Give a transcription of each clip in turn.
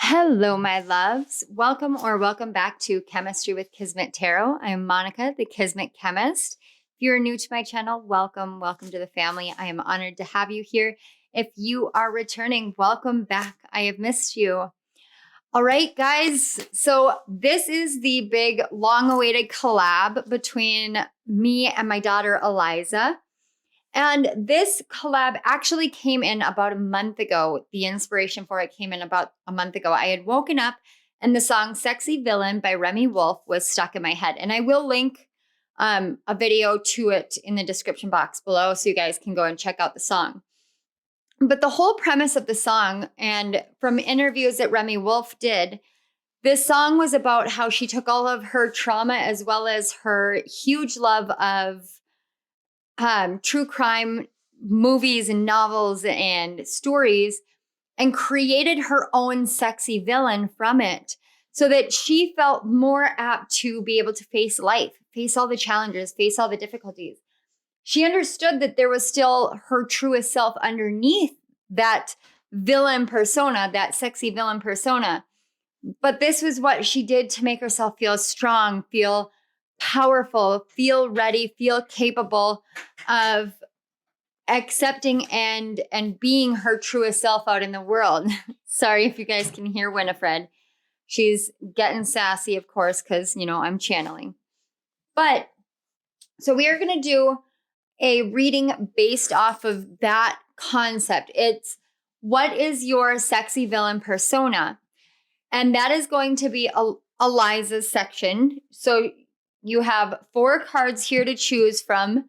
Hello, my loves. Welcome back to Chemistry with Kismet Tarot. I'm Monica, the Kismet Chemist. If you're new to my channel, welcome to the family. I am honored to have you here. If you are returning, welcome back. I have missed you. All right, guys. So this is the big, long-awaited collab between me and my daughter, Eliza. And this collab actually came in about a month ago. The inspiration for it came in about a month ago. I had woken up and the song Sexy Villain by Remy Wolf was stuck in my head. And I will link a video to it in the description box below so you guys can go and check out the song. But the whole premise of the song, and from interviews that Remy Wolf did, this song was about how she took all of her trauma as well as her huge love of true crime movies and novels and stories and created her own sexy villain from it so that she felt more apt to be able to face life, face all the challenges, face all the difficulties. She understood that there was still her truest self underneath that villain persona, that sexy villain persona. But this was what she did to make herself feel strong, feel powerful, feel ready, feel capable of accepting and being her truest self out in the world. Sorry if you guys can hear Winifred. She's getting sassy, of course, because, I'm channeling. But so we are going to do a reading based off of that concept. It's what is your sexy villain persona? And that is going to be Eliza's section. So you have 4 cards here to choose from.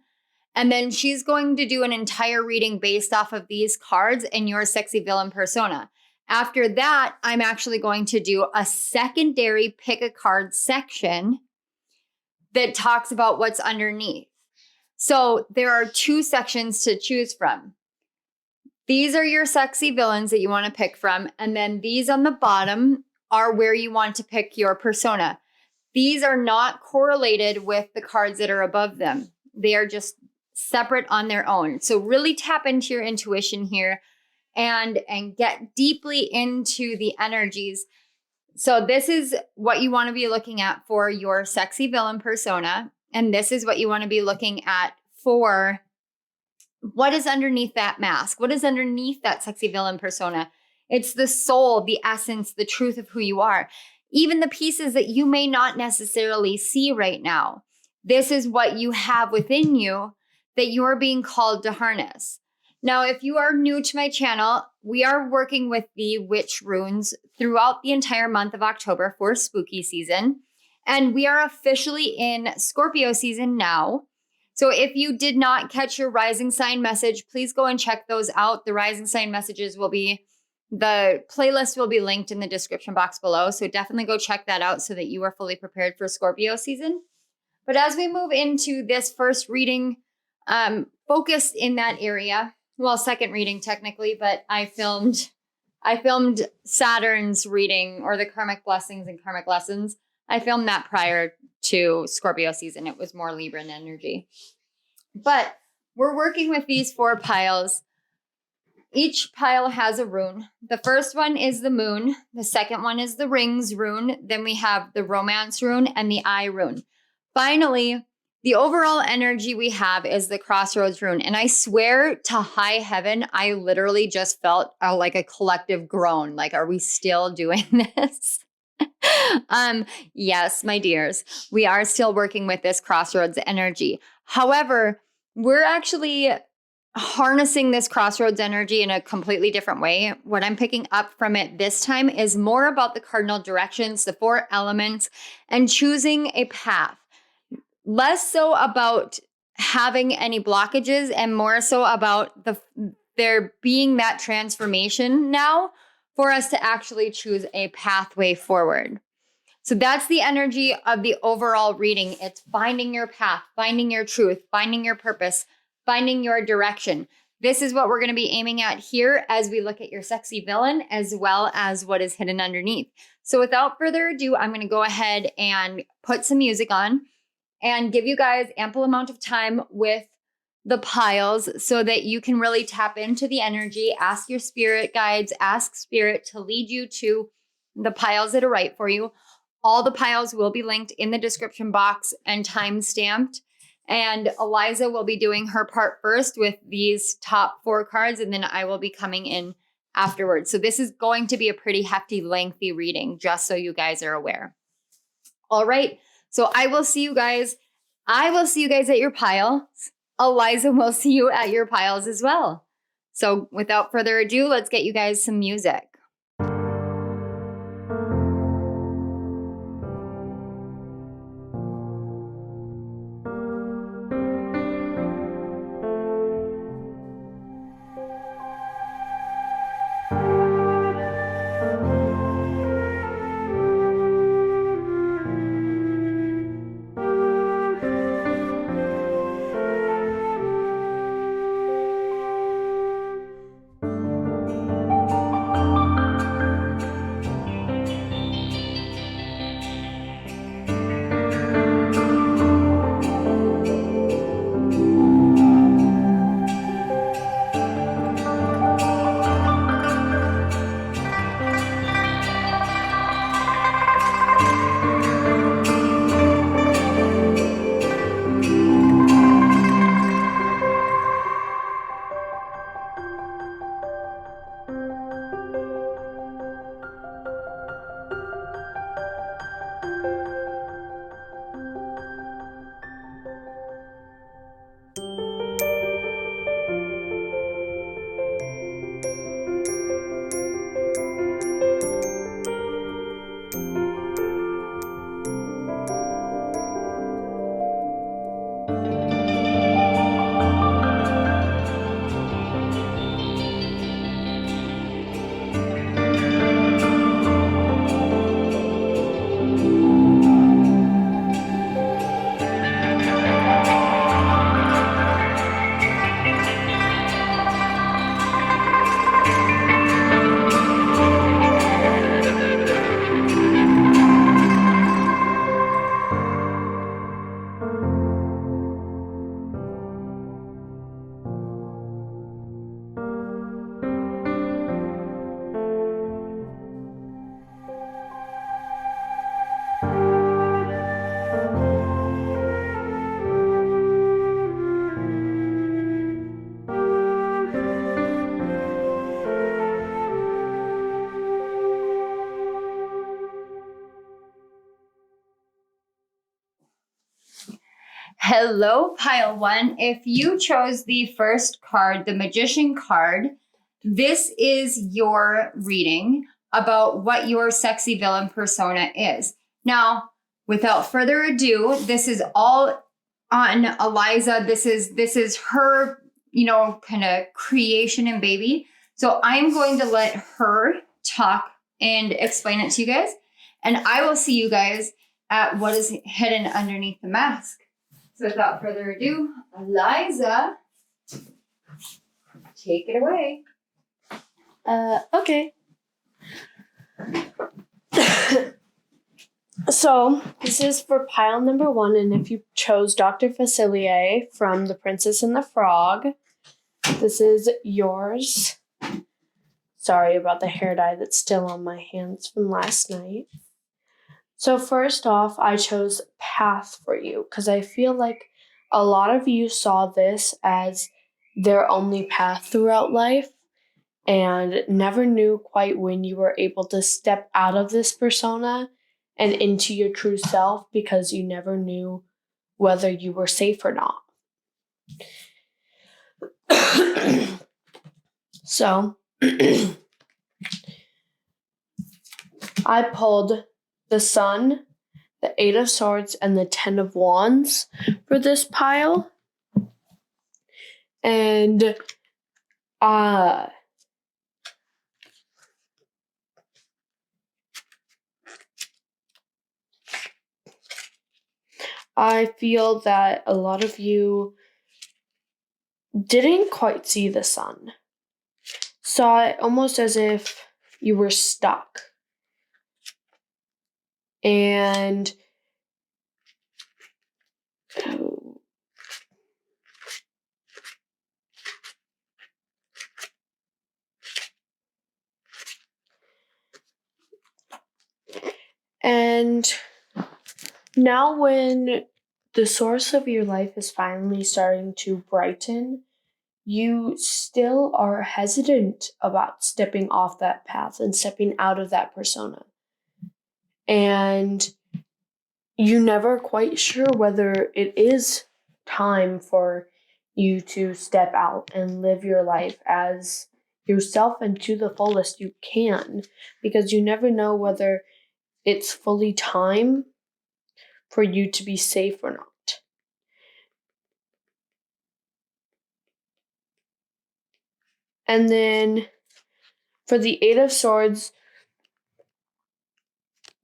And then she's going to do an entire reading based off of these cards and your sexy villain persona. After that, I'm actually going to do a secondary pick a card section that talks about what's underneath. So there are 2 sections to choose from. These are your sexy villains that you want to pick from. And then these on the bottom are where you want to pick your persona. These are not correlated with the cards that are above them. They are just separate on their own. So really tap into your intuition here and get deeply into the energies. So this is what you want to be looking at for your sexy villain persona. And this is what you want to be looking at for what is underneath that mask. What is underneath that sexy villain persona? It's the soul, the essence, the truth of who you are. Even the pieces that you may not necessarily see right now. This is what you have within you that you're being called to harness. Now, if you are new to my channel, we are working with the witch runes throughout the entire month of October for spooky season. And we are officially in Scorpio season now. So if you did not catch your rising sign message, please go and check those out. The rising sign messages the playlist will be linked in the description box below. So definitely go check that out so that you are fully prepared for Scorpio season. But as we move into this first reading, focused in that area, well, second reading technically, but I filmed Saturn's reading, or the karmic blessings and karmic lessons. I filmed that prior to Scorpio season. It was more Libran energy. But we're working with these 4 piles. Each pile has a rune. The first one is the moon. The second one is the rings rune. Then we have the romance rune and the eye rune. Finally, the overall energy we have is the crossroads rune. And I swear to high heaven, I literally just felt like a collective groan. Like, are we still doing this? Yes, my dears, we are still working with this crossroads energy. However, we're actually harnessing this crossroads energy in a completely different way. What I'm picking up from it this time is more about the cardinal directions, the 4 elements, and choosing a path. Less so about having any blockages and more so about there being that transformation now for us to actually choose a pathway forward. So that's the energy of the overall reading. It's finding your path, finding your truth, finding your purpose, finding your direction. This is what we're going to be aiming at here as we look at your sexy villain as well as what is hidden underneath. So without further ado, I'm going to go ahead and put some music on and give you guys ample amount of time with the piles so that you can really tap into the energy, ask your spirit guides, ask spirit to lead you to the piles that are right for you. All the piles will be linked in the description box and time-stamped. And Eliza will be doing her part first with these top 4 cards, and then I will be coming in afterwards. So this is going to be a pretty hefty, lengthy reading, just so you guys are aware. All right. So I will see you guys. I will see you guys at your piles. Eliza will see you at your piles as well. So without further ado, let's get you guys some music. Hello, pile 1. If you chose the first card, the Magician card, this is your reading about what your sexy villain persona is. Now, without further ado, this is all on Eliza. This is her, kind of creation and baby. So I'm going to let her talk and explain it to you guys. And I will see you guys at what is hidden underneath the mask. So without further ado, Eliza, take it away. Okay. So, this is for pile number 1, and if you chose Dr. Facilier from The Princess and the Frog, this is yours. Sorry about the hair dye that's still on my hands from last night. So first off, I chose Path for you because I feel like a lot of you saw this as their only path throughout life and never knew quite when you were able to step out of this persona and into your true self because you never knew whether you were safe or not. So, I pulled the Sun, the 8 of Swords, and the 10 of Wands for this pile. And I feel that a lot of you didn't quite see the Sun. Saw it almost as if you were stuck. And And now when the source of your life is finally starting to brighten, you still are hesitant about stepping off that path and stepping out of that persona. And you're never quite sure whether it is time for you to step out and live your life as yourself and to the fullest you can, because you never know whether it's fully time for you to be safe or not. And then for the Eight of Swords,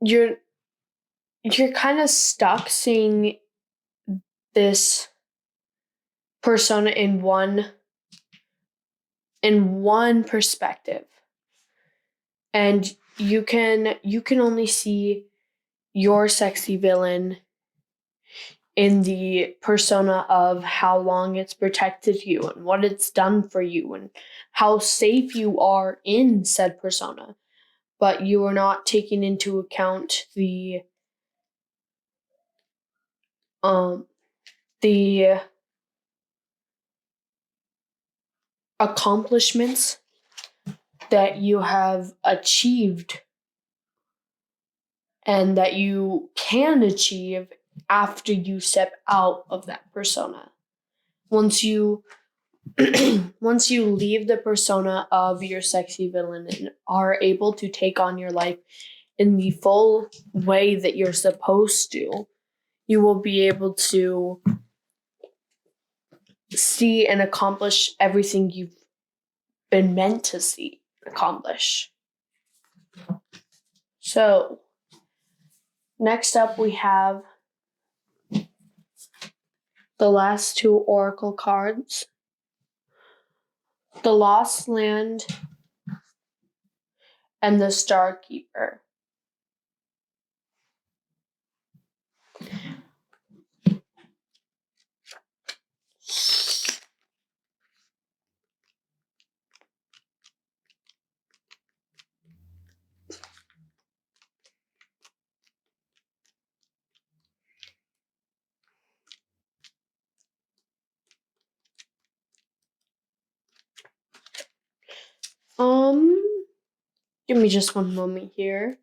you're kind of stuck seeing this persona in one perspective. And you can only see your sexy villain in the persona of how long it's protected you and what it's done for you and how safe you are in said persona. But you are not taking into account the accomplishments that you have achieved and that you can achieve after you step out of that persona. Once you leave the persona of your sexy villain and are able to take on your life in the full way that you're supposed to, you will be able to see and accomplish everything you've been meant to see and accomplish. So, next up we have the last two oracle cards. The Lost Land and the Star Keeper. Give me just one moment here.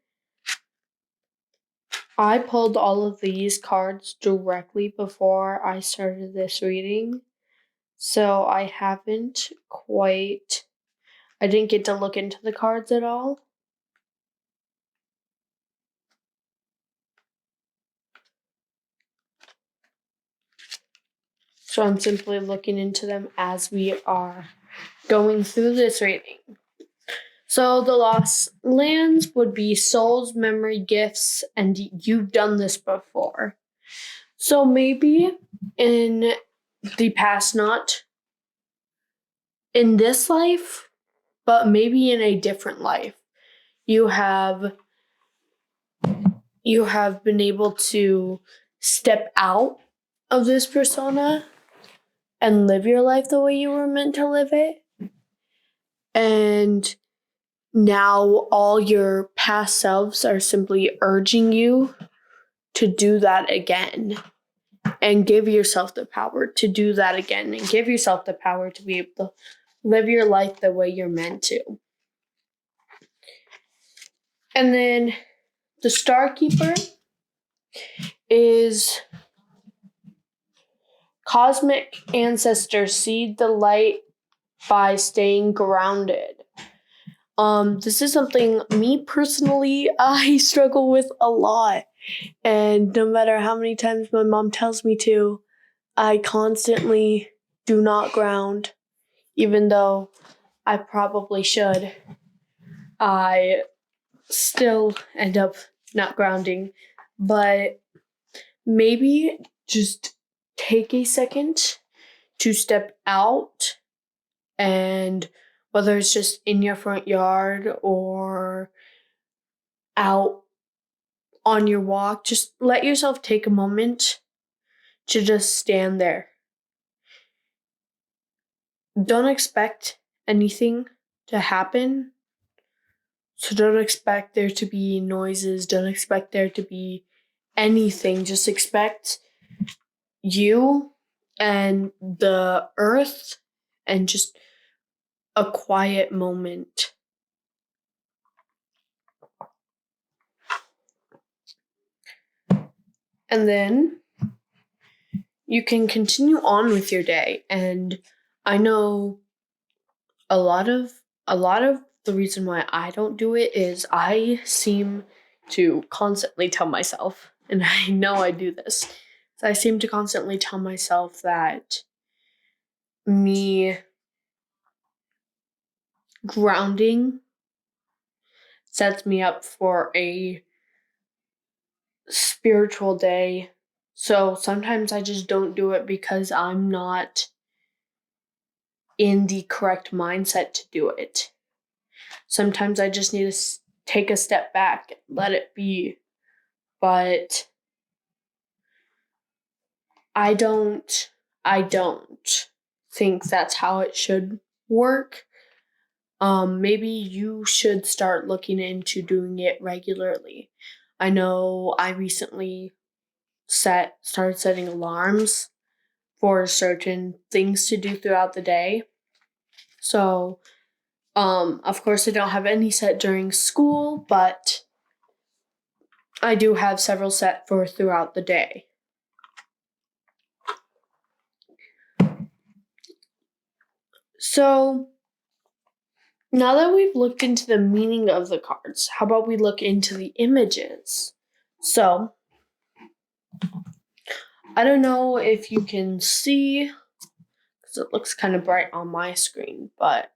I pulled all of these cards directly before I started this reading, so I didn't get to look into the cards at all. So I'm simply looking into them as we are going through this reading. So the Lost Lands would be souls, memory, gifts, and you've done this before. So maybe in the past, not in this life, but maybe in a different life, you have been able to step out of this persona and live your life the way you were meant to live it. And now all your past selves are simply urging you to do that again and give yourself the power to do that again and give yourself the power to be able to live your life the way you're meant to. And then the Star Keeper is cosmic ancestors seed the light by staying grounded. This is something me personally I struggle with a lot, and no matter how many times my mom tells me to, I constantly do not ground, even though I probably should. I still end up not grounding, but maybe just take a second to step out, and whether it's just in your front yard or out on your walk, just let yourself take a moment to just stand there. Don't expect anything to happen. So don't expect there to be noises. Don't expect there to be anything. Just expect you and the earth and just a quiet moment. And then you can continue on with your day. And I know a lot of the reason why I don't do it is I seem to constantly tell myself, and I know I do this, I seem to constantly tell myself that me grounding sets me up for a spiritual day. So sometimes I just don't do it because I'm not in the correct mindset to do it. Sometimes I just need to take a step back and let it be. But I don't think that's how it should work. Maybe you should start looking into doing it regularly. I know I recently started setting alarms for certain things to do throughout the day. So, of course I don't have any set during school, but I do have several set for throughout the day. So, now that we've looked into the meaning of the cards, how about we look into the images? So, I don't know if you can see, because it looks kind of bright on my screen, but,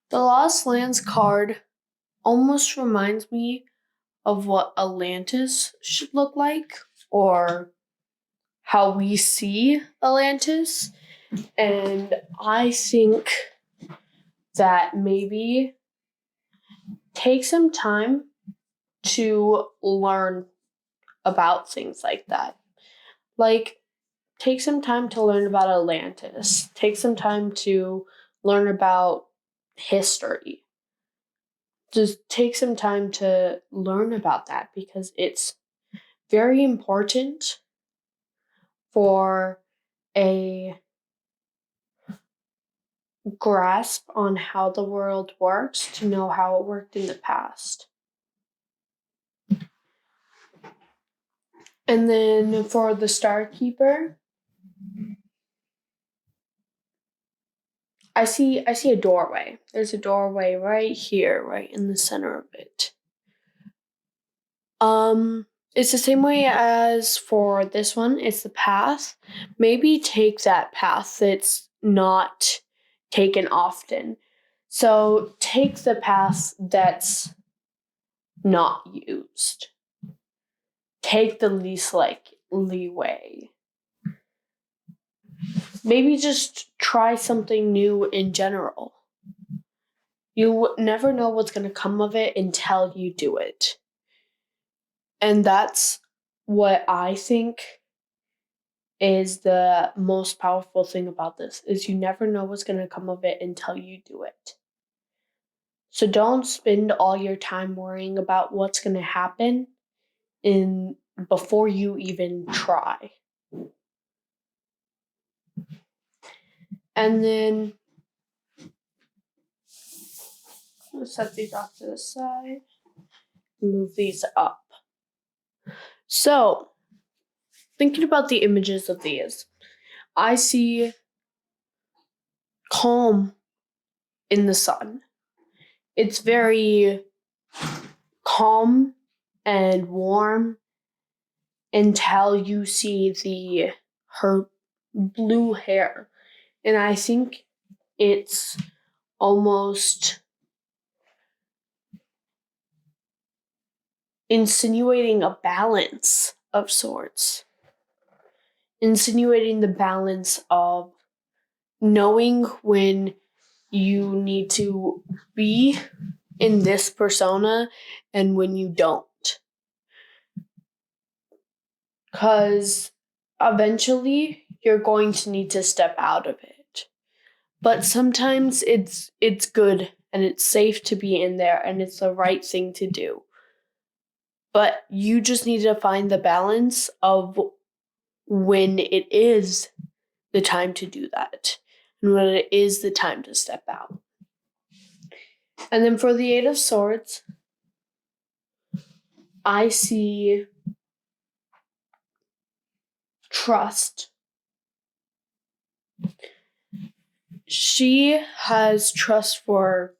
the Lost Lands card almost reminds me of what Atlantis should look like, or how we see Atlantis. And I think that maybe take some time to learn about things like that. Like, take some time to learn about Atlantis. Take some time to learn about history. Just take some time to learn about that because it's very important for a grasp on how the world works to know how it worked in the past. And then for the Star Keeper, I see a doorway. There's a doorway right here, right in the center of it. It's the same way as for this one. It's the path. Maybe take that path that's not taken often. So take the path that's not used. Take the least leeway. Maybe just try something new in general. You never know what's going to come of it until you do it. And that's what I think is the most powerful thing about this, is you never know what's going to come of it until you do it. So don't spend all your time worrying about what's going to happen before you even try. And then let's set these off to the side. Move these up. So, thinking about the images of these, I see calm in the sun. It's very calm and warm until you see her blue hair. And I think it's almost insinuating a balance of sorts. Insinuating the balance of knowing when you need to be in this persona and when you don't. Because eventually you're going to need to step out of it. But sometimes it's good and it's safe to be in there and it's the right thing to do. But you just need to find the balance of when it is the time to do that and when it is the time to step out. And then for the Eight of Swords, I see trust. She has trust for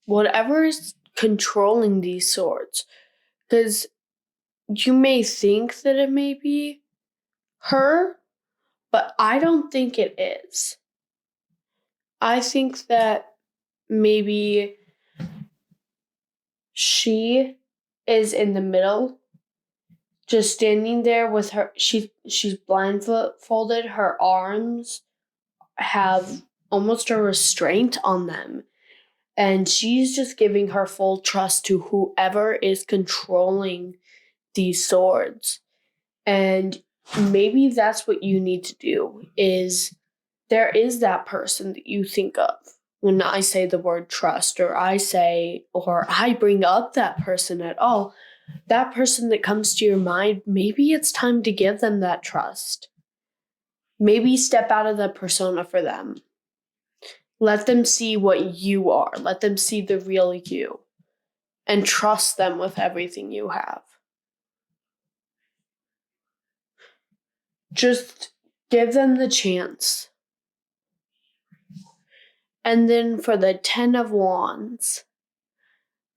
whatever is controlling these swords. Because you may think that it may be her, but I don't think it is. I think that maybe she is in the middle, just standing there with her. She's blindfolded. Her arms have almost a restraint on them. And she's just giving her full trust to whoever is controlling these swords. And maybe that's what you need to do, is there is that person that you think of when I say the word trust, or I bring up that person at all. That person that comes to your mind, maybe it's time to give them that trust. Maybe step out of the persona for them. Let them see what you are. Let them see the real you. And trust them with everything you have. Just give them the chance. And then for the 10 of Wands,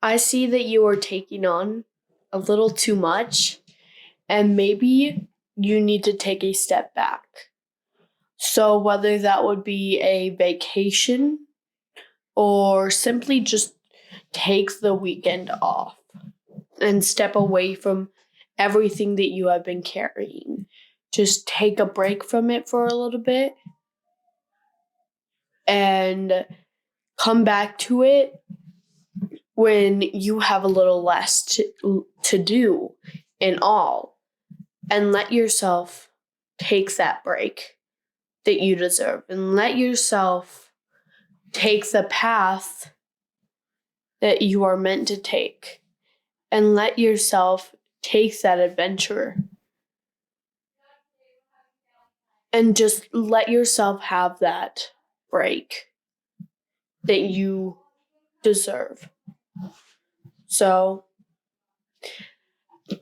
I see that you are taking on a little too much, and maybe you need to take a step back. So whether that would be a vacation or simply just take the weekend off and step away from everything that you have been carrying. Just take a break from it for a little bit and come back to it when you have a little less to do in all, and let yourself take that break that you deserve, and let yourself take the path that you are meant to take, and let yourself take that adventure, and just let yourself have that break that you deserve. So,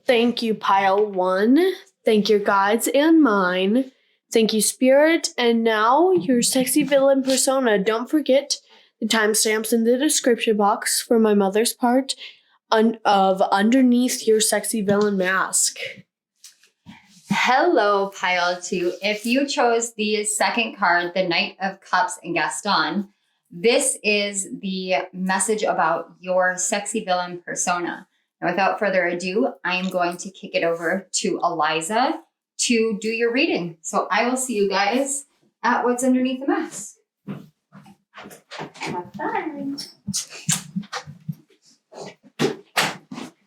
thank you, Pile 1. Thank your guides and mine. Thank you, Spirit. And now, your sexy villain persona. Don't forget the timestamps in the description box for my mother's part of underneath your sexy villain mask. Hello, Pile 2. If you chose the second card, the Knight of Cups and Gaston, this is the message about your sexy villain persona. And without further ado, I am going to kick it over to Eliza to do your reading. So I will see you guys at what's underneath the mask. Have fun.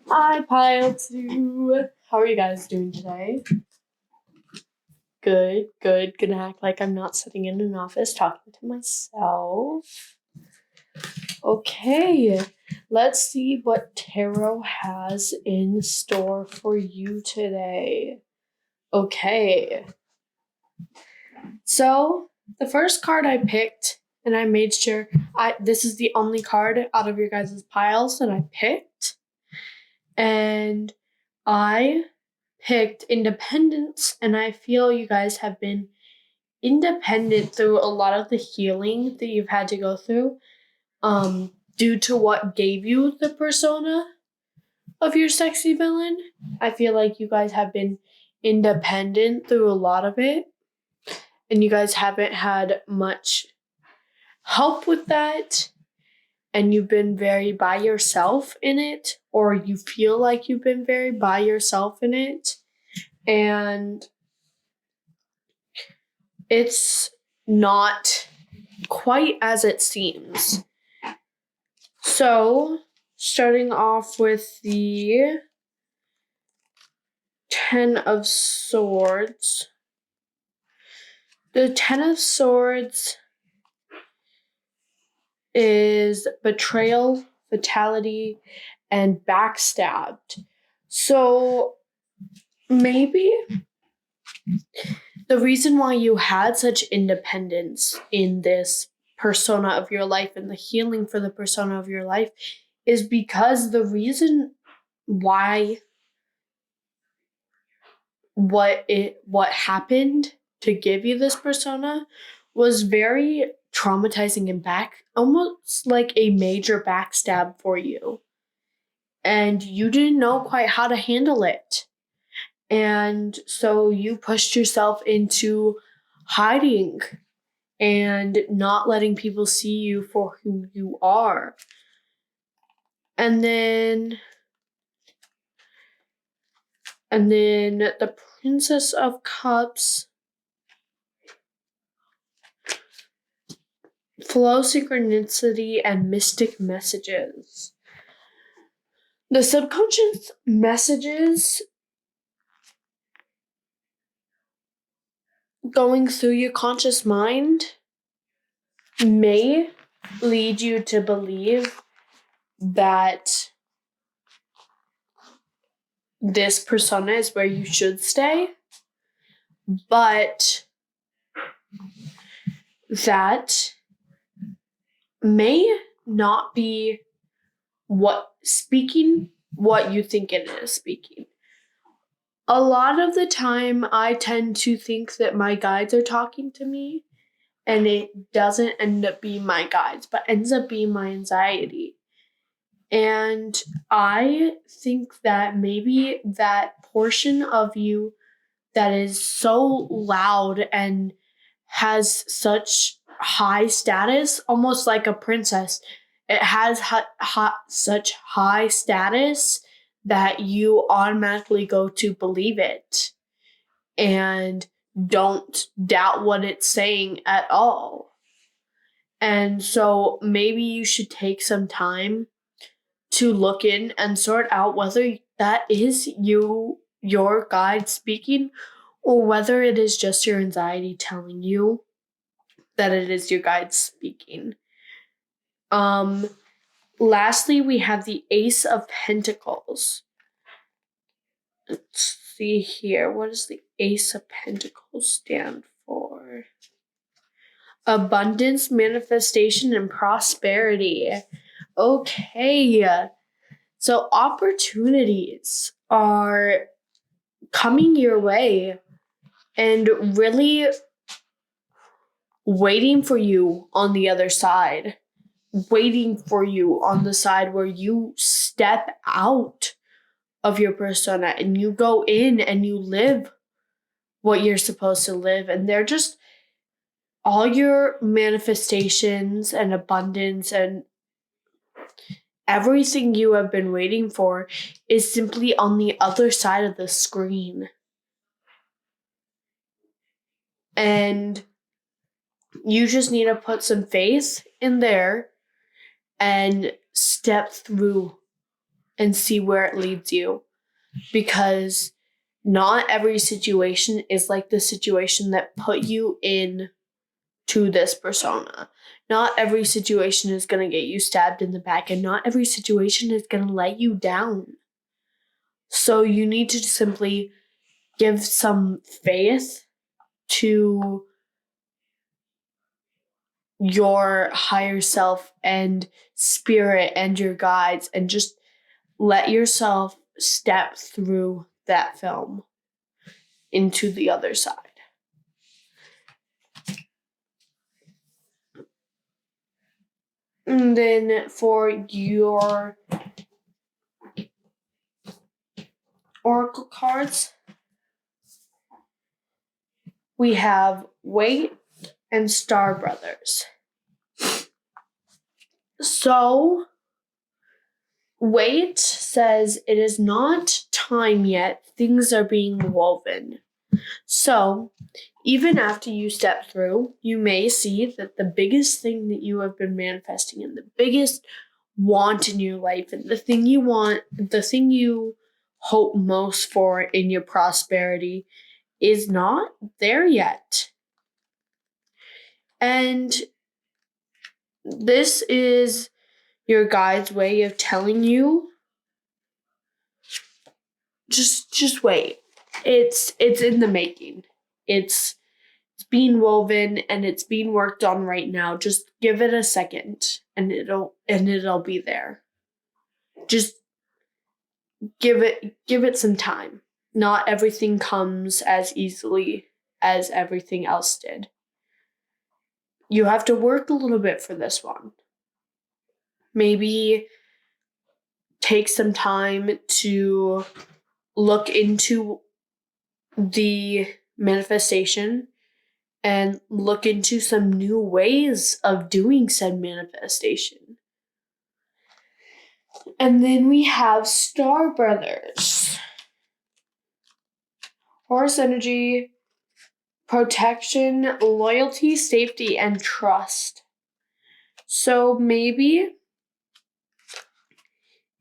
Hi, Pile 2. How are you guys doing today? Good. Gonna act like I'm not sitting in an office talking to myself. Okay, let's see what tarot has in store for you today. Okay. So, the first card I picked, and I made sure this is the only card out of your guys' piles that I picked. And I picked independence, and I feel you guys have been independent through a lot of the healing that you've had to go through, due to what gave you the persona of your sexy villain. I feel like you guys have been independent through a lot of it, and you guys haven't had much help with that, and you've been very by yourself in it, or you feel like you've been very by yourself in it, and it's not quite as it seems. So, starting off with the 10 of Swords. The 10 of Swords is betrayal, fatality, and backstabbed. So maybe the reason why you had such independence in this persona of your life and the healing for the persona of your life is because the reason why what happened to give you this persona was very traumatizing and almost like a major backstab for you. And you didn't know quite how to handle it. And so you pushed yourself into hiding and not letting people see you for who you are. And then the Princess of Cups, flow, synchronicity, and mystic messages. The subconscious messages going through your conscious mind may lead you to believe that this persona is where you should stay, but that may not be what you think it is speaking. A lot of the time, I tend to think that my guides are talking to me, and it doesn't end up being my guides, but ends up being my anxiety. And I think that maybe that portion of you that is so loud and has such high status, almost like a princess, it has such high status that you automatically go to believe it and don't doubt what it's saying at all. And so maybe you should take some time to look in and sort out whether that is your guide speaking, or whether it is just your anxiety telling you that it is your guide speaking. Lastly, we have the Ace of Pentacles. Let's see here. What does the Ace of Pentacles stand for? Abundance, manifestation, and prosperity. Okay. So opportunities are coming your way and really waiting for you on the other side. Waiting for you on the side where you step out of your persona and you go in and you live what you're supposed to live. And they're just all your manifestations and abundance and everything you have been waiting for is simply on the other side of the screen. And you just need to put some faith in there and step through and see where it leads you. Because not every situation is like the situation that put you in to this persona. Not every situation is going to get you stabbed in the back, and not every situation is going to let you down. So you need to simply give some faith to your higher self and spirit and your guides, and just let yourself step through that film into the other side. And then for your oracle cards, we have Wait and Star Brothers. So, Wait says it is not time yet. Things are being woven. So, even after you step through, you may see that the biggest thing that you have been manifesting and the biggest want in your life and the thing you hope most for in your prosperity is not there yet. And this is your guide's way of telling you, just wait. It's in the making. It's being woven and it's being worked on right now. Just give it a second and it'll be there. Just give it some time. Not everything comes as easily as everything else did. You have to work a little bit for this one. Maybe take some time to look into the manifestation and look into some new ways of doing said manifestation. And then we have Star Brothers. Horse energy, protection, loyalty, safety, and trust. So maybe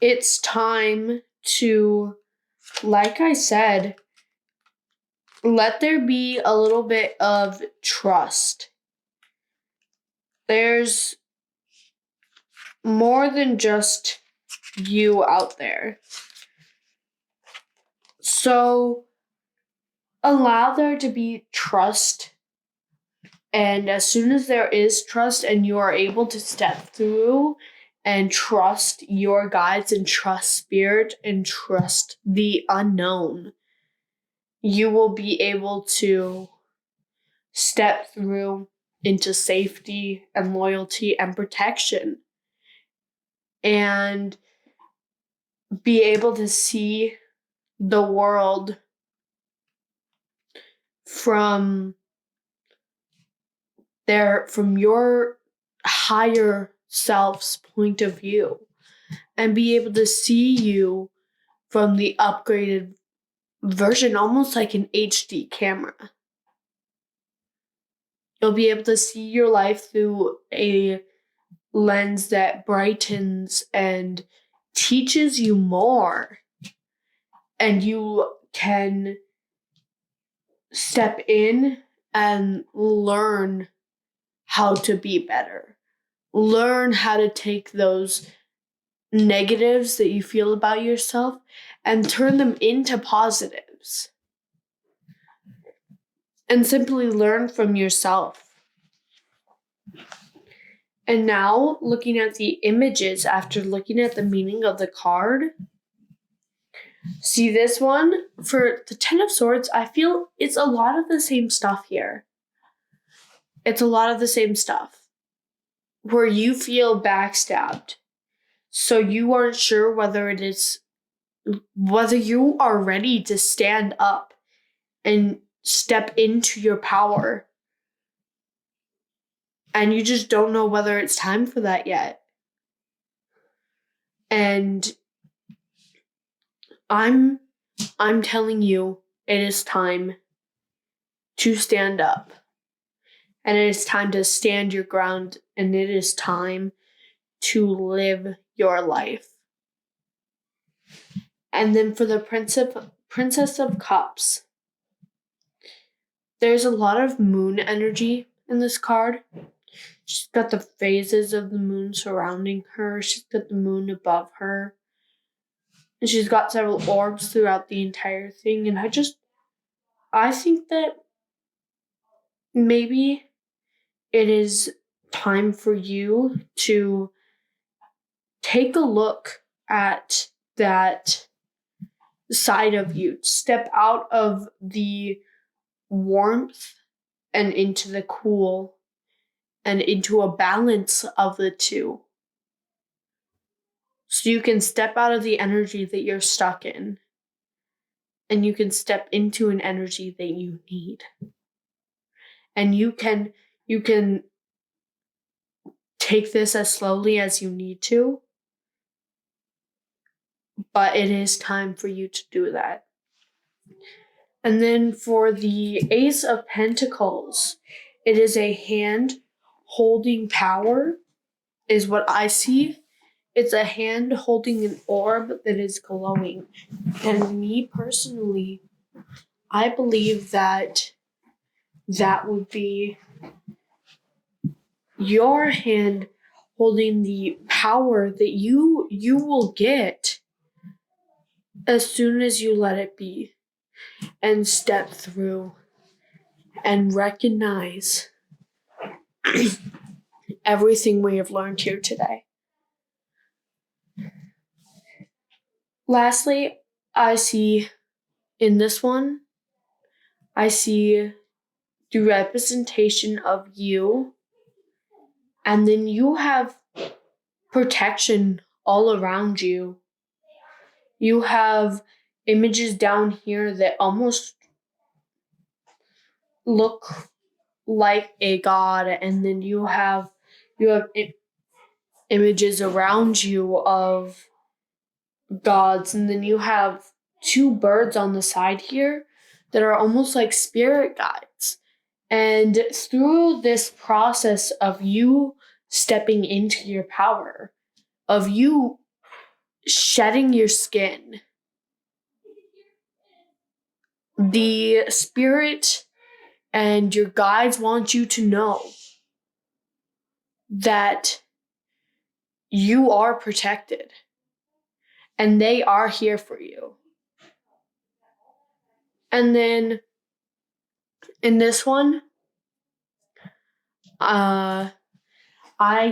it's time to, like I said, let there be a little bit of trust. There's more than just you out there. So allow there to be trust. And as soon as there is trust and you are able to step through and trust your guides and trust spirit and trust the unknown, you will be able to step through into safety and loyalty and protection and be able to see the world from your higher self's point of view and be able to see you from the upgraded version, almost like an HD camera. You'll be able to see your life through a lens that brightens and teaches you more, and you can step in and learn how to be better. Learn how to take those negatives that you feel about yourself and turn them into positives. And simply learn from yourself. And now, looking at the images after looking at the meaning of the card, see this one? For the Ten of Swords, I feel it's a lot of the same stuff here. It's a lot of the same stuff. Where you feel backstabbed. So you aren't sure whether you are ready to stand up and step into your power. And you just don't know whether it's time for that yet. And I'm telling you, it is time to stand up. And it is time to stand your ground. And it is time to live your life. And then for the Princess of Cups, there's a lot of moon energy in this card. She's got the phases of the moon surrounding her. She's got the moon above her. And she's got several orbs throughout the entire thing. And I think that maybe it is time for you to take a look at that side of you. Step out of the warmth and into the cool and into a balance of the two. So you can step out of the energy that you're stuck in and you can step into an energy that you need. And you can take this as slowly as you need to, but it is time for you to do that. And then for the Ace of Pentacles, it is a hand holding power, is what I see. It's a hand holding an orb that is glowing. And me personally, I believe that would be your hand holding the power that you will get as soon as you let it be and step through and recognize everything we have learned here today. Lastly, I see in this one, I see the representation of you, and then you have protection all around you. You have images down here that almost look like a god, and then you have images around you of gods, and then you have two birds on the side here that are almost like spirit guides. And through this process of you stepping into your power, of you shedding your skin, the spirit and your guides want you to know that you are protected and they are here for you. And then in this one, I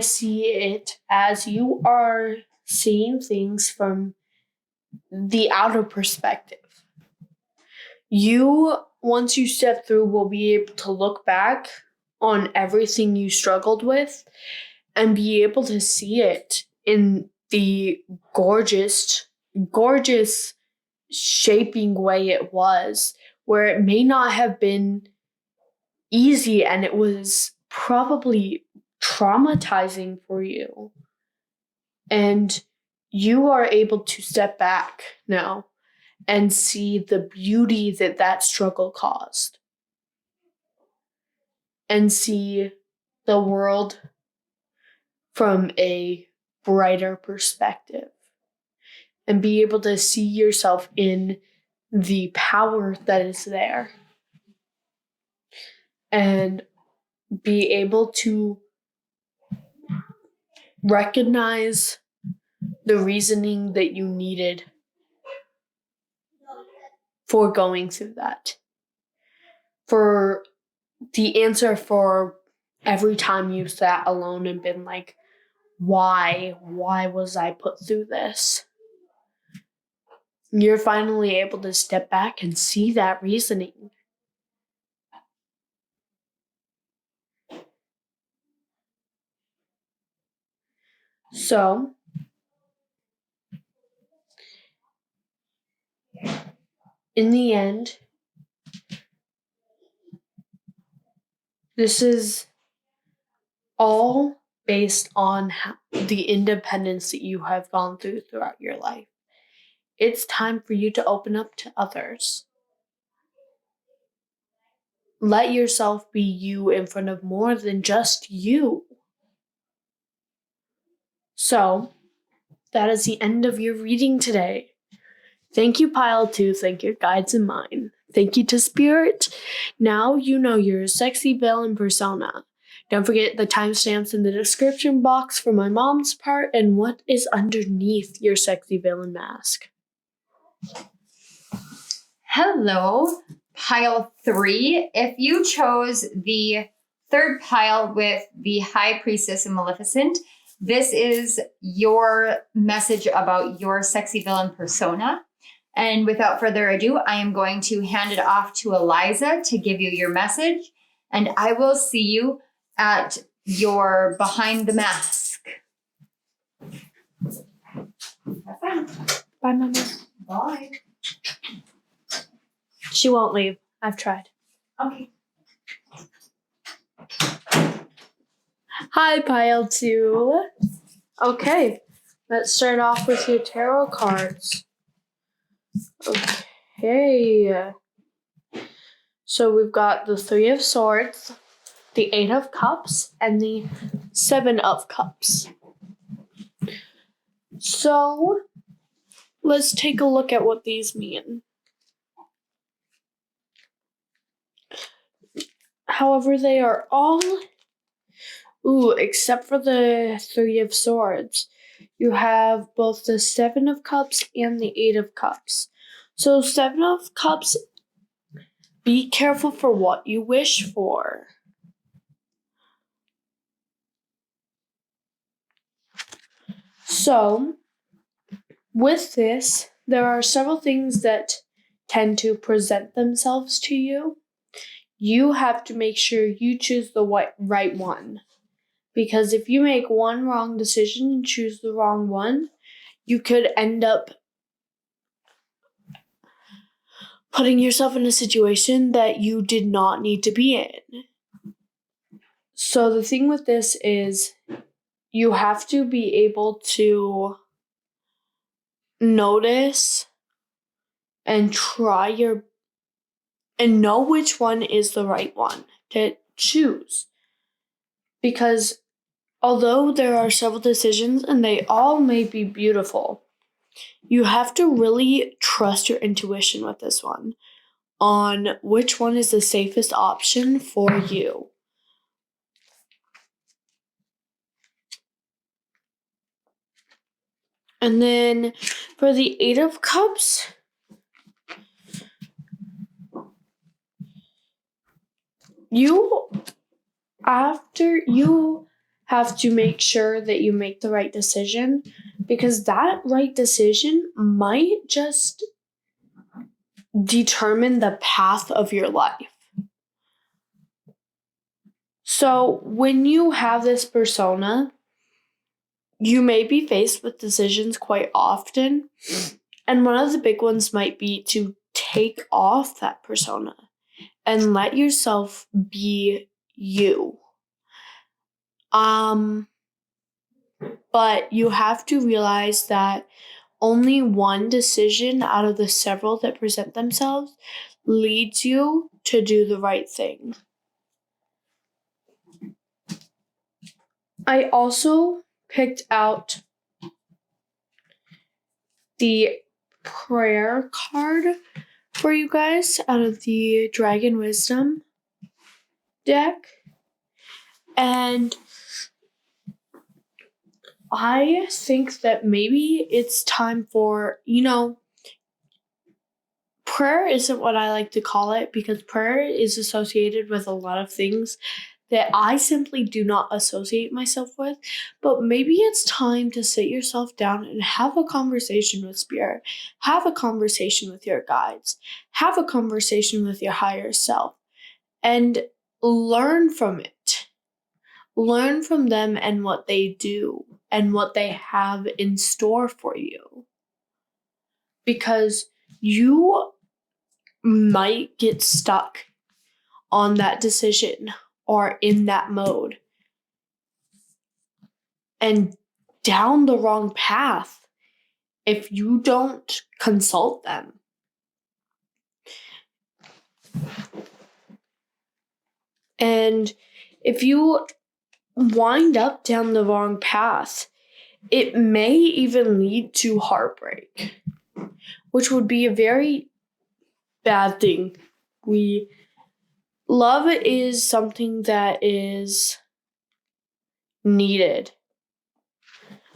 see it as you are seeing things from the outer perspective. You, once you step through, will be able to look back on everything you struggled with and be able to see it in the gorgeous shaping way it was, where it may not have been easy and it was probably traumatizing for you. And you are able to step back now and see the beauty that that struggle caused. And see the world from a brighter perspective. And be able to see yourself in the power that is there. And be able to recognize the reasoning that you needed for going through that. For the answer for every time you sat alone and been like, why was I put through this? You're finally able to step back and see that reasoning. So, in the end, this is all based on the independence that you have gone through throughout your life. It's time for you to open up to others. Let yourself be you in front of more than just you. So, that is the end of your reading today. Thank you, Pile 2. Thank your guides and mine. Thank you to Spirit. Now you know your sexy villain persona. Don't forget the timestamps in the description box for my mom's part and what is underneath your sexy villain mask. Hello, pile 3. If you chose the third pile with the High Priestess and Maleficent, this is your message about your sexy villain persona. And without further ado, I am going to hand it off to Eliza to give you your message. And I will see you at your behind the mask. Have fun. Bye, Mama. Bye. She won't leave. I've tried. Okay. Hi, Pile 2. Okay, let's start off with your tarot cards. Okay. So we've got the 3 of Swords, the 8 of Cups, and the 7 of Cups. So let's take a look at what these mean. However, they are all Ooh, except for the Three of Swords. You have both the Seven of Cups and the Eight of Cups. So, Seven of Cups, be careful for what you wish for. So, with this, there are several things that tend to present themselves to you. You have to make sure you choose the right one. Because if you make one wrong decision and choose the wrong one, you could end up putting yourself in a situation that you did not need to be in. So the thing with this is you have to be able to notice and and know which one is the right one to choose. Because although there are several decisions and they all may be beautiful, you have to really trust your intuition with this one on which one is the safest option for you. And then for the Eight of Cups, you have to make sure that you make the right decision, because that right decision might just determine the path of your life. So when you have this persona, you may be faced with decisions quite often, and one of the big ones might be to take off that persona and let yourself be you. But you have to realize that only one decision out of the several that present themselves leads you to do the right thing. I also picked out the prayer card for you guys out of the Dragon Wisdom deck. And I think that maybe it's time for, prayer isn't what I like to call it, because prayer is associated with a lot of things that I simply do not associate myself with. But maybe it's time to sit yourself down and have a conversation with Spirit, have a conversation with your guides, have a conversation with your higher self, and learn from it. Learn from them and what they do and what they have in store for you. Because you might get stuck on that decision or in that mode and down the wrong path if you don't consult them. And if you wind up down the wrong path, it may even lead to heartbreak, which would be a very bad thing. Love is something that is needed.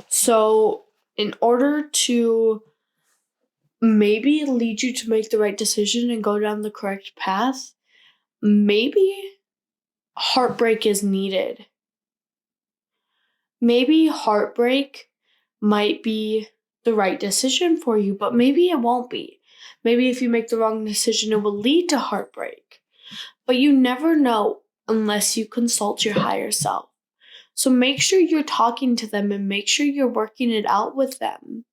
So in order to maybe lead you to make the right decision and go down the correct path, maybe heartbreak is needed. Maybe heartbreak might be the right decision for you, but maybe it won't be. Maybe if you make the wrong decision, it will lead to heartbreak. But you never know unless you consult your higher self. So make sure you're talking to them and make sure you're working it out with them.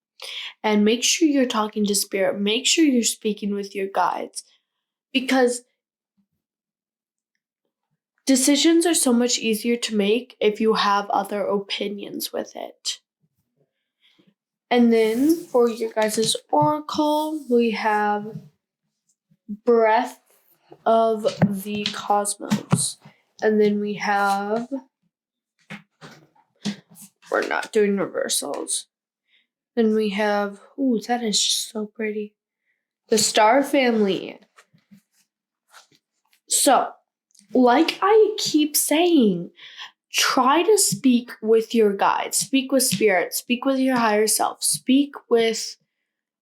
And make sure you're talking to Spirit. Make sure you're speaking with your guides. Because decisions are so much easier to make if you have other opinions with it. And then for your guys' oracle, we have Breath of the Cosmos. And then we have, we're not doing reversals. Then we have, ooh, that is just so pretty, the Star Family. So, like I keep saying, try to speak with your guides, speak with spirit, speak with your higher self, speak with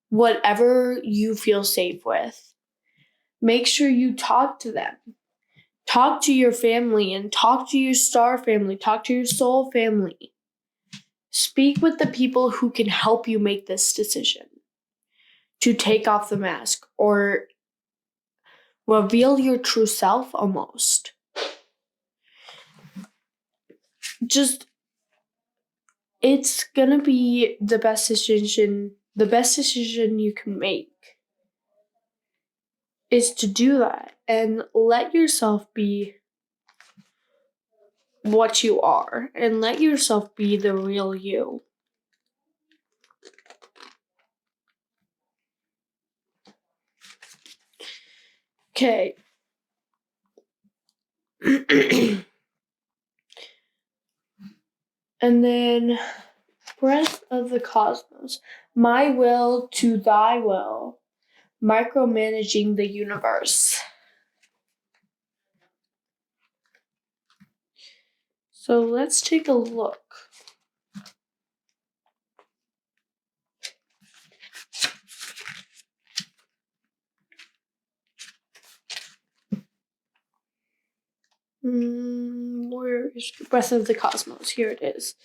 whatever you feel safe with. Make sure you talk to them. Talk to your family and talk to your star family, talk to your soul family. Speak with the people who can help you make this decision to take off the mask or reveal your true self almost. Just, it's gonna be the best decision you can make is to do that and let yourself be what you are and let yourself be the real you. Okay. And then breath of the cosmos. My will to thy will. Micromanaging the universe. So let's take a look. Where is the breath of the cosmos? Here it is.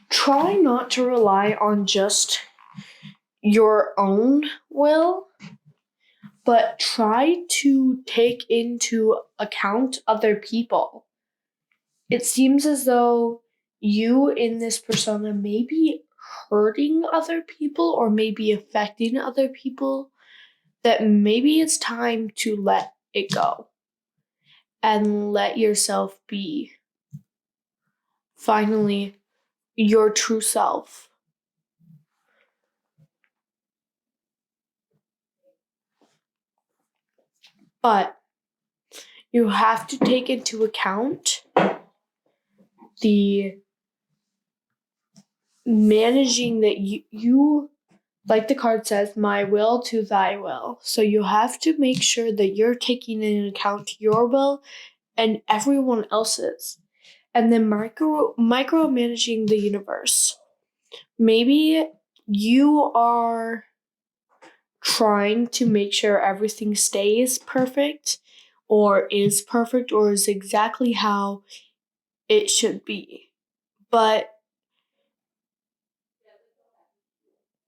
Try not to rely on just your own will, but try to take into account other people. It seems as though you in this persona may be hurting other people or maybe affecting other people, that maybe it's time to let it go and let yourself be finally your true self. But you have to take into account the managing that you like the card says, my will to thy will. So you have to make sure that you're taking into account your will and everyone else's. And then micromanaging the universe. Maybe you are trying to make sure everything stays perfect or is exactly how it should be. But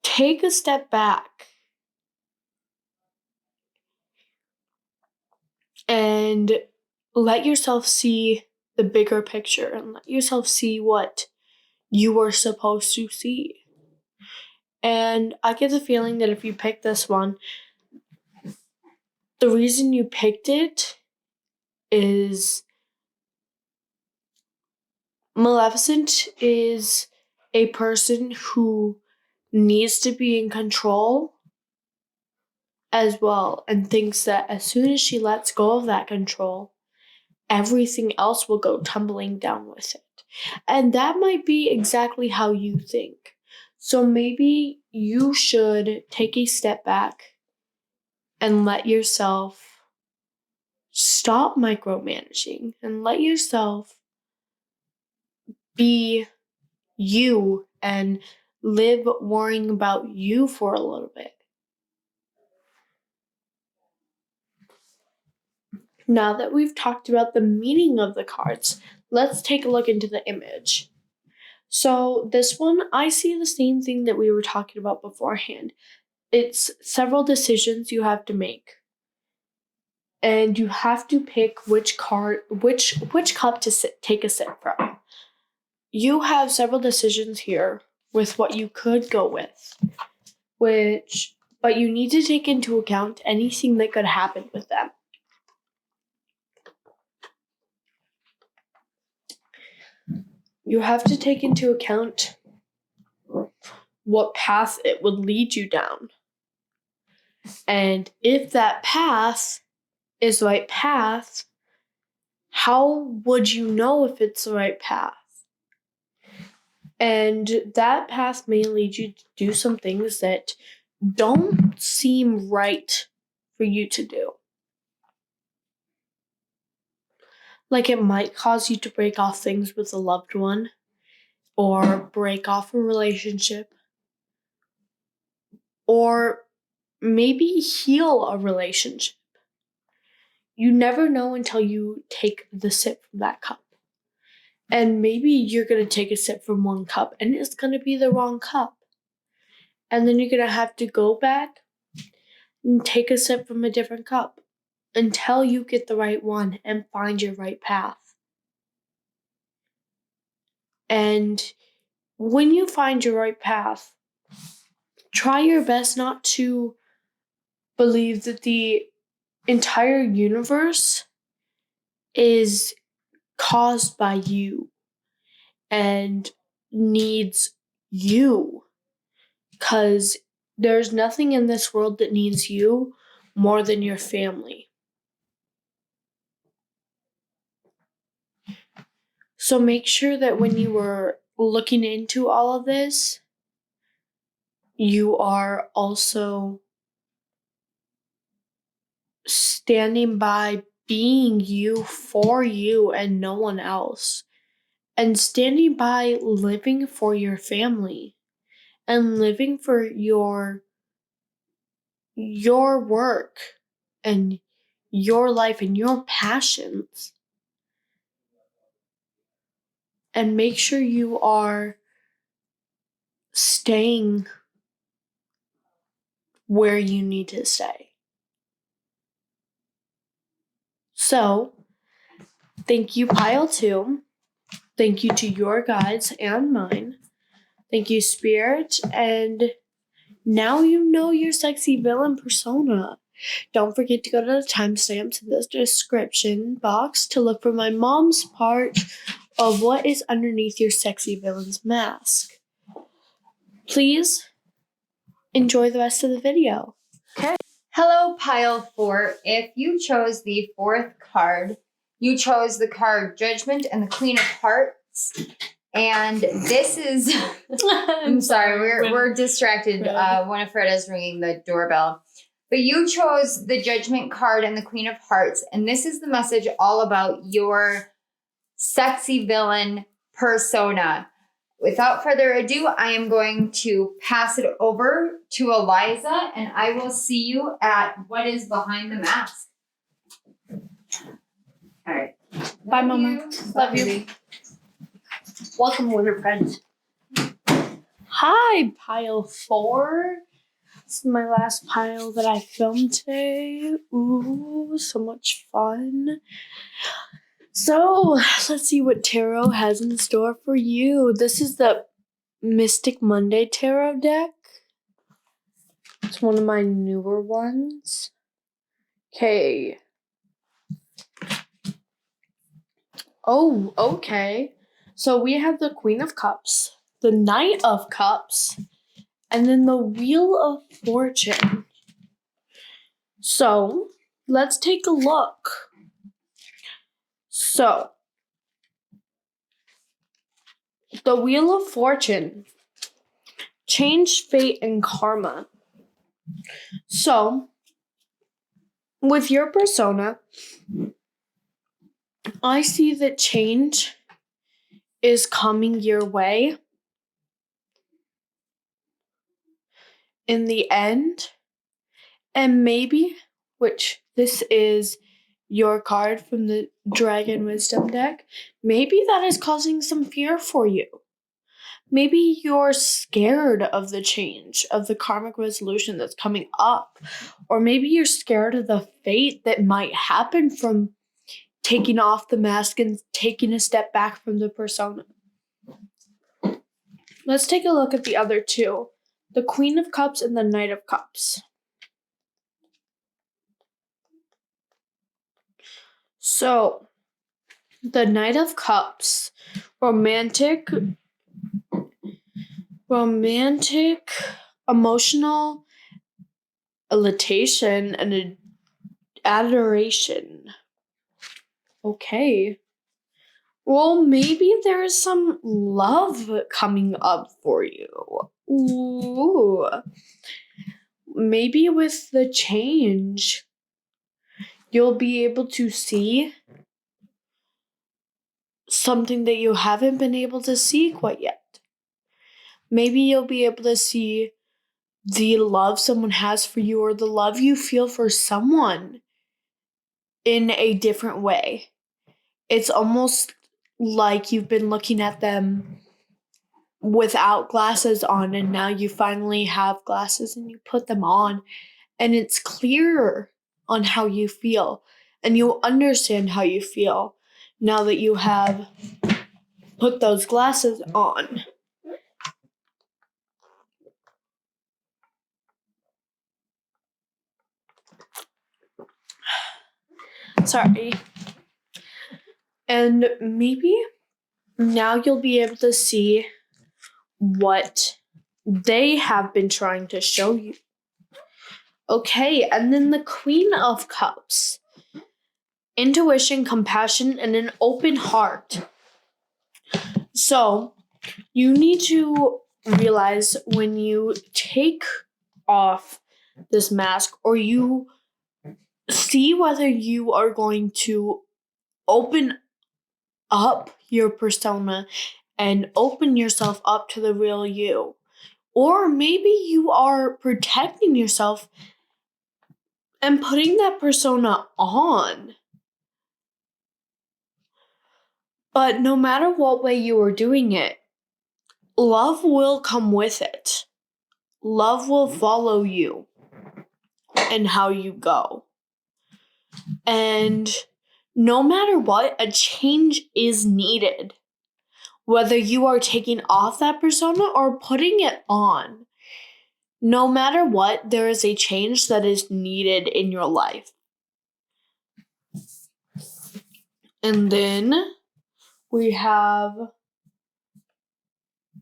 take a step back and let yourself see the bigger picture and let yourself see what you are supposed to see. And I get the feeling that if you pick this one, the reason you picked it is Maleficent is a person who needs to be in control as well and thinks that as soon as she lets go of that control, everything else will go tumbling down with it. And that might be exactly how you think. So maybe you should take a step back and let yourself stop micromanaging and let yourself be you and live worrying about you for a little bit. Now that we've talked about the meaning of the cards, let's take a look into the image. So this one, I see the same thing that we were talking about beforehand. It's several decisions you have to make. And you have to pick which cup to take a sip from. You have several decisions here with what you could go with, but you need to take into account anything that could happen with them. You have to take into account what path it would lead you down. And if that path is the right path, how would you know if it's the right path? And that path may lead you to do some things that don't seem right for you to do. Like it might cause you to break off things with a loved one or break off a relationship or maybe heal a relationship. You never know until you take the sip from that cup. And maybe you're going to take a sip from one cup and it's going to be the wrong cup. And then you're going to have to go back and take a sip from a different cup until you get the right one and find your right path. And when you find your right path, try your best not to believe that the entire universe is caused by you and needs you. Because there's nothing in this world that needs you more than your family. So make sure that when you were looking into all of this, you are also standing by being you for you and no one else. And standing by living for your family and living for your work and your life and your passions. And make sure you are staying where you need to stay. So, thank you, Pile 2. Thank you to your guides and mine. Thank you, Spirit. And now you know your sexy villain persona. Don't forget to go to the timestamps in the description box to look for my mom's part of what is underneath your sexy villain's mask. Please enjoy the rest of the video. Okay. Hello, pile 4. If you chose the 4th card, you chose the card Judgment and the Queen of Hearts. And this is, I'm sorry, we're distracted. Winifreda's ringing the doorbell. But you chose the Judgment card and the Queen of Hearts. And this is the message all about your sexy villain persona. Without further ado, I am going to pass it over to Eliza, and I will see you at what is behind the mask. All right. Bye, Mama. Love you. Welcome, Winifred. Hi, Pile 4. This is my last pile that I filmed today. Ooh, so much fun. So, let's see what tarot has in store for you. This is the Mystic Monday Tarot deck. It's one of my newer ones. Okay. Oh, okay. So we have the Queen of Cups, the Knight of Cups, and then the Wheel of Fortune. So, let's take a look. So, the Wheel of Fortune, change, fate, and karma. So, with your persona, I see that change is coming your way in the end, and maybe, which this is your card from the Dragon Wisdom deck, maybe that is causing some fear for you. Maybe you're scared of the change, of the karmic resolution that's coming up. Or maybe you're scared of the fate that might happen from taking off the mask and taking a step back from the persona. Let's take a look at the other two, the Queen of Cups and the Knight of Cups. So, the Knight of Cups, romantic, emotional elation, and adoration. Okay. Well, maybe there is some love coming up for you. Ooh. maybe with the change, you'll be able to see something that you haven't been able to see quite yet. Maybe you'll be able to see the love someone has for you or the love you feel for someone in a different way. It's almost like you've been looking at them without glasses on, and now you finally have glasses and you put them on, and it's clearer on how you feel, and you understand how you feel now that you have put those glasses on. Sorry. And maybe now you'll be able to see what they have been trying to show you. Okay, and then the Queen of Cups. Intuition, compassion, and an open heart. So, you need to realize when you take off this mask or you see whether you are going to open up your persona and open yourself up to the real you. Or maybe you are protecting yourself and putting that persona on. But no matter what way you are doing it, love will come with it. Love will follow you and how you go. And no matter what, a change is needed. Whether you are taking off that persona or putting it on. No matter what, there is a change that is needed in your life. And then we have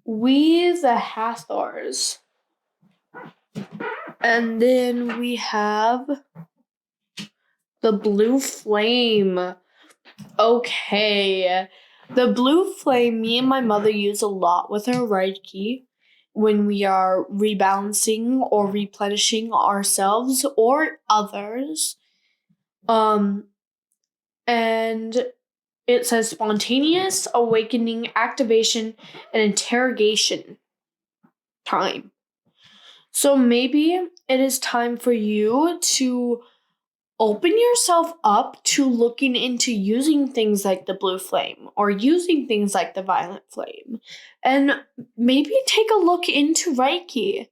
the Hathors. And then we have the Blue Flame. Okay. The Blue Flame, me and my mother use a lot with our Reiki when we are rebalancing or replenishing ourselves or others. And it says spontaneous, awakening, activation, and interrogation time. So maybe it is time for you to open yourself up to looking into using things like the Blue Flame or using things like the Violet Flame. And maybe take a look into Reiki.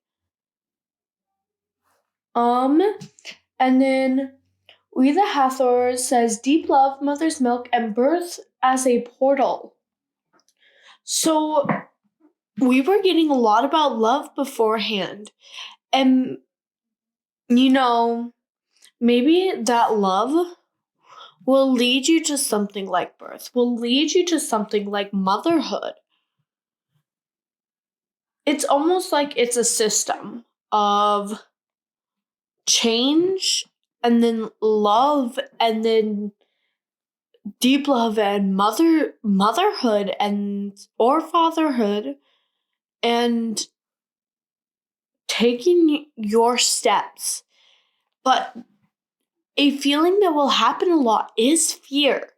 And then We the Hathor says deep love, mother's milk, and birth as a portal. So we were getting a lot about love beforehand. And, maybe that love will lead you to something like birth, will lead you to something like motherhood. It's almost like it's a system of change and then love and then deep love and motherhood and or fatherhood and taking your steps. But a feeling that will happen a lot is fear.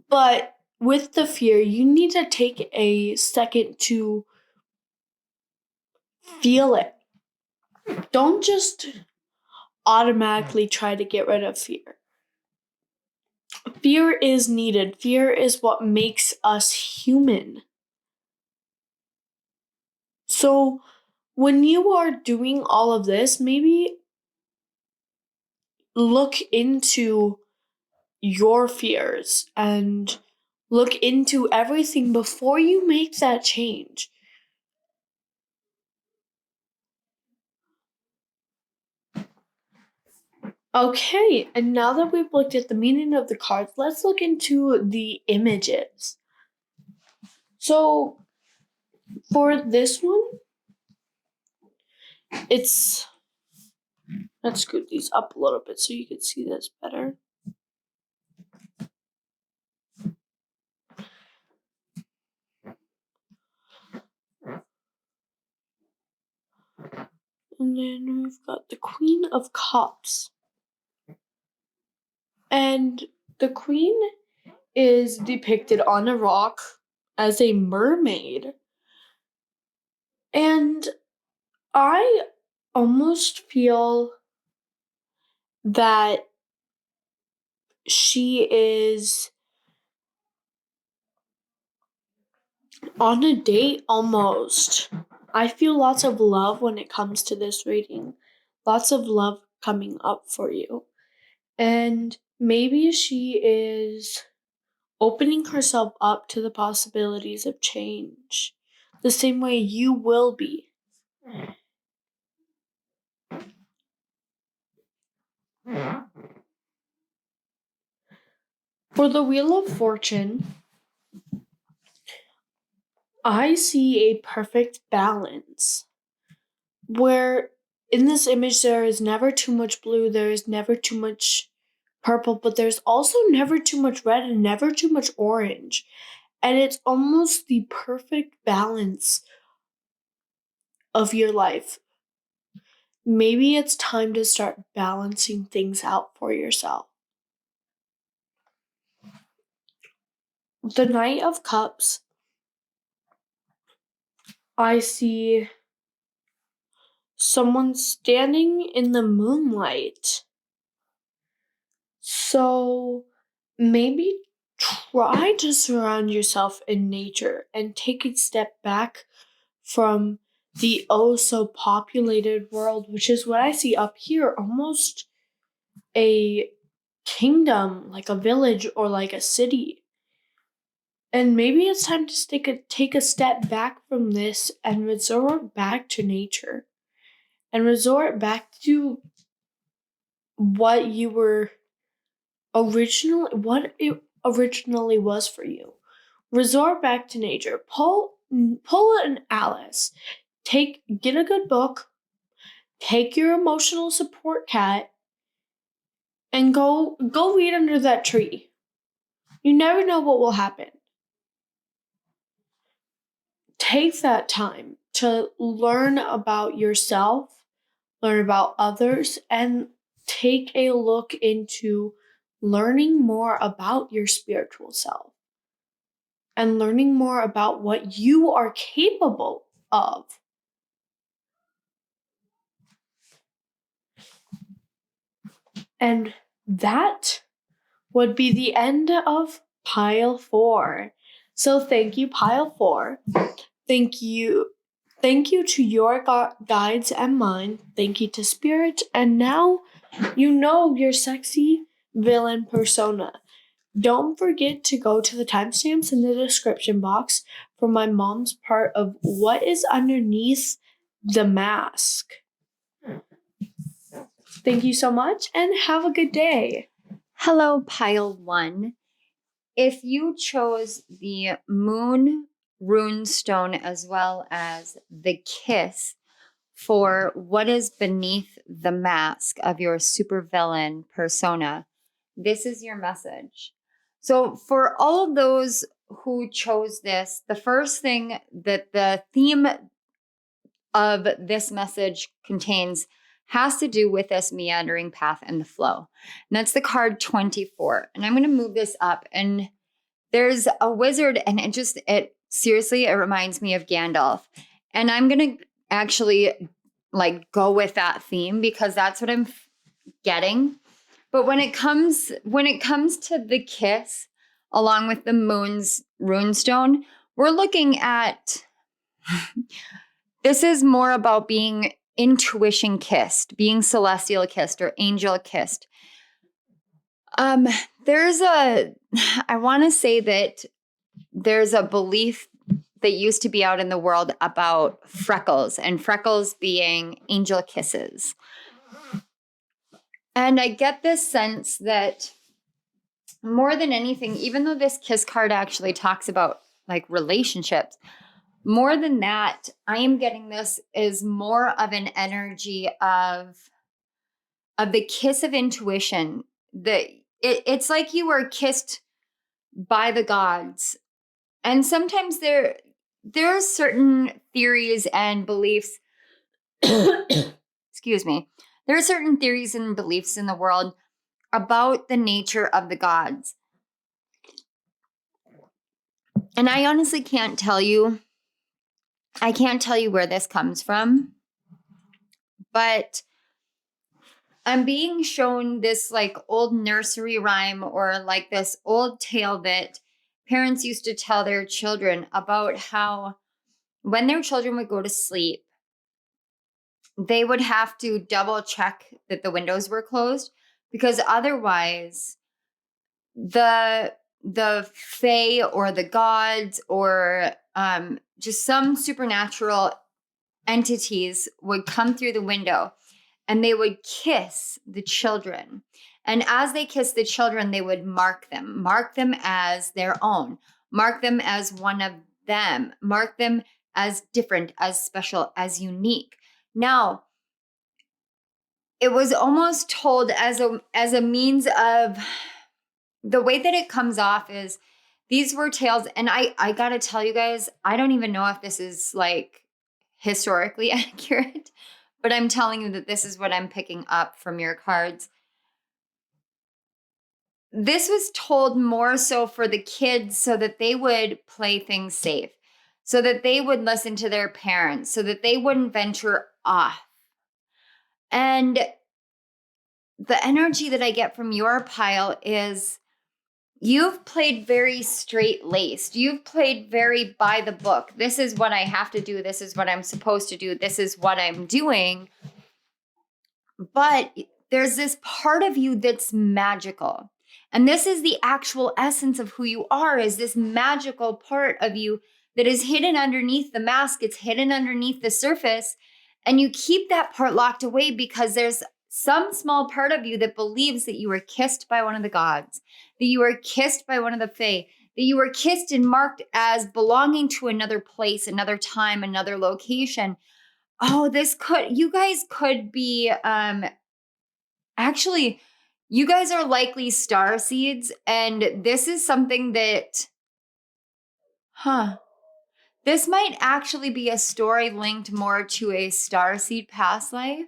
But with the fear, you need to take a second to feel it. Don't just automatically try to get rid of fear. Fear is needed. Fear is what makes us human. So when you are doing all of this, maybe look into your fears and look into everything before you make that change. Okay, and now that we've looked at the meaning of the cards, let's look into the images. So, for this one, let's scoot these up a little bit so you can see this better. And then we've got the Queen of Cups. And the Queen is depicted on a rock as a mermaid. And I almost feel that she is on a date almost. I feel lots of love when it comes to this reading. Lots of love coming up for you. And maybe she is opening herself up to the possibilities of change, the same way you will be. For the Wheel of Fortune, I see a perfect balance where in this image there is never too much blue, there is never too much purple, but there's also never too much red and never too much orange. And it's almost the perfect balance of your life. Maybe it's time to start balancing things out for yourself. The Knight of Cups, I see someone standing in the moonlight. So maybe try to surround yourself in nature and take a step back from the oh so populated world, which is what I see up here, almost a kingdom, like a village or like a city. And maybe it's time to take a step back from this and resort back to nature and resort back to what you were what it originally was for you. Resort back to nature. Pull an Alice. Get a good book. Take your emotional support cat and go read under that tree. You never know what will happen. Take that time to learn about yourself, learn about others, and take a look into learning more about your spiritual self and learning more about what you are capable of. And that would be the end of pile 4. So thank you, pile 4. Thank you to your guides and mine. Thank you to Spirit. And now you know your sexy villain persona. Don't forget to go to the timestamps in the description box for my mom's part of what is underneath the mask. Thank you so much and have a good day. Hello, pile 1. If you chose the moon rune stone as well as the kiss for what is beneath the mask of your supervillain persona, this is your message. So for all of those who chose this, the first thing that the theme of this message contains has to do with this meandering path and the flow. And that's the card 24. And I'm going to move this up, and there's a wizard, and it seriously, it reminds me of Gandalf. And I'm going to actually go with that theme because that's what I'm getting. But when it comes to the kiss, along with the moon's runestone, we're looking at this is more about being intuition kissed, being celestial kissed or angel kissed. I want to say that there's a belief that used to be out in the world about freckles, and freckles being angel kisses. And I get this sense that more than anything, even though this kiss card actually talks about relationships, more than that, I am getting this is more of an energy of the kiss of intuition. It's like you were kissed by the gods. And sometimes there are certain theories and beliefs excuse me, there are certain theories and beliefs in the world about the nature of the gods. And I honestly can't tell you. I can't tell you where this comes from, but I'm being shown this like old nursery rhyme or like this old tale that parents used to tell their children about how when their children would go to sleep, they would have to double check that the windows were closed, because otherwise the fae or the gods or just some supernatural entities would come through the window and they would kiss the children. And as they kissed the children, they would mark them as their own, mark them as one of them, mark them as different, as special, as unique. Now, it was almost told as a means of, the way that it comes off is these were tales. And I gotta tell you guys, I don't even know if this is like historically accurate, but I'm telling you that this is what I'm picking up from your cards. This was told more so for the kids so that they would play things safe, so that they would listen to their parents, so that they wouldn't venture off. And the energy that I get from your pile is you've played very straight-laced. You've played very by the book. This is what I have to do. This is what I'm supposed to do. This is what I'm doing. But there's this part of you that's magical. And this is the actual essence of who you are, is this magical part of you that is hidden underneath the mask. It's hidden underneath the surface. And you keep that part locked away because there's some small part of you that believes that you were kissed by one of the gods, that you were kissed by one of the fae, that you were kissed and marked as belonging to another place, another time, another location. Oh, you guys could be, actually, you guys are likely star seeds. And this is something that, this might actually be a story linked more to a star seed past life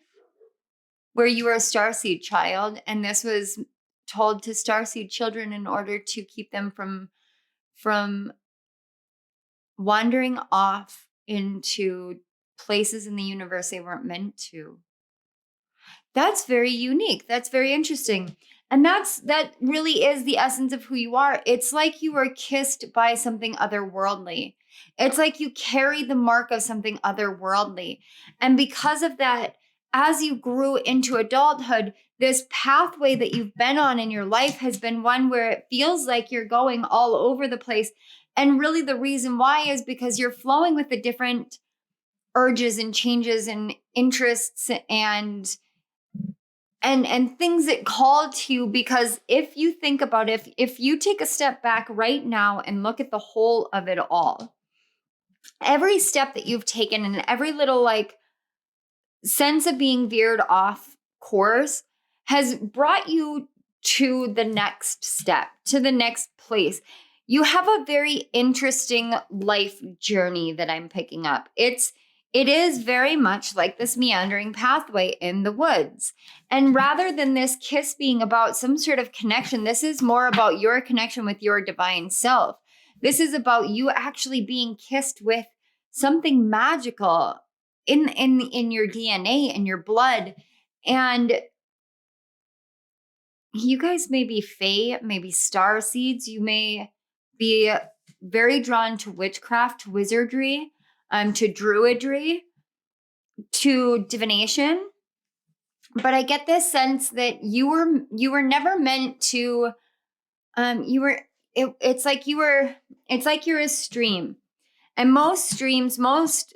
where you were a star seed child. And this was told to star seed children in order to keep them from wandering off into places in the universe they weren't meant to. That's very unique. That's very interesting. And that really is the essence of who you are. It's like you were kissed by something otherworldly. It's like you carry the mark of something otherworldly. And because of that, as you grew into adulthood, this pathway that you've been on in your life has been one where it feels like you're going all over the place. And really the reason why is because you're flowing with the different urges and changes and interests and things that call to you. Because if you think about it, if you take a step back right now and look at the whole of it all, every step that you've taken and every little like sense of being veered off course has brought you to the next step, to the next place. You have a very interesting life journey that I'm picking up. It is very much like this meandering pathway in the woods. And rather than this kiss being about some sort of connection, this is more about your connection with your divine self. This is about you actually being kissed with something magical in your DNA, in your blood. And you guys may be fae, maybe star seeds. You may be very drawn to witchcraft, wizardry, to druidry, to divination. But I get this sense that you were never meant to. It's like you're a stream, and most streams, most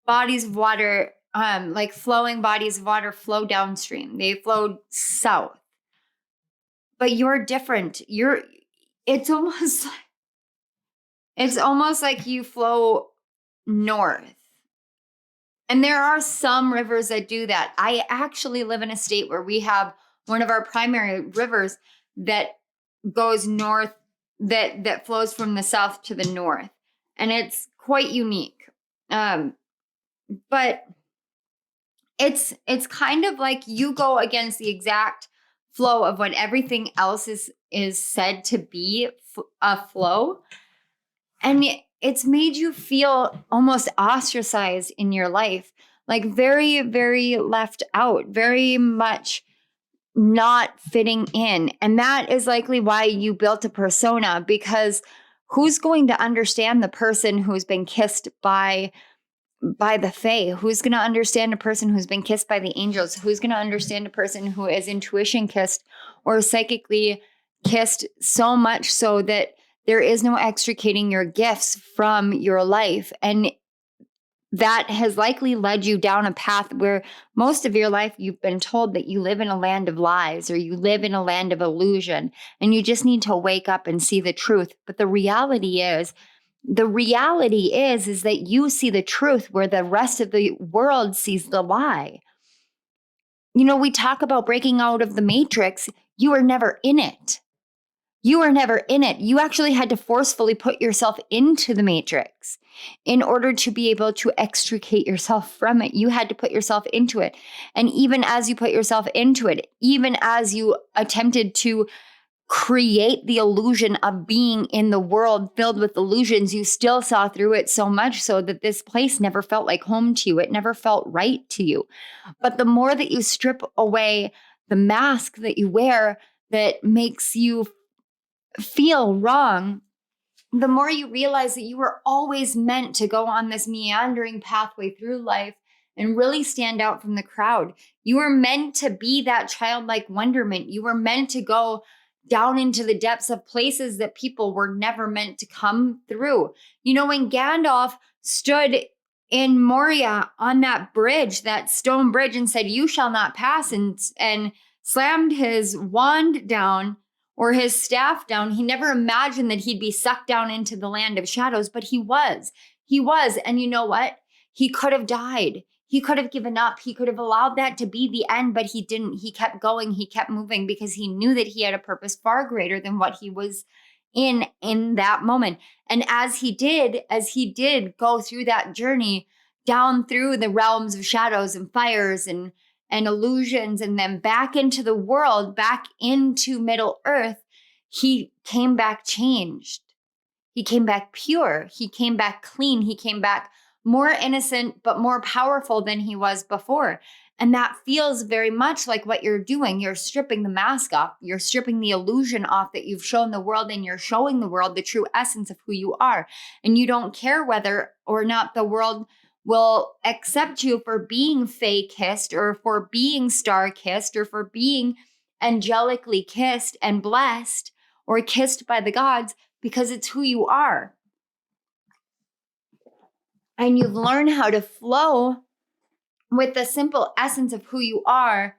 bodies of water, like flowing bodies of water, flow downstream. They flow south. But you're different. It's almost like you flow north. And there are some rivers that do that. I actually live in a state where we have one of our primary rivers that goes north, that flows from the south to the north. And it's quite unique. But it's kind of like you go against the exact flow of what everything else is said to be a flow. And it's made you feel almost ostracized in your life, like very, very left out, very much not fitting in. And that is likely why you built a persona, because who's going to understand the person who's been kissed by the fae? Who's going to understand a person who's been kissed by the angels? Who's going to understand a person who is intuition kissed or psychically kissed, so much so that there is no extricating your gifts from your life? And that has likely led you down a path where most of your life you've been told that you live in a land of lies or you live in a land of illusion, and you just need to wake up and see the truth. But the reality is that you see the truth where the rest of the world sees the lie. You know, we talk about breaking out of the matrix. You were never in it. You were never in it. You actually had to forcefully put yourself into the matrix in order to be able to extricate yourself from it. You had to put yourself into it. And even as you put yourself into it, even as you attempted to create the illusion of being in the world filled with illusions, you still saw through it so much so that this place never felt like home to you. It never felt right to you. But the more that you strip away the mask that you wear that makes you feel wrong, the more you realize that you were always meant to go on this meandering pathway through life and really stand out from the crowd. You were meant to be that childlike wonderment. You were meant to go down into the depths of places that people were never meant to come through. You know, when Gandalf stood in Moria on that bridge, that stone bridge, and said, "You shall not pass," and slammed his wand down or his staff down, he never imagined that he'd be sucked down into the land of shadows, but he was. He was. And you know what? He could have died. He could have given up. He could have allowed that to be the end, but he didn't. He kept going. He kept moving because he knew that he had a purpose far greater than what he was in that moment. And as he did go through that journey down through the realms of shadows and fires and illusions, and then back into the world, back into Middle Earth, he came back changed. He came back pure. He came back clean. He came back more innocent, but more powerful than he was before. And that feels very much like what you're doing. You're stripping the mask off. You're stripping the illusion off that you've shown the world, and you're showing the world the true essence of who you are. And you don't care whether or not the world will accept you for being fae kissed or for being star kissed or for being angelically kissed and blessed or kissed by the gods, because it's who you are. And you've learned how to flow with the simple essence of who you are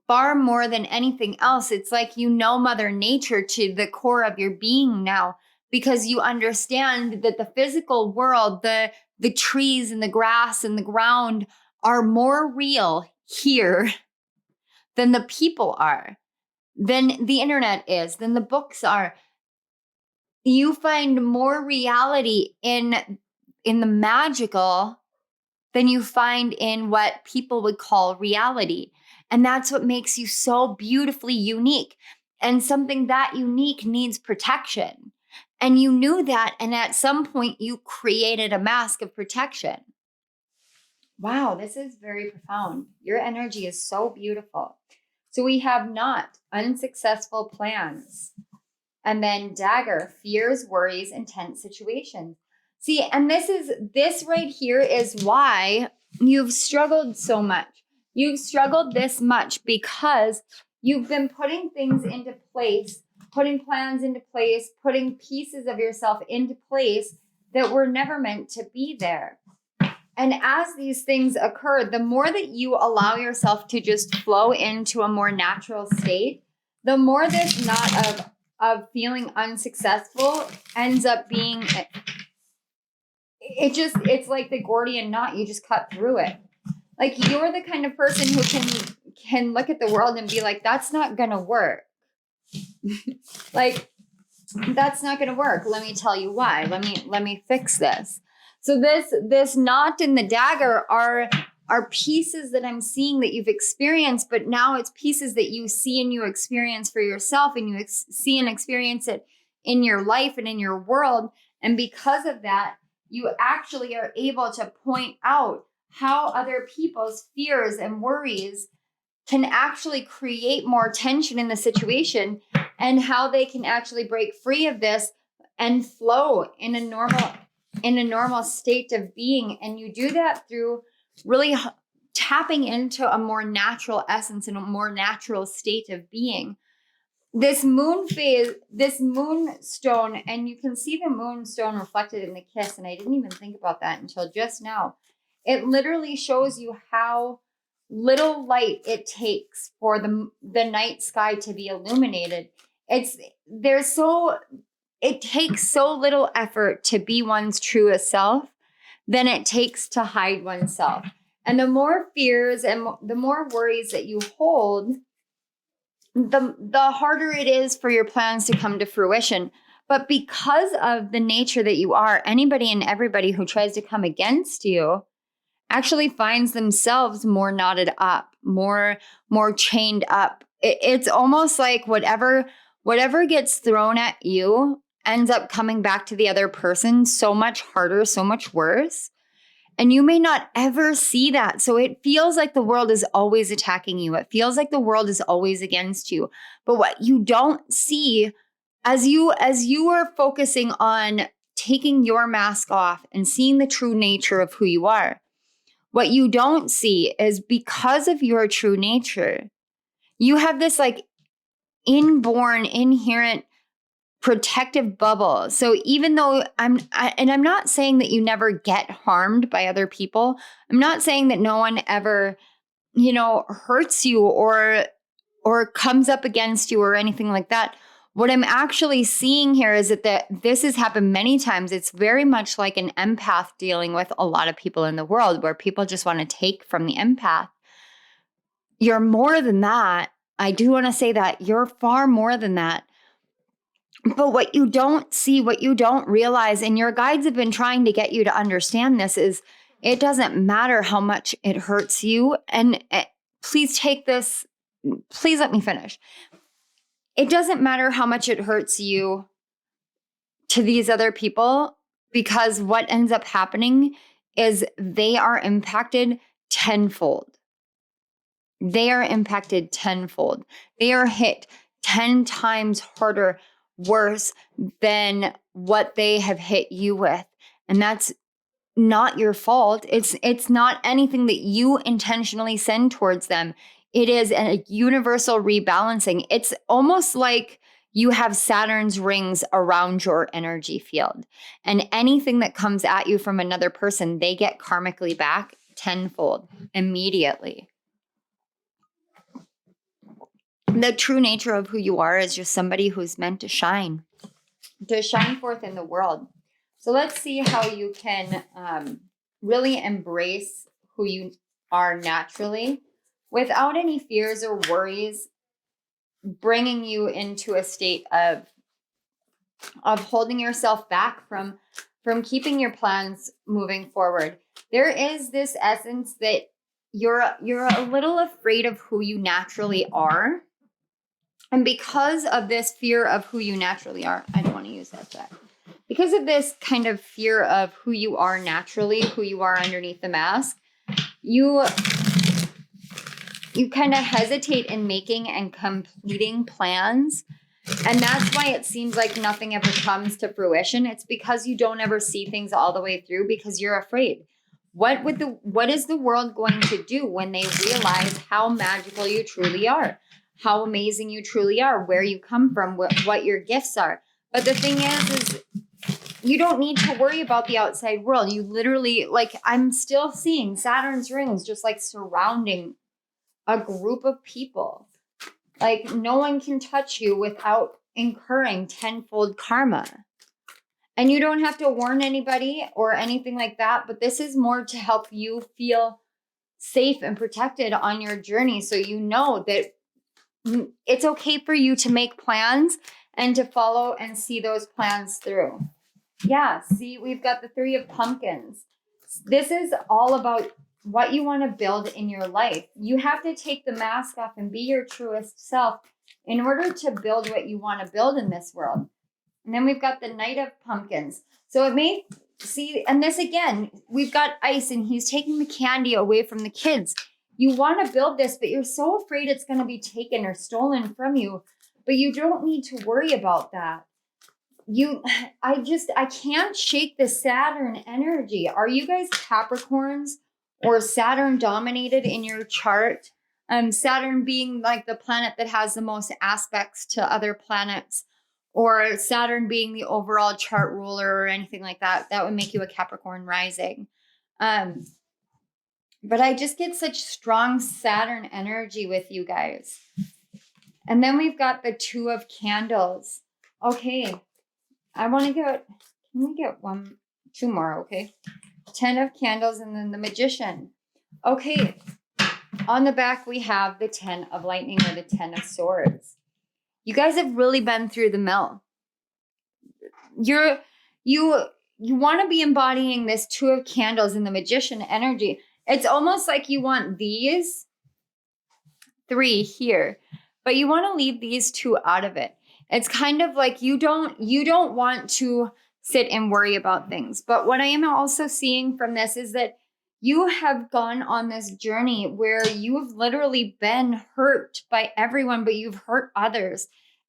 far more than anything else. It's like you know Mother Nature to the core of your being now, because you understand that the physical world, the trees and the grass and the ground are more real here than the people are, than the internet is, than the books are. You find more reality in the magical than you find in what people would call reality. And that's what makes you so beautifully unique. And something that unique needs protection. And you knew that. And at some point, you created a mask of protection. Wow, this is very profound. Your energy is so beautiful. So we have not unsuccessful plans. And then dagger, fears, worries, and tense situations. See, and this right here is why you've struggled so much. You've struggled this much because you've been putting things into place, putting plans into place, putting pieces of yourself into place that were never meant to be there. And as these things occur, the more that you allow yourself to just flow into a more natural state, the more this knot of feeling unsuccessful ends up being, it's like the Gordian knot. You just cut through it. Like, you're the kind of person who can look at the world and be like, that's not gonna work. Like, that's not gonna work. Let me tell you why. Let me fix this. So this knot and the dagger are are pieces that I'm seeing that you've experienced, but now it's pieces that you see and you experience for yourself, and you see and experience it in your life and in your world. And because of that, you actually are able to point out how other people's fears and worries can actually create more tension in the situation, and how they can actually break free of this and flow in a normal state of being. And you do that through really tapping into a more natural essence and a more natural state of being. This moon phase, this moonstone, and you can see the moonstone reflected in the kiss. And I didn't even think about that until just now. It literally shows you how little light it takes for the night sky to be illuminated. It takes so little effort to be one's truest self than it takes to hide oneself. And the more fears and the more worries that you hold, the harder it is for your plans to come to fruition. But because of the nature that you are, anybody and everybody who tries to come against you actually finds themselves more knotted up, more chained up. It's almost like whatever gets thrown at you ends up coming back to the other person so much harder, so much worse. And you may not ever see that. So it feels like the world is always attacking you. It feels like the world is always against you. But what you don't see, as you are focusing on taking your mask off and seeing the true nature of who you are, what you don't see is, because of your true nature, you have this like inborn, inherent protective bubble. So even though I'm not saying that you never get harmed by other people. I'm not saying that no one ever, hurts you or comes up against you or anything like that. What I'm actually seeing here is that this has happened many times. It's very much like an empath dealing with a lot of people in the world, where people just want to take from the empath. You're more than that. I do want to say that you're far more than that. But what you don't see, what you don't realize, and your guides have been trying to get you to understand this, is it doesn't matter how much it hurts you. And please take this, please let me finish. It doesn't matter how much it hurts you to these other people, because what ends up happening is they are impacted tenfold. They are impacted tenfold. They are hit 10 times harder, worse than what they have hit you with. And that's not your fault. It's not anything that you intentionally send towards them. It is a universal rebalancing. It's almost like you have Saturn's rings around your energy field, and anything that comes at you from another person, they get karmically back tenfold immediately. The true nature of who you are is just somebody who's meant to shine forth in the world. So let's see how you can really embrace who you are naturally without any fears or worries bringing you into a state of holding yourself back from keeping your plans moving forward. There is this essence that you're a little afraid of who you naturally are. And because of this fear of who you naturally are, I don't want to use that back. Because of this kind of fear of who you are naturally, who you are underneath the mask, you kind of hesitate in making and completing plans. And that's why it seems like nothing ever comes to fruition. It's because you don't ever see things all the way through, because you're afraid. What is the world going to do when they realize how magical you truly are? How amazing you truly are, where you come from, what your gifts are. But the thing is you don't need to worry about the outside world. You literally, like, I'm still seeing Saturn's rings just like surrounding a group of people. Like, no one can touch you without incurring tenfold karma. And you don't have to warn anybody or anything like that, but this is more to help you feel safe and protected on your journey, so you know that it's okay for you to make plans and to follow and see those plans through. Yeah, see, we've got the 3 of Pumpkins. This is all about what you want to build in your life. You have to take the mask off and be your truest self in order to build what you want to build in this world. And then we've got the Knight of Pumpkins. So it may see, and this again, we've got Ice and he's taking the candy away from the kids. You want to build this, but you're so afraid it's going to be taken or stolen from you. But you don't need to worry about that. I can't shake the Saturn energy. Are you guys Capricorns or Saturn dominated in your chart? Saturn being like the planet that has the most aspects to other planets, or Saturn being the overall chart ruler or anything like that. That would make you a Capricorn rising. But I just get such strong Saturn energy with you guys. And then we've got the Two of Candles. Okay. Can we get two more, okay? 10 of Candles and then the Magician. Okay, on the back we have the 10 of Lightning or the 10 of Swords. You guys have really been through the mill. You want to be embodying this Two of Candles and the Magician energy. It's almost like you want these three here, but you want to leave these two out of it. It's kind of like you don't want to sit and worry about things. But what I am also seeing from this is that you have gone on this journey where you've literally been hurt by everyone, but you've hurt others.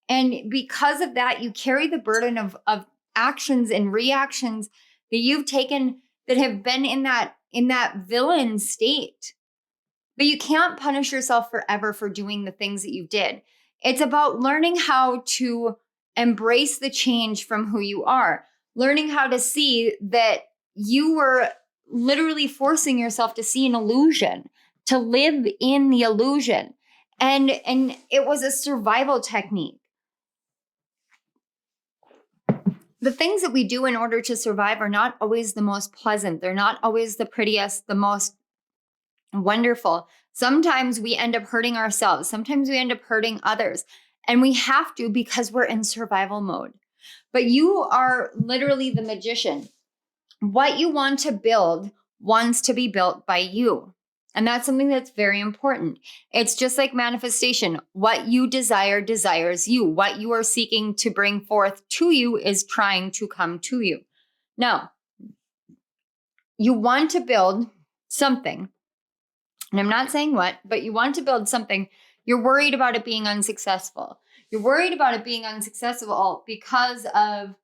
And because of that, you carry the burden of actions and reactions that you've taken that have been in that villain state. But you can't punish yourself forever for doing the things that you did. It's about learning how to embrace the change from who you are, learning how to see that you were literally forcing yourself to see an illusion, to live in the illusion. And it was a survival technique. The things that we do in order to survive are not always the most pleasant. They're not always the prettiest, the most wonderful. Sometimes we end up hurting ourselves. Sometimes we end up hurting others. And we have to because we're in survival mode. But you are literally the magician. What you want to build wants to be built by you. And that's something that's very important. It's just like manifestation. What you desire desires you. What you are seeking to bring forth to you is trying to come to you. Now, you want to build something. And I'm not saying what, but you want to build something. You're worried about it being unsuccessful. You're worried about it being unsuccessful because of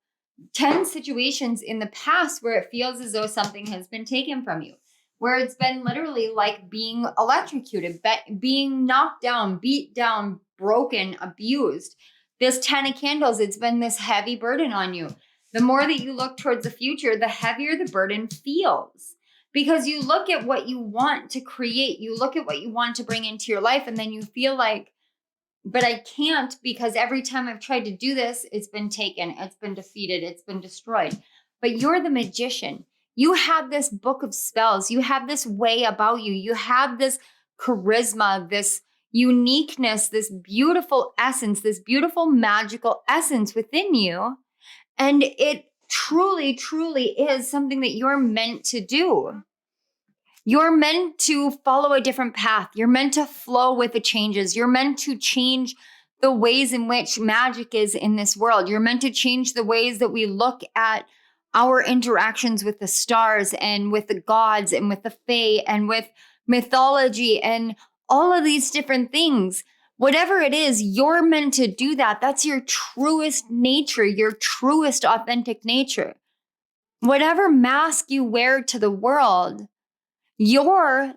10 situations in the past where it feels as though something has been taken from you, where it's been literally like being electrocuted, being knocked down, beat down, broken, abused. This 10 of Candles, it's been this heavy burden on you. The more that you look towards the future, the heavier the burden feels. Because you look at what you want to create, you look at what you want to bring into your life, and then you feel like, but I can't because every time I've tried to do this, it's been taken, it's been defeated, it's been destroyed. But you're the magician. You have this book of spells. You have this way about you. You have this charisma, this uniqueness, this beautiful essence, this beautiful magical essence within you. And it truly, truly is something that you're meant to do. You're meant to follow a different path. You're meant to flow with the changes. You're meant to change the ways in which magic is in this world. You're meant to change the ways that we look at our interactions with the stars and with the gods and with the fae and with mythology and all of these different things. Whatever it is, you're meant to do that. That's your truest nature, your truest authentic nature. Whatever mask you wear to the world, you're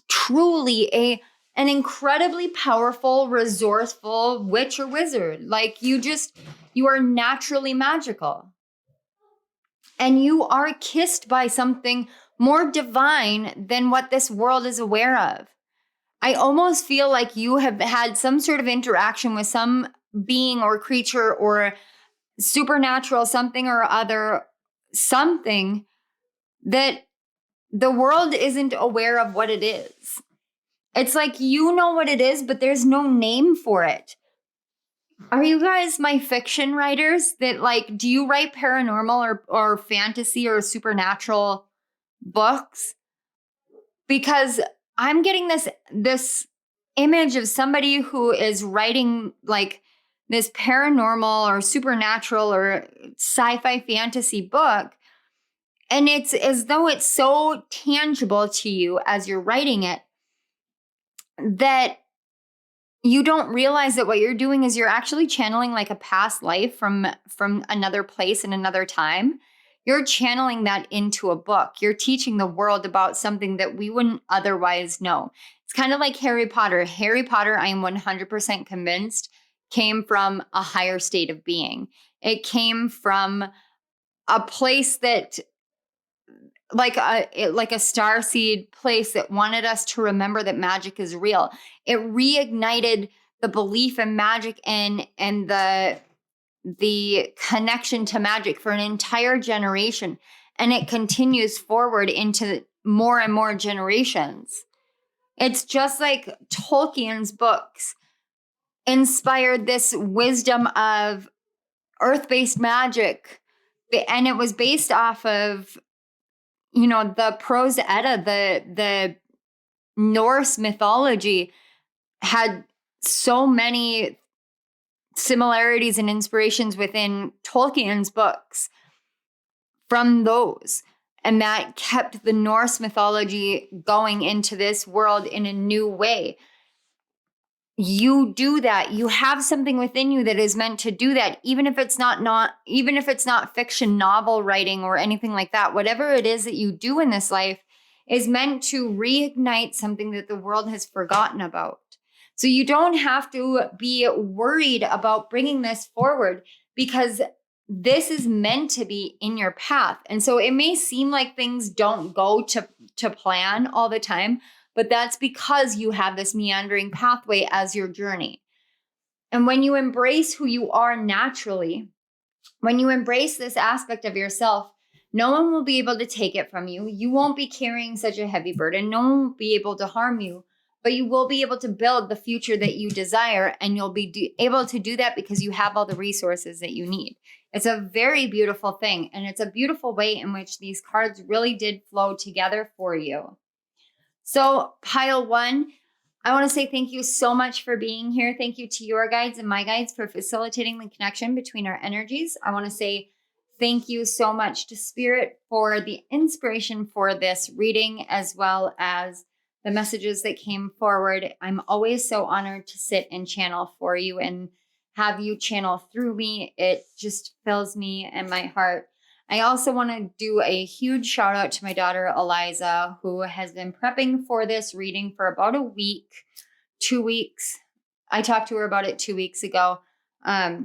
truly an incredibly powerful, resourceful witch or wizard. Like you are naturally magical. And you are kissed by something more divine than what this world is aware of. I almost feel like you have had some sort of interaction with some being or creature or supernatural something or other, something that the world isn't aware of what it is. It's like you know what it is, but there's no name for it. Are you guys my fiction writers that like, do you write paranormal or fantasy or supernatural books? because I'm getting this image of somebody who is writing like this paranormal or supernatural or sci-fi fantasy book. And it's as though it's so tangible to you as you're writing it that you don't realize that what you're doing is you're actually channeling like a past life from another place and another time. You're channeling that into a book. You're teaching the world about something that we wouldn't otherwise know. It's kind of like Harry Potter. Harry Potter, I am 100% convinced, came from a higher state of being. It came from a place that like a starseed place that wanted us to remember that magic is real. It reignited the belief in magic and the connection to magic for an entire generation, and it continues forward into more and more generations. It's just like Tolkien's books inspired this wisdom of earth-based magic, and it was based off of the Prose Edda, the Norse mythology had so many similarities and inspirations within Tolkien's books from those. And that kept the Norse mythology going into this world in a new way. You do that. You have something within you that is meant to do that, even if it's not fiction novel writing or anything like that. Whatever it is that you do in this life is meant to reignite something that the world has forgotten about. So you don't have to be worried about bringing this forward, because this is meant to be in your path. And so it may seem like things don't go to plan all the time, but that's because you have this meandering pathway as your journey. And when you embrace who you are naturally, when you embrace this aspect of yourself, no one will be able to take it from you. You won't be carrying such a heavy burden. No one will be able to harm you, but you will be able to build the future that you desire. And you'll be able to do that because you have all the resources that you need. It's a very beautiful thing. And it's a beautiful way in which these cards really did flow together for you. So pile one, I want to say thank you so much for being here. Thank you to your guides and my guides for facilitating the connection between our energies. I want to say thank you so much to Spirit for the inspiration for this reading, as well as the messages that came forward. I'm always so honored to sit and channel for you and have you channel through me. It just fills me and my heart. I also want to do a huge shout out to my daughter, Eliza, who has been prepping for this reading for about a week, 2 weeks. I talked to her about it 2 weeks ago. As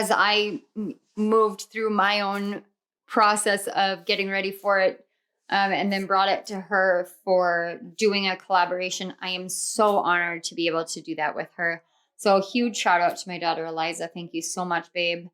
I moved through my own process of getting ready for it, and then brought it to her for doing a collaboration. I am so honored to be able to do that with her. So a huge shout out to my daughter, Eliza. Thank you so much, babe,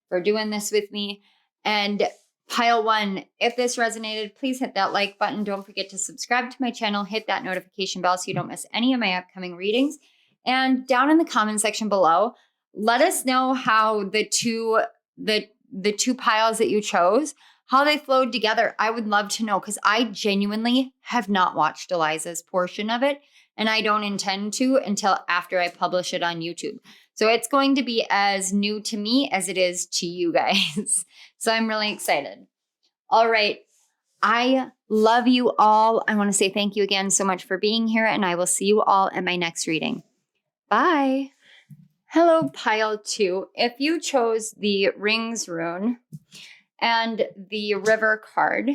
for doing this with me. And pile one, if this resonated, please hit that like button. Don't forget to subscribe to my channel. Hit that notification bell so you don't miss any of my upcoming readings. And down in the comment section below, let us know how the two piles that you chose, how they flowed together. I would love to know, because I genuinely have not watched Eliza's portion of it, and I don't intend to until after I publish it on YouTube. So it's going to be as new to me as it is to you guys. So I'm really excited. All right. I love you all. I want to say thank you again so much for being here, and I will see you all at my next reading. Bye. Hello, pile two. If you chose the Rings rune and the River card,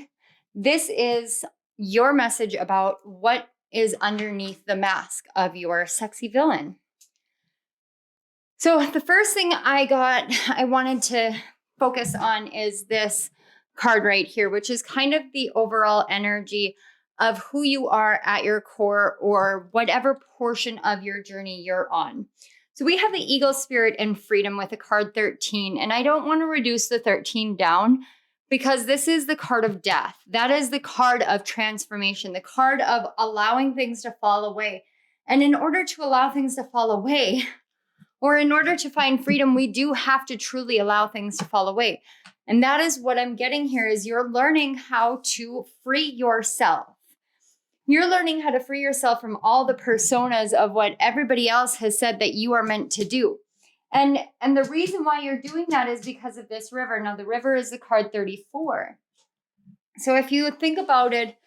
this is your message about what is underneath the mask of your sexy villain. So the first thing I wanted to focus on is this card right here, which is kind of the overall energy of who you are at your core, or whatever portion of your journey you're on. So we have the Eagle Spirit and Freedom with the card 13, and I don't want to reduce the 13 down, because this is the card of death. That is the card of transformation, the card of allowing things to fall away. And in order to allow things to fall away, or in order to find freedom, we do have to truly allow things to fall away. And that is what I'm getting here, is you're learning how to free yourself. You're learning how to free yourself from all the personas of what everybody else has said that you are meant to do. And the reason why you're doing that is because of this river. Now, the river is the card 34. So if you think about it,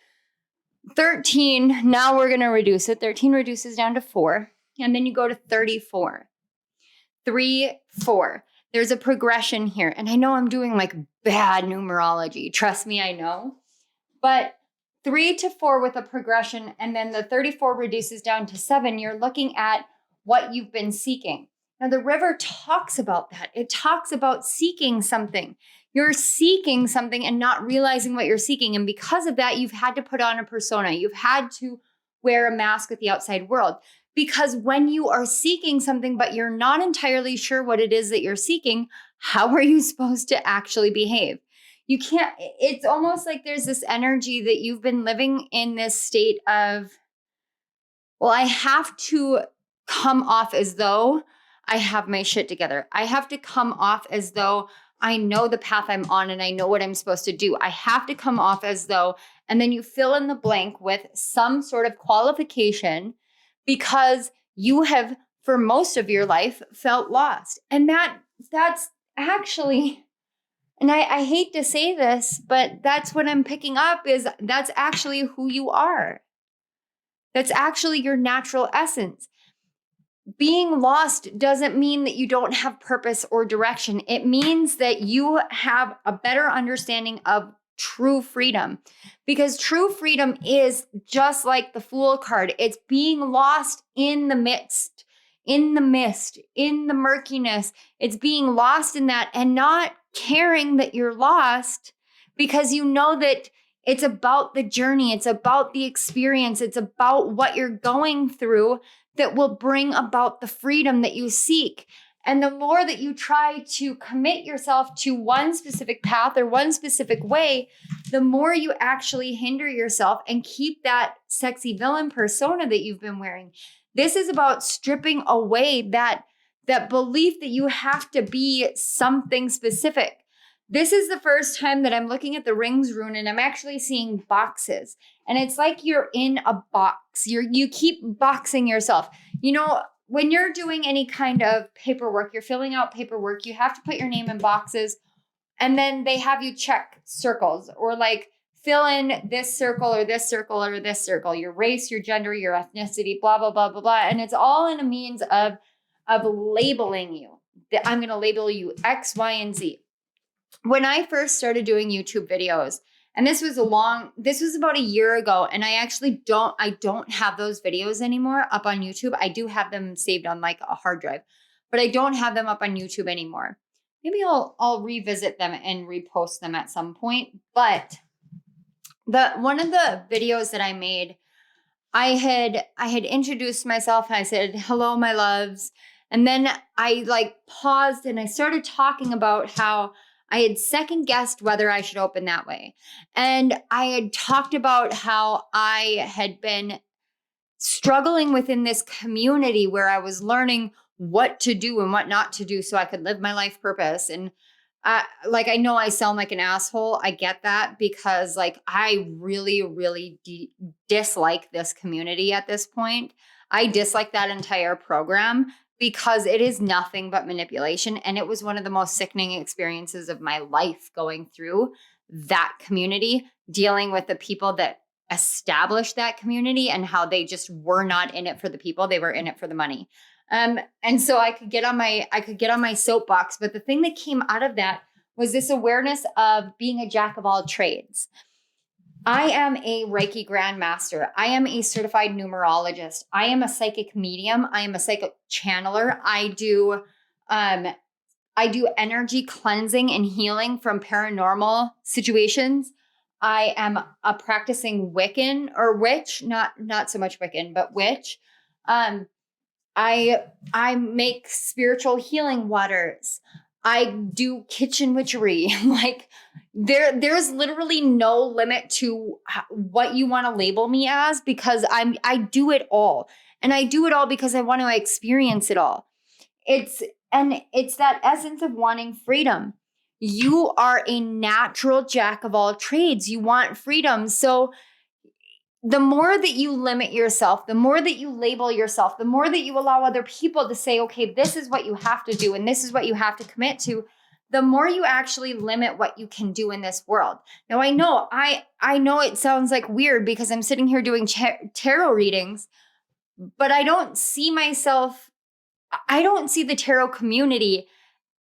13, now we're going to reduce it. 13 reduces down to 4. And then you go to 34. 3, 4. There's a progression here. And I know I'm doing like bad numerology. Trust me, I know. But 3 to 4 with a progression, and then the 34 reduces down to 7. You're looking at what you've been seeking. Now, the river talks about that. It talks about seeking something. You're seeking something and not realizing what you're seeking. And because of that, you've had to put on a persona. You've had to wear a mask with the outside world. Because when you are seeking something, but you're not entirely sure what it is that you're seeking, how are you supposed to actually behave? You can't, it's almost like there's this energy that you've been living in this state of, well, I have to come off as though I have my shit together. I have to come off as though I know the path I'm on and I know what I'm supposed to do. I have to come off as though, and then you fill in the blank with some sort of qualification because you have, for most of your life, felt lost. And that's actually, and I hate to say this, but that's what I'm picking up is that's actually who you are. That's actually your natural essence. Being lost doesn't mean that you don't have purpose or direction. It means that you have a better understanding of true freedom, because true freedom is just like the Fool card. It's being lost in the midst, in the mist, in the murkiness. It's being lost in that and not caring that you're lost, because you know that it's about the journey. It's about the experience. It's about what you're going through that will bring about the freedom that you seek. And the more that you try to commit yourself to one specific path or one specific way, the more you actually hinder yourself and keep that sexy villain persona that you've been wearing. This is about stripping away that belief that you have to be something specific. This is the first time that I'm looking at the rings rune and I'm actually seeing boxes. And it's like you're in a box. You keep boxing yourself. You know, when you're doing any kind of paperwork, you're filling out paperwork, you have to put your name in boxes. And then they have you check circles or like fill in this circle or this circle or this circle, your race, your gender, your ethnicity, blah, blah, blah, blah, blah. And it's all in a means of labeling you. I'm going to label you X, Y, and Z. When I first started doing YouTube videos, and this was about a year ago, and I actually don't have those videos anymore up on YouTube. I do have them saved on like a hard drive, but I don't have them up on YouTube anymore. Maybe I'll revisit them and repost them at some point. But one of the videos that I made, I had introduced myself and I said, "Hello, my loves." And then I like paused and I started talking about how I had second guessed whether I should open that way. And I had talked about how I had been struggling within this community where I was learning what to do and what not to do so I could live my life purpose. And like, I know I sound like an asshole. I get that because like, I really, really dislike this community at this point. I dislike that entire program because it is nothing but manipulation. And it was one of the most sickening experiences of my life going through that community, dealing with the people that established that community and how they just were not in it for the people. They were in it for the money. And so I could get on my soapbox, but the thing that came out of that was this awareness of being a jack of all trades. I am a Reiki grandmaster. I am a certified numerologist. I am a psychic medium. I am a psychic channeler. I do energy cleansing and healing from paranormal situations. I am a practicing Wiccan or witch, not so much Wiccan, but witch. I make spiritual healing waters. I do kitchen witchery. Like there's literally no limit to what you want to label me as because I do it all. And I do it all because I want to experience it all. It's that essence of wanting freedom. You are a natural jack of all trades. You want freedom. So the more that you limit yourself, the more that you label yourself, the more that you allow other people to say, okay, this is what you have to do and this is what you have to commit to, the more you actually limit what you can do in this world. Now, I know it sounds like weird because I'm sitting here doing tarot readings, but I don't see the tarot community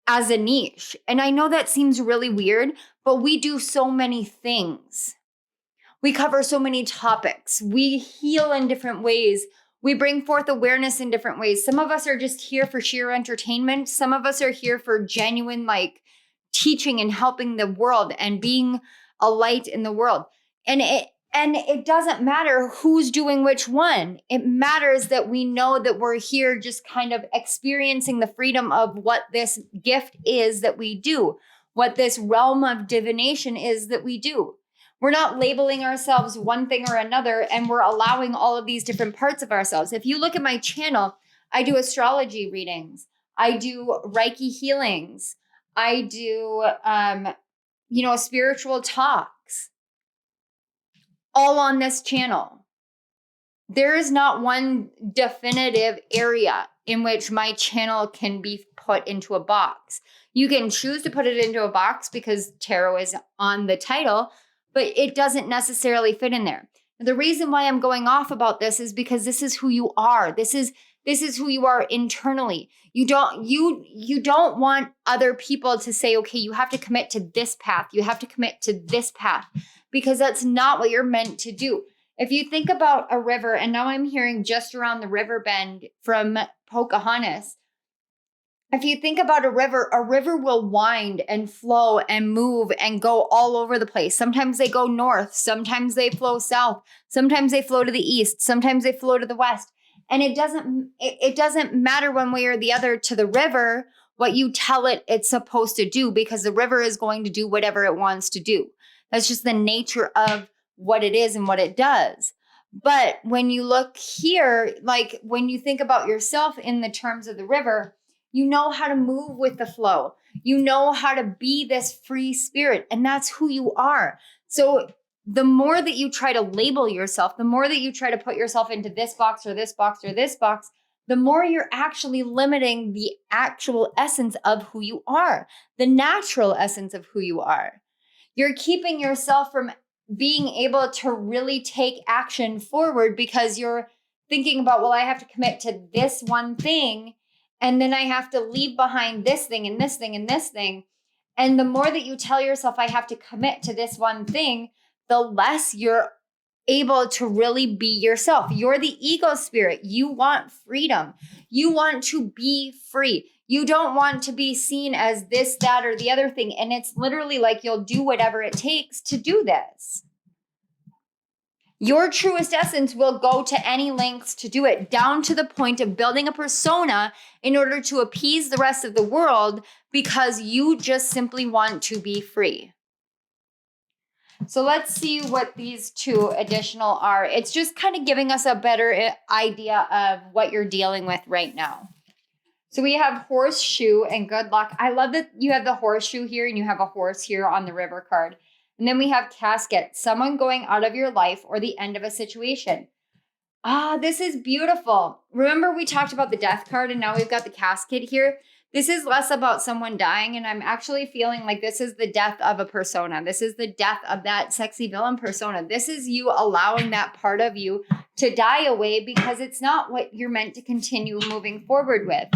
as a niche. And I know that seems really weird, but we do so many things. We cover so many topics. We heal in different ways. We bring forth awareness in different ways. Some of us are just here for sheer entertainment. Some of us are here for genuine, like, teaching and helping the world and being a light in the world. And it doesn't matter who's doing which one. It matters that we know that we're here just kind of experiencing the freedom of what this gift is that we do, what this realm of divination is that we do. We're not labeling ourselves one thing or another, and we're allowing all of these different parts of ourselves. If you look at my channel, I do astrology readings. I do Reiki healings. I do, spiritual talks, all on this channel. There is not one definitive area in which my channel can be put into a box. You can choose to put it into a box because tarot is on the title, but it doesn't necessarily fit in there. The reason why I'm going off about this is because this is who you are. This is who you are internally. You don't want other people to say, okay, you have to commit to this path. You have to commit to this path, because that's not what you're meant to do. If you think about a river, and now I'm hearing just around the river bend from Pocahontas. If you think about a river will wind and flow and move and go all over the place. Sometimes they go north, sometimes they flow south, sometimes they flow to the east, sometimes they flow to the west. And it doesn't matter one way or the other to the river what you tell it it's supposed to do, because the river is going to do whatever it wants to do. That's just the nature of what it is and what it does. But when you look here, like when you think about yourself in the terms of the river, you know how to move with the flow. You know how to be this free spirit, and that's who you are. So the more that you try to label yourself, the more that you try to put yourself into this box or this box or this box, the more you're actually limiting the actual essence of who you are, the natural essence of who you are. You're keeping yourself from being able to really take action forward because you're thinking about, well, I have to commit to this one thing, and then I have to leave behind this thing and this thing and this thing. And the more that you tell yourself, I have to commit to this one thing, the less you're able to really be yourself. You're the ego spirit. You want freedom. You want to be free. You don't want to be seen as this, that, or the other thing. And it's literally like you'll do whatever it takes to do this. Your truest essence will go to any lengths to do it, down to the point of building a persona in order to appease the rest of the world, because you just simply want to be free. So let's see what these two additional are. It's just kind of giving us a better idea of what you're dealing with right now. So we have horseshoe and good luck. I love that you have the horseshoe here and you have a horse here on the river card. And then we have casket, someone going out of your life or the end of a situation. This is beautiful. Remember we talked about the death card and now we've got the casket here. This is less about someone dying, and I'm actually feeling like this is the death of a persona. This is the death of that sexy villain persona. This is you allowing that part of you to die away because it's not what you're meant to continue moving forward with.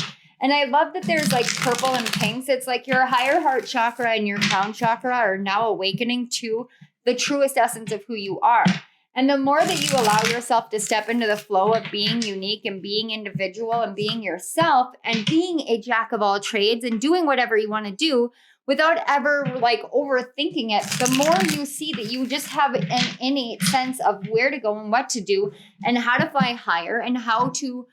And I love that there's like purple and pinks. It's like your higher heart chakra and your crown chakra are now awakening to the truest essence of who you are. And the more that you allow yourself to step into the flow of being unique and being individual and being yourself and being a jack of all trades and doing whatever you want to do without ever like overthinking it, the more you see that you just have an innate sense of where to go and what to do and how to fly higher and how to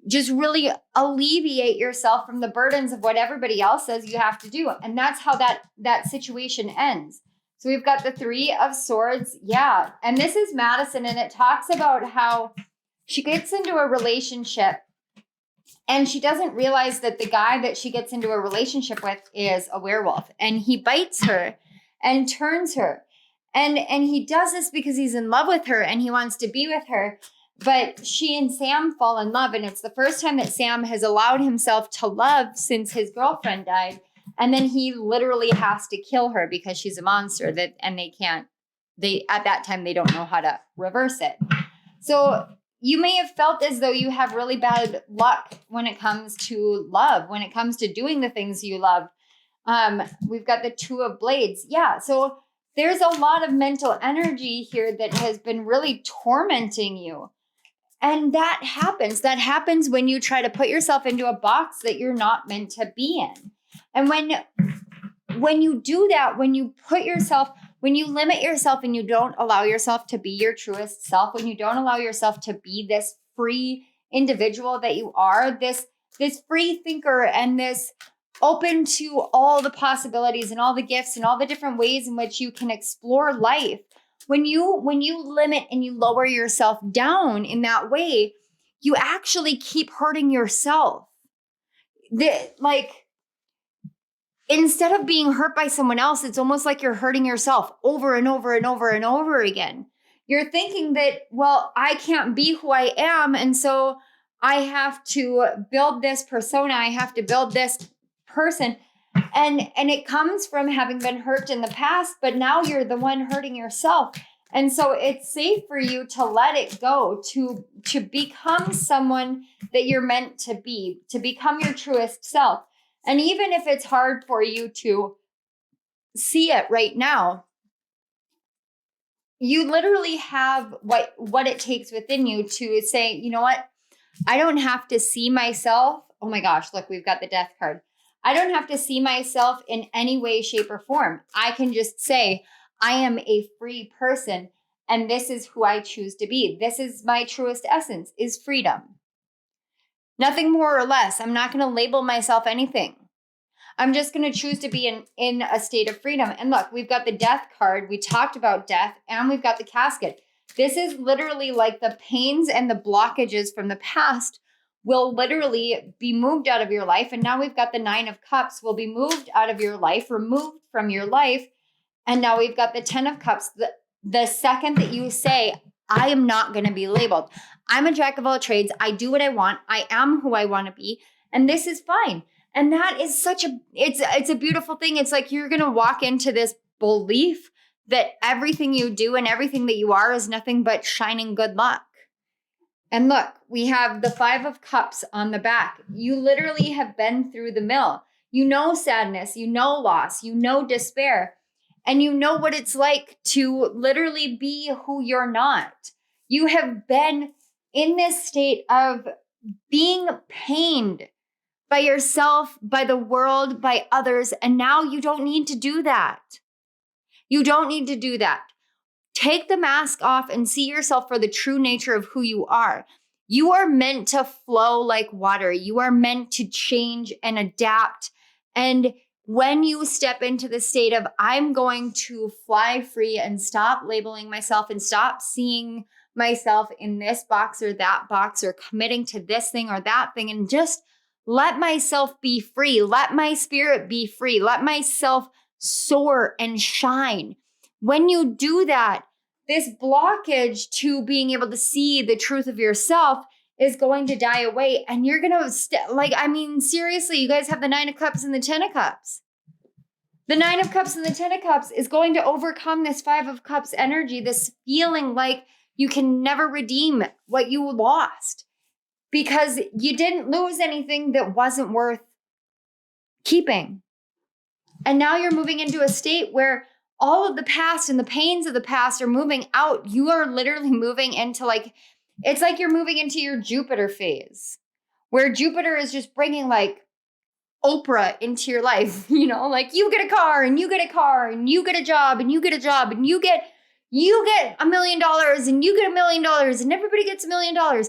just really alleviate yourself from the burdens of what everybody else says you have to do. And that's how that situation ends. So we've got the 3 of Swords. Yeah. And this is Madison, and it talks about how she gets into a relationship and she doesn't realize that the guy that she gets into a relationship with is a werewolf, and he bites her and turns her. And he does this because he's in love with her and he wants to be with her. But she and Sam fall in love. And it's the first time that Sam has allowed himself to love since his girlfriend died. And then he literally has to kill her because she's a monster and at that time, they don't know how to reverse it. So you may have felt as though you have really bad luck when it comes to love, when it comes to doing the things you love. We've got the Two of Blades. Yeah. So there's a lot of mental energy here that has been really tormenting you. And that happens. That happens when you try to put yourself into a box that you're not meant to be in. And when you do that, when you limit yourself and you don't allow yourself to be your truest self, when you don't allow yourself to be this free individual that you are, this free thinker and this open to all the possibilities and all the gifts and all the different ways in which you can explore life. When you limit and you lower yourself down in that way, you actually keep hurting yourself. Instead of being hurt by someone else, it's almost like you're hurting yourself over and over and over and over again. You're thinking that, well, I can't be who I am. And so I have to build this persona. I have to build this person. And it comes from having been hurt in the past, but now you're the one hurting yourself. And so it's safe for you to let it go, to become someone that you're meant to be, to become your truest self. And even if it's hard for you to see it right now, you literally have what it takes within you to say, you know what? I don't have to see myself. Oh my gosh, look, we've got the Death card. I don't have to see myself in any way, shape, or form. I can just say, I am a free person, and this is who I choose to be. This is my truest essence, is freedom. Nothing more or less. I'm not going to label myself anything. I'm just going to choose to be in a state of freedom. And look, we've got the Death card. We talked about death, and we've got the Casket. This is literally like the pains and the blockages from the past will literally be moved out of your life. And now we've got the Nine of Cups will be moved out of your life, removed from your life. And now we've got the Ten of Cups. The second that you say, I am not going to be labeled. I'm a jack of all trades. I do what I want. I am who I want to be. And this is fine. And that is it's a beautiful thing. It's like you're going to walk into this belief that everything you do and everything that you are is nothing but shining good luck. And look, we have the Five of Cups on the back. You literally have been through the mill. You know sadness, you know loss, you know despair, and you know what it's like to literally be who you're not. You have been in this state of being pained by yourself, by the world, by others, and now you don't need to do that. You don't need to do that. Take the mask off and see yourself for the true nature of who you are. You are meant to flow like water. You are meant to change and adapt. And when you step into the state of, I'm going to fly free and stop labeling myself and stop seeing myself in this box or that box or committing to this thing or that thing, and just let myself be free. Let my spirit be free. Let myself soar and shine. When you do that, this blockage to being able to see the truth of yourself is going to die away. And you're going to, seriously, you guys have the Nine of Cups and the Ten of Cups. The Nine of Cups and the Ten of Cups is going to overcome this Five of Cups energy, this feeling like you can never redeem what you lost because you didn't lose anything that wasn't worth keeping. And now you're moving into a state where all of the past and the pains of the past are moving out. You are literally moving into it's like you're moving into your Jupiter phase, where Jupiter is just bringing Oprah into your life, you get a car and you get a car and you get a job and you get a job and you get $1 million and you get $1 million and everybody gets $1 million.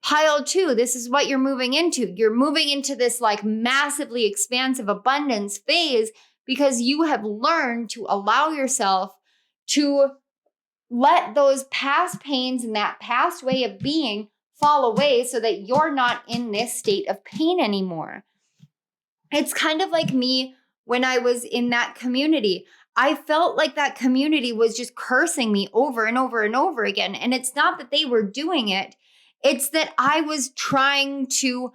Pile two, this is what you're moving into. You're moving into this massively expansive abundance phase because you have learned to allow yourself to let those past pains and that past way of being fall away so that you're not in this state of pain anymore. It's kind of like me when I was in that community. I felt like that community was just cursing me over and over and over again. And it's not that they were doing it. It's that I was trying to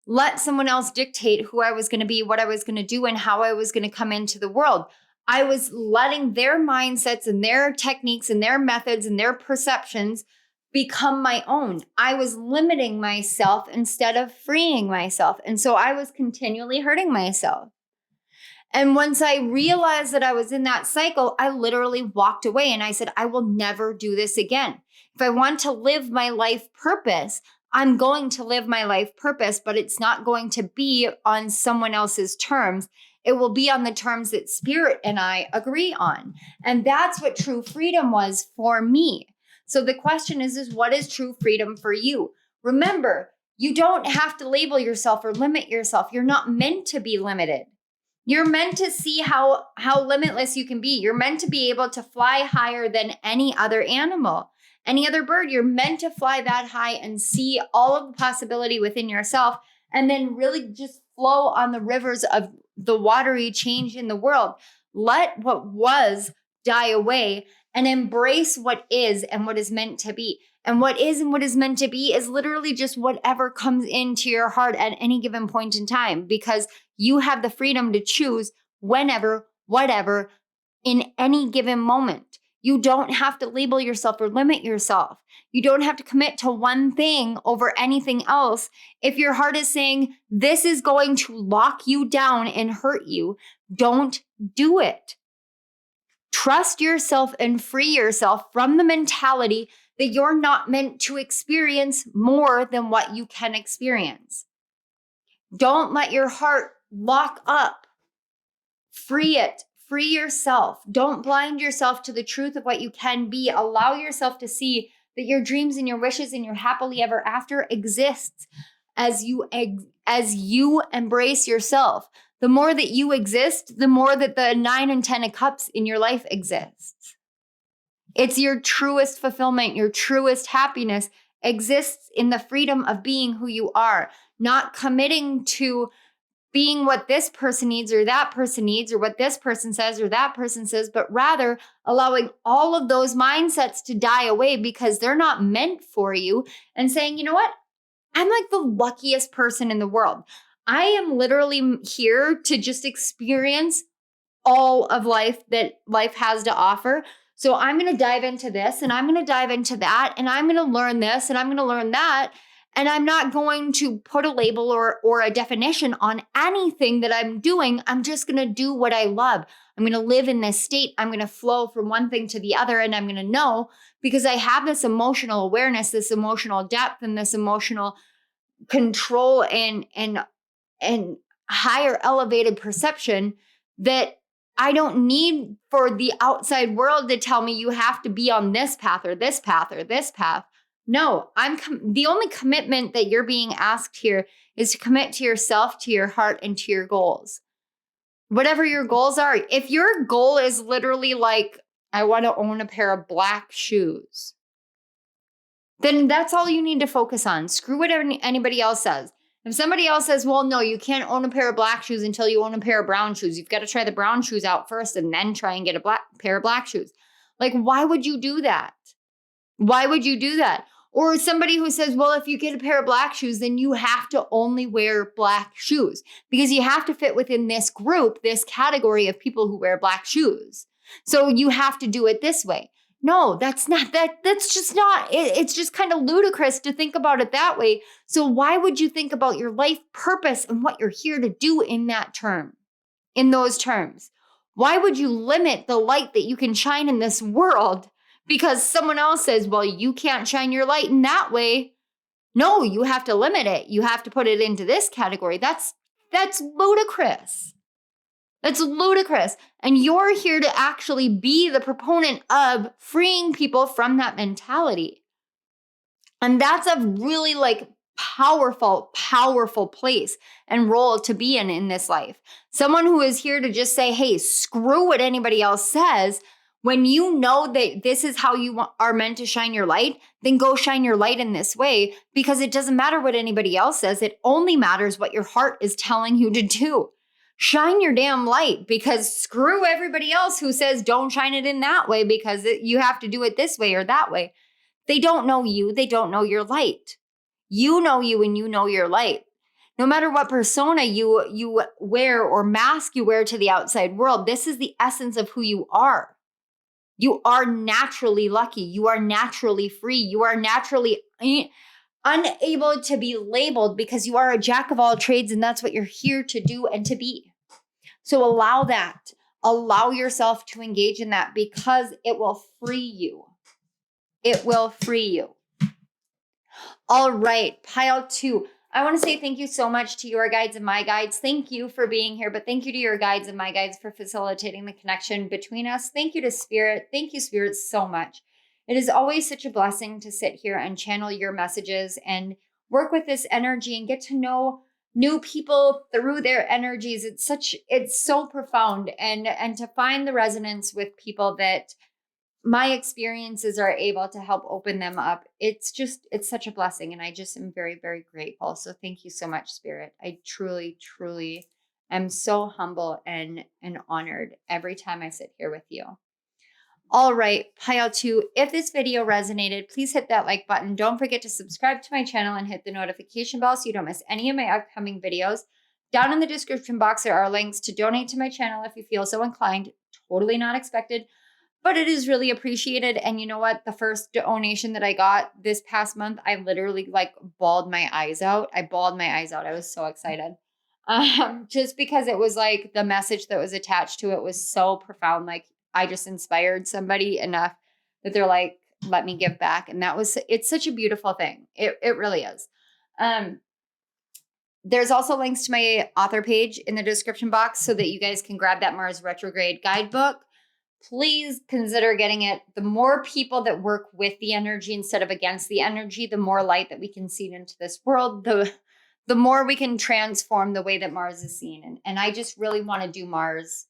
let someone else dictate who I was going to be, what I was going to do, and how I was going to come into the world. I was letting their mindsets and their techniques and their methods and their perceptions become my own. I was limiting myself instead of freeing myself. And so I was continually hurting myself. And once I realized that I was in that cycle, I literally walked away and I said, I will never do this again. If I want to live my life purpose, I'm going to live my life purpose, but it's not going to be on someone else's terms. It will be on the terms that spirit and I agree on. And that's what true freedom was for me. So the question is what is true freedom for you? Remember, you don't have to label yourself or limit yourself. You're not meant to be limited. You're meant to see how limitless you can be. You're meant to be able to fly higher than any other animal, any other bird. You're meant to fly that high and see all of the possibility within yourself, and then really just flow on the rivers of the watery change in the world. Let what was die away and embrace what is and what is meant to be. And what is and what is meant to be is literally just whatever comes into your heart at any given point in time, because you have the freedom to choose whenever, whatever, in any given moment. You don't have to label yourself or limit yourself. You don't have to commit to one thing over anything else. If your heart is saying this is going to lock you down and hurt you, don't do it. Trust yourself and free yourself from the mentality that you're not meant to experience more than what you can experience. Don't let your heart lock up. Free it. Free yourself. Don't blind yourself to the truth of what you can be. Allow yourself to see that your dreams and your wishes and your happily ever after exists as you embrace yourself. The more that you exist, the more that the 9 and 10 of cups in your life exists. It's your truest fulfillment, your truest happiness exists in the freedom of being who you are, not committing to being what this person needs or that person needs or what this person says or that person says, but rather allowing all of those mindsets to die away because they're not meant for you, and saying, you know what? I'm like the luckiest person in the world. I am literally here to just experience all of life that life has to offer. So I'm going to dive into this and I'm going to dive into that and I'm going to learn this and I'm going to learn that. And I'm not going to put a label or a definition on anything that I'm doing. I'm just going to do what I love. I'm going to live in this state. I'm going to flow from one thing to the other. And I'm going to know, because I have this emotional awareness, this emotional depth, and this emotional control and higher elevated perception, that I don't need for the outside world to tell me you have to be on this path or this path or this path. No, the only commitment that you're being asked here is to commit to yourself, to your heart, and to your goals. Whatever your goals are. If your goal is literally like, I want to own a pair of black shoes, then that's all you need to focus on. Screw what anybody else says. If somebody else says, well, no, you can't own a pair of black shoes until you own a pair of brown shoes. You've got to try the brown shoes out first and then try and get a pair of black shoes. Like, why would you do that? Why would you do that? Or somebody who says, well, if you get a pair of black shoes, then you have to only wear black shoes because you have to fit within this group, this category of people who wear black shoes. So you have to do it this way. No, that's not that. That's just not, it's just kind of ludicrous to think about it that way. So why would you think about your life purpose and what you're here to do in those terms? Why would you limit the light that you can shine in this world because someone else says, well, you can't shine your light in that way? No, you have to limit it. You have to put it into this category. That's ludicrous. That's ludicrous. And you're here to actually be the proponent of freeing people from that mentality. And that's a really powerful, powerful place and role to be in this life. Someone who is here to just say, hey, screw what anybody else says. When you know that this is how you are meant to shine your light, then go shine your light in this way, because it doesn't matter what anybody else says. It only matters what your heart is telling you to do. shine your damn light, because screw everybody else who says don't shine it in that way because you have to do it this way or that way. They don't know you. They don't know your light. You know you and you know your light. No matter what persona you wear or mask you wear to the outside world, this is the essence of who you are. You are naturally lucky. You are naturally free. You are naturally unable to be labeled because you are a jack of all trades, and that's what you're here to do and to be. So allow that. Allow yourself to engage in that because it will free you. It will free you. All right, pile 2. I want to say thank you so much to your guides and my guides. Thank you for being here, but thank you to your guides and my guides for facilitating the connection between us. Thank you to Spirit. Thank you, Spirit, so much. It is always such a blessing to sit here and channel your messages and work with this energy and get to know new people through their energies. It's so profound, and to find the resonance with people that my experiences are able to help open them up. It's such a blessing. And I just am very, very grateful. So thank you so much, Spirit. I truly, truly am so humble and honored every time I sit here with you. All right, pile 2. If this video resonated, please hit that like button. Don't forget to subscribe to my channel and hit the notification bell so you don't miss any of my upcoming videos. Down in the description box, there are links to donate to my channel if you feel so inclined. Totally not expected, but it is really appreciated. And you know what? The first donation that I got this past month, I literally bawled my eyes out. I was so excited. Just because it was like the message that was attached to it was so profound. Like I just inspired somebody enough that they're like, let me give back. And it's such a beautiful thing. It really is. There's also links to my author page in the description box so that you guys can grab that Mars retrograde guidebook. Please consider getting it. The more people that work with the energy instead of against the energy, the more light that we can see into this world, the more we can transform the way that Mars is seen. And I just really want to do Mars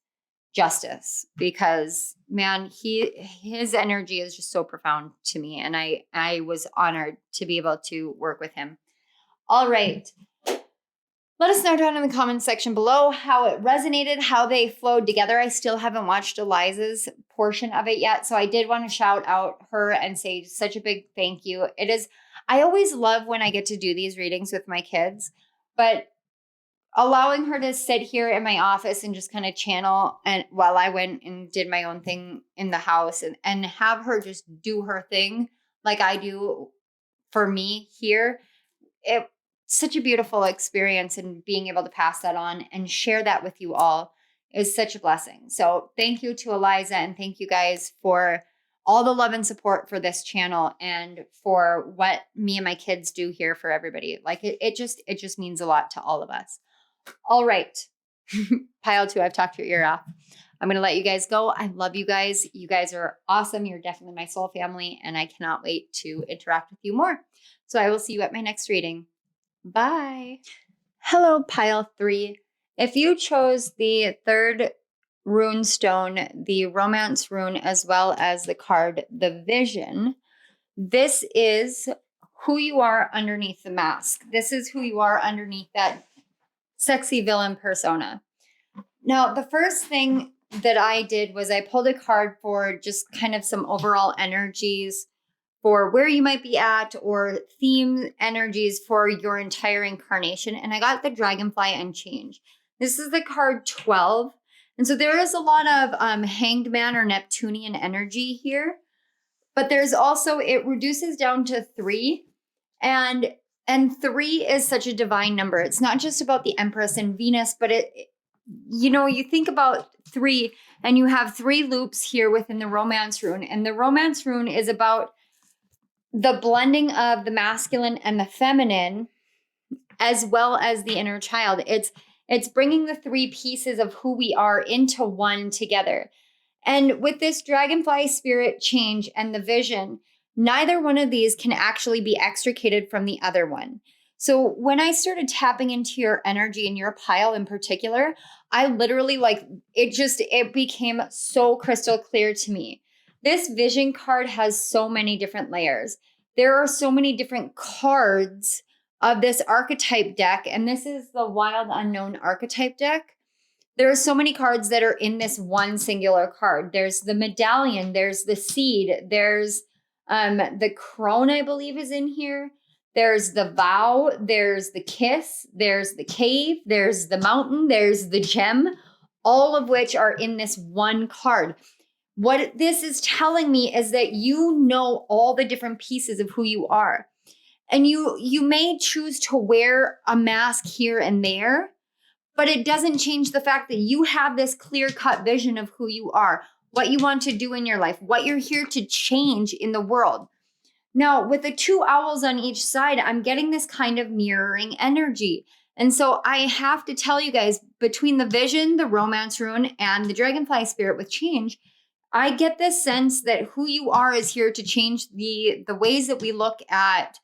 justice because, man, his energy is just so profound to me. And I was honored to be able to work with him. All right. Let us know down in the comments section below how it resonated, how they flowed together. I still haven't watched Eliza's portion of it yet, so I did want to shout out her and say such a big thank you. I always love when I get to do these readings with my kids, but allowing her to sit here in my office and just kind of channel and while I went and did my own thing in the house and have her just do her thing like I do for me here, such a beautiful experience, and being able to pass that on and share that with you all is such a blessing. So thank you to Eliza, and thank you guys for all the love and support for this channel and for what me and my kids do here for everybody. Like it just means a lot to all of us. All right. Pile 2, I've talked your ear off. I'm going to let you guys go. I love you guys. You guys are awesome. You're definitely my soul family, and I cannot wait to interact with you more. So I will see you at my next reading. Bye. Hello, pile 3. If you chose the 3rd rune stone, the romance rune, as well as the card, the vision, this is who you are underneath the mask. This is who you are underneath that sexy villain persona. Now, the first thing that I did was I pulled a card for just kind of some overall energies for where you might be at, or theme energies for your entire incarnation. And I got the Dragonfly Unchained. This is the card 12. And so there is a lot of Hanged Man or Neptunian energy here. But there's also, it reduces down to 3. And 3 is such a divine number. It's not just about the Empress and Venus, but you think about 3 and you have 3 loops here within the Romance rune. And the Romance rune is about the blending of the masculine and the feminine, as well as the inner child. It's bringing the 3 pieces of who we are into one together. And with this dragonfly spirit change and the vision, neither one of these can actually be extricated from the other one. So when I started tapping into your energy and your pile in particular, I literally it became so crystal clear to me. This vision card has so many different layers. There are so many different cards of this archetype deck, and this is the Wild Unknown archetype deck. There are so many cards that are in this one singular card. There's the medallion, there's the seed, there's the crone, I believe, is in here. There's the vow, there's the kiss, there's the cave, there's the mountain, there's the gem, all of which are in this one card. What this is telling me is that you know all the different pieces of who you are. And you may choose to wear a mask here and there, but it doesn't change the fact that you have this clear-cut vision of who you are, what you want to do in your life, what you're here to change in the world. Now, with the 2 owls on each side, I'm getting this kind of mirroring energy. And so I have to tell you guys, between the vision, the romance rune, and the dragonfly spirit with change, I get this sense that who you are is here to change the ways that we look at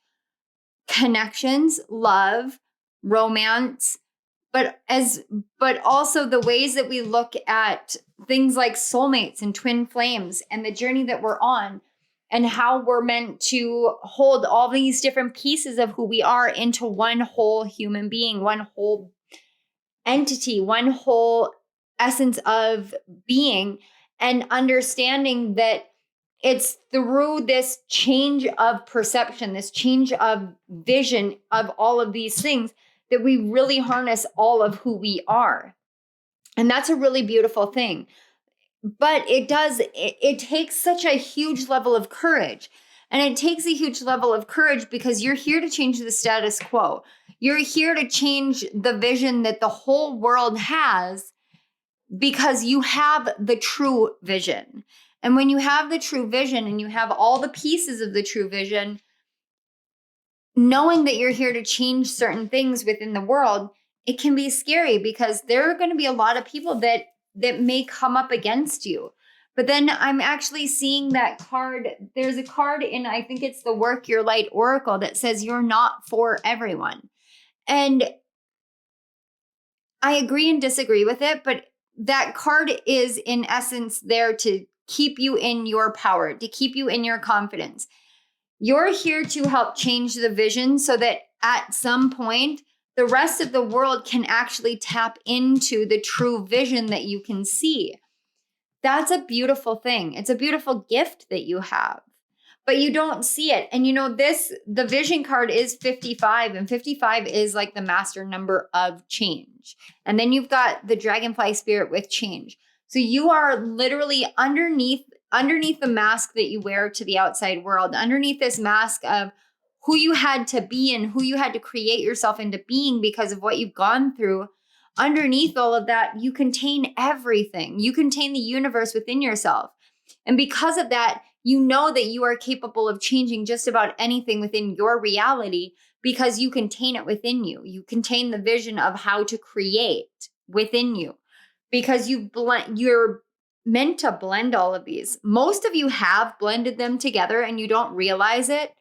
connections, love, romance, but also the ways that we look at things like soulmates and twin flames and the journey that we're on, and how we're meant to hold all these different pieces of who we are into one whole human being, one whole entity, one whole essence of being, and understanding that it's through this change of perception, this change of vision of all of these things, that we really harness all of who we are. And that's a really beautiful thing. But it takes such a huge level of courage. And it takes a huge level of courage because you're here to change the status quo. You're here to change the vision that the whole world has, because you have the true vision. And when you have the true vision and you have all the pieces of the true vision, knowing that you're here to change certain things within the world, it can be scary because there are going to be a lot of people that may come up against you. But then I'm actually seeing that card. There's a card in, I think it's the Work Your Light Oracle, that says you're not for everyone. And I agree and disagree with it, but that card is in essence there to keep you in your power, to keep you in your confidence. You're here to help change the vision so that at some point, the rest of the world can actually tap into the true vision that you can see. That's a beautiful thing. It's a beautiful gift that you have, but you don't see it. And the vision card is 55, and 55 is like the master number of change. And then you've got the dragonfly spirit with change. So you are literally underneath the mask that you wear to the outside world, underneath this mask of who you had to be and who you had to create yourself into being because of what you've gone through. Underneath all of that, you contain everything. You contain the universe within yourself. And because of that, you know that you are capable of changing just about anything within your reality because you contain it within you. You contain the vision of how to create within you because you're meant to blend all of these. Most of you have blended them together and you don't realize it.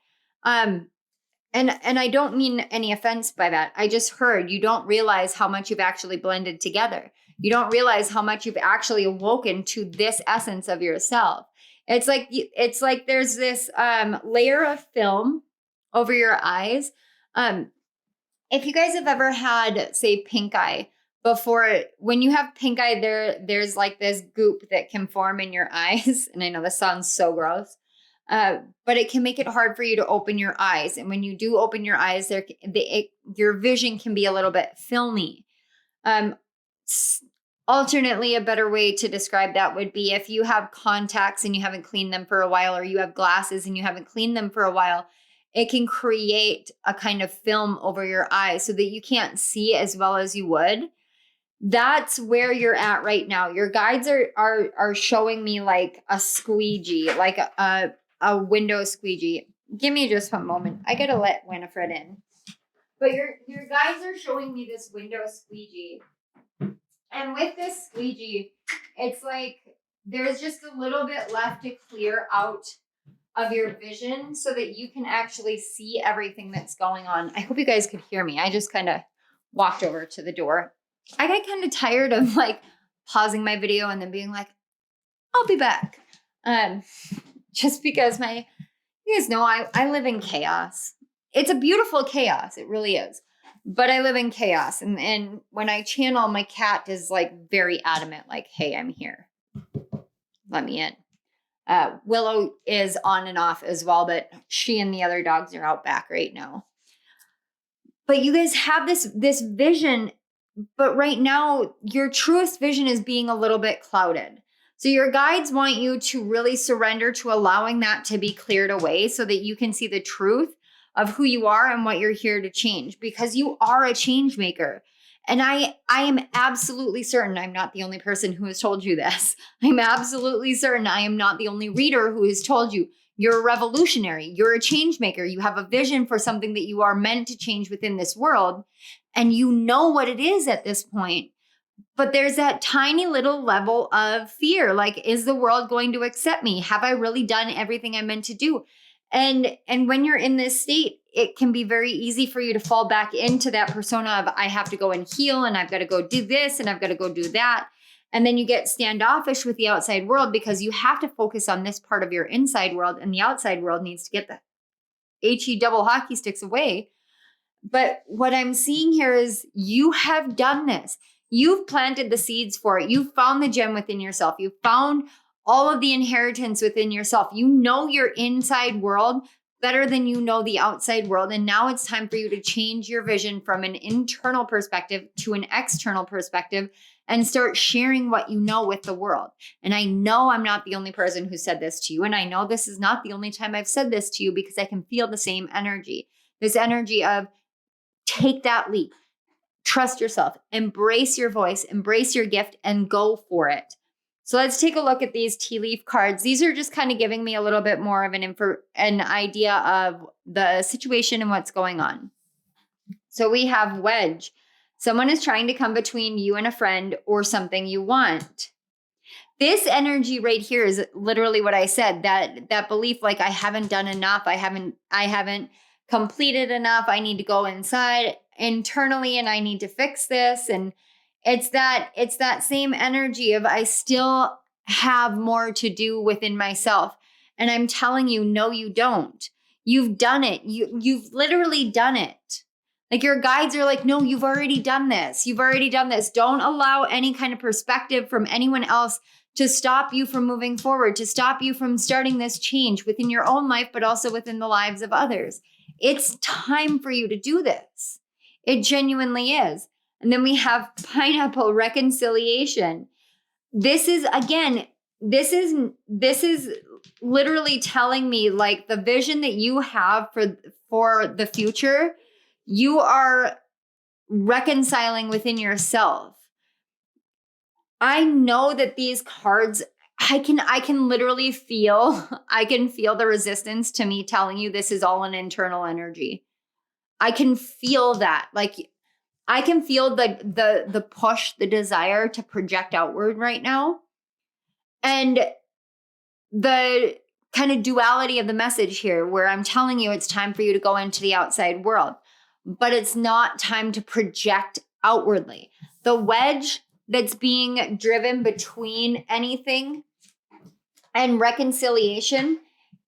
And I don't mean any offense by that. I just heard you don't realize how much you've actually blended together. You don't realize how much you've actually awoken to this essence of yourself. It's like there's this layer of film over your eyes. If you guys have ever had, say, pink eye, when you have pink eye, there's like this goop that can form in your eyes. And I know this sounds so gross, but it can make it hard for you to open your eyes. And when you do open your eyes, your vision can be a little bit filmy. Alternately, a better way to describe that would be if you have contacts and you haven't cleaned them for a while, or you have glasses and you haven't cleaned them for a while, it can create a kind of film over your eyes so that you can't see as well as you would. That's where you're at right now. Your guides are showing me like a squeegee, like a window squeegee. Give me just one moment. I gotta let Winifred in. But your guides are showing me this window squeegee. And with this squeegee, it's like there's just a little bit left to clear out of your vision so that you can actually see everything that's going on. I hope you guys could hear me. I just kind of walked over to the door. I got kind of tired of like pausing my video and then being like, I'll be back. Just because you guys know I live in chaos. It's a beautiful chaos. It really is. but I live in chaos. And when I channel, my cat is like very adamant, like, hey, I'm here. Let me in. Willow is on and off as well, but she and the other dogs are out back right now. But you guys have this vision, but right now your truest vision is being a little bit clouded. So your guides want you to really surrender to allowing that to be cleared away so that you can see the truth of who you are and what you're here to change, because you are a change maker. And I am absolutely certain I'm not the only person who has told you this. I'm absolutely certain I am not the only reader who has told you you're a revolutionary. You're a change maker. You have a vision for something that you are meant to change within this world. And you know what it is at this point. But there's that tiny little level of fear. Like, is the world going to accept me? Have I really done everything I'm meant to do? And when you're in this state, it can be very easy for you to fall back into that persona of I have to go and heal, and I've got to go do this, and I've got to go do that. And then you get standoffish with the outside world because you have to focus on this part of your inside world, and the outside world needs to get the HE double hockey sticks away. But what I'm seeing here is you have done this. You've planted the seeds for it. You've found the gem within yourself. You've found all of the inheritance within yourself. You know your inside world better than you know the outside world. And now it's time for you to change your vision from an internal perspective to an external perspective and start sharing what you know with the world. And I know I'm not the only person who said this to you. And I know this is not the only time I've said this to you, because I can feel the same energy. This energy of take that leap, trust yourself, embrace your voice, embrace your gift, and go for it. So let's take a look at these tea leaf cards. These are just kind of giving me a little bit more of an idea of the situation and what's going on. So we have wedge. Someone is trying to come between you and a friend or something you want. This energy right here is literally what I said, that belief, like, I haven't done enough. I haven't completed enough. I need to go inside internally and I need to fix this. And it's that same energy of I still have more to do within myself. And I'm telling you, no, you don't. You've done it. You've literally done it. Like, your guides are like, no, you've already done this. You've already done this. Don't allow any kind of perspective from anyone else to stop you from moving forward, to stop you from starting this change within your own life, but also within the lives of others. It's time for you to do this. It genuinely is. And then we have pineapple, reconciliation. This is, again, this is literally telling me, like, the vision that you have for the future, you are reconciling within yourself. I know that these cards, I can literally feel, I can feel the resistance to me telling you this is all an internal energy. I can feel that. Like, I can feel the push, the desire to project outward right now. And the kind of duality of the message here, where I'm telling you it's time for you to go into the outside world, but it's not time to project outwardly. The wedge that's being driven between anything and reconciliation,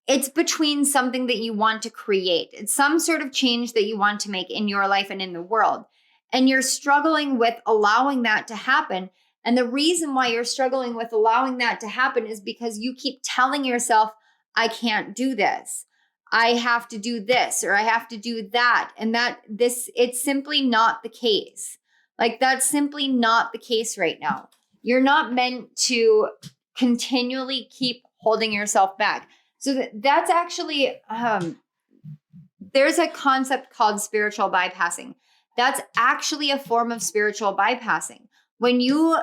it's between something that you want to create. It's some sort of change that you want to make in your life and in the world. And you're struggling with allowing that to happen. And the reason why you're struggling with allowing that to happen is because you keep telling yourself, I can't do this. I have to do this, or I have to do that. And it's simply not the case. Like, that's simply not the case right now. You're not meant to continually keep holding yourself back. So that's actually, there's a concept called spiritual bypassing. That's actually a form of spiritual bypassing. When you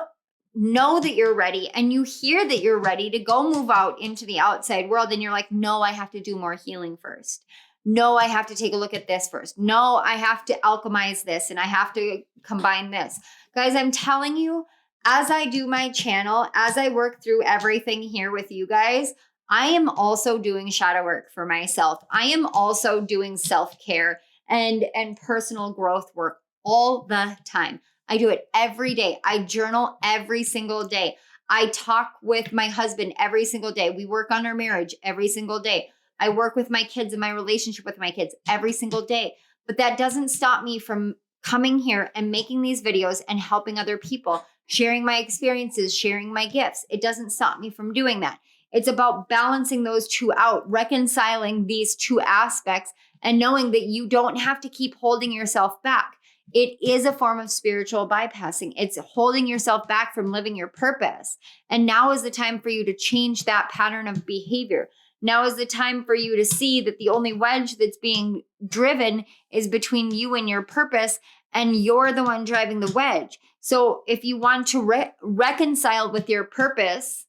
know that you're ready and you hear that you're ready to go move out into the outside world, and you're like, no, I have to do more healing first. No, I have to take a look at this first. No, I have to alchemize this and I have to combine this. Guys, I'm telling you, as I do my channel, as I work through everything here with you guys, I am also doing shadow work for myself. I am also doing self-care and personal growth work all the time. I do it every day. I journal every single day. I talk with my husband every single day. We work on our marriage every single day. I work with my kids and my relationship with my kids every single day. But that doesn't stop me from coming here and making these videos and helping other people, sharing my experiences, sharing my gifts. It doesn't stop me from doing that. It's about balancing those two out, reconciling these two aspects, and knowing that you don't have to keep holding yourself back. It is a form of spiritual bypassing. It's holding yourself back from living your purpose. And now is the time for you to change that pattern of behavior. Now is the time for you to see that the only wedge that's being driven is between you and your purpose, and you're the one driving the wedge. So if you want to reconcile with your purpose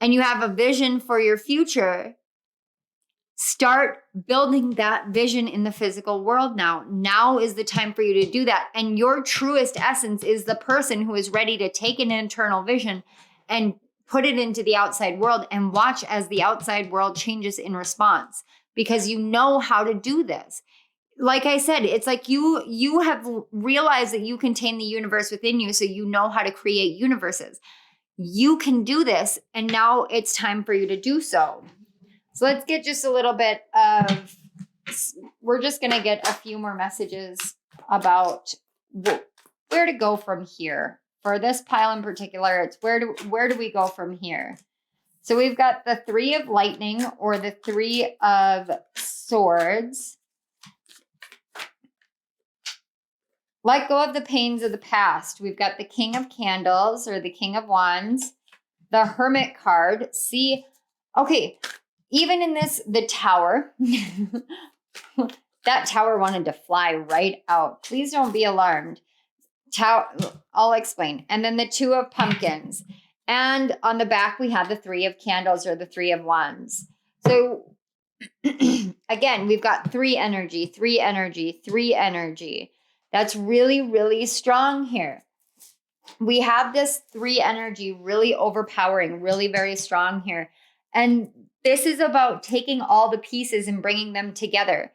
and you have a vision for your future, start building that vision in the physical world now. Now is the time for you to do that. And your truest essence is the person who is ready to take an internal vision and put it into the outside world and watch as the outside world changes in response, because you know how to do this. Like I said, it's like you have realized that you contain the universe within you, so you know how to create universes. You can do this, and now it's time for you to do so. So let's get just a little bit of, we're just going to get a few more messages about where to go from here. For this pile in particular, it's where do we go from here? So we've got the 3 of lightning or the 3 of swords. Let go of the pains of the past. We've got the King of Candles or the King of Wands, the Hermit card. See, okay, even in this, the Tower, that Tower wanted to fly right out. Please don't be alarmed. I'll explain. And then the 2 of Pumpkins. And on the back, we have the 3 of Candles or the 3 of Wands. So again, we've got 3 energy, 3 energy, 3 energy. That's really, really strong here. We have this 3 energy really overpowering, really very strong here. And this is about taking all the pieces and bringing them together.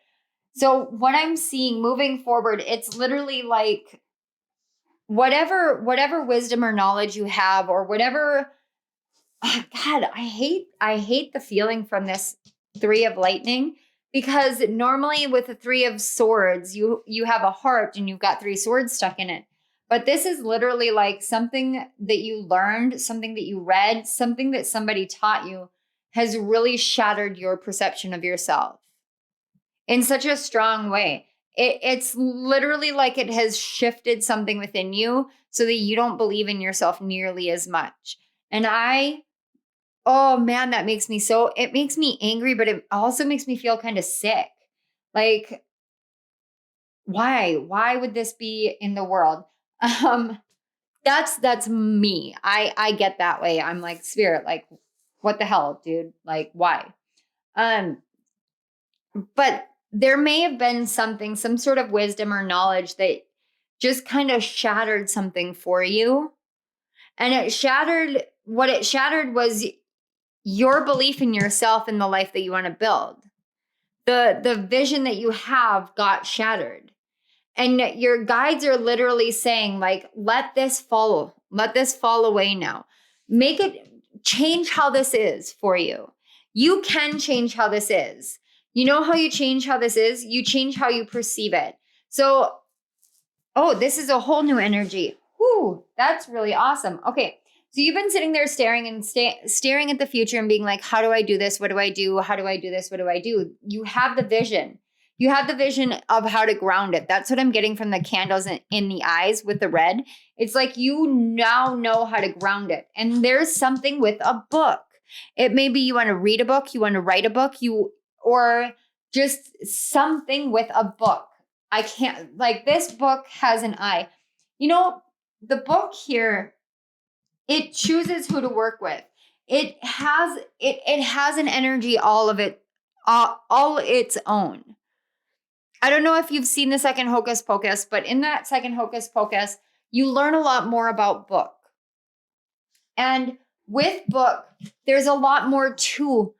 So what I'm seeing moving forward, it's literally like whatever wisdom or knowledge you have, or whatever, God, I hate the feeling from this 3 of lightning. Because normally with the 3 of swords, you have a heart and you've got 3 swords stuck in it. But this is literally like something that you learned, something that you read, something that somebody taught you has really shattered your perception of yourself in such a strong way. It's literally like it has shifted something within you so that you don't believe in yourself nearly as much. And oh man, that makes me it makes me angry, but it also makes me feel kind of sick. Like, why would this be in the world? That's me. I get that way. I'm like, Spirit, like, what the hell, dude? Like, why? But there may have been some sort of wisdom or knowledge that just kind of shattered something for you. And what it shattered was your belief in yourself and the life that you want to build. The vision that you have got shattered. And your guides are literally saying, like, let this fall away now. Change how this is for you. You can change how this is. You know how you change how this is? You change how you perceive it. So, this is a whole new energy. Whew, that's really awesome. Okay. So you've been sitting there staring at the future and being like, how do I do this? What do I do? How do I do this? What do I do? You have the vision. You have the vision of how to ground it. That's what I'm getting from the candles in the eyes with the red. It's like you now know how to ground it. And there's something with a book. It may be you want to read a book, you want to write a book, or just something with a book. I can't, like, this book has an eye. You know, the book here, it chooses who to work with. It has an energy all its own. I don't know if you've seen the second Hocus Pocus, but in that second Hocus Pocus, you learn a lot more about book. And with book, there's a lot more to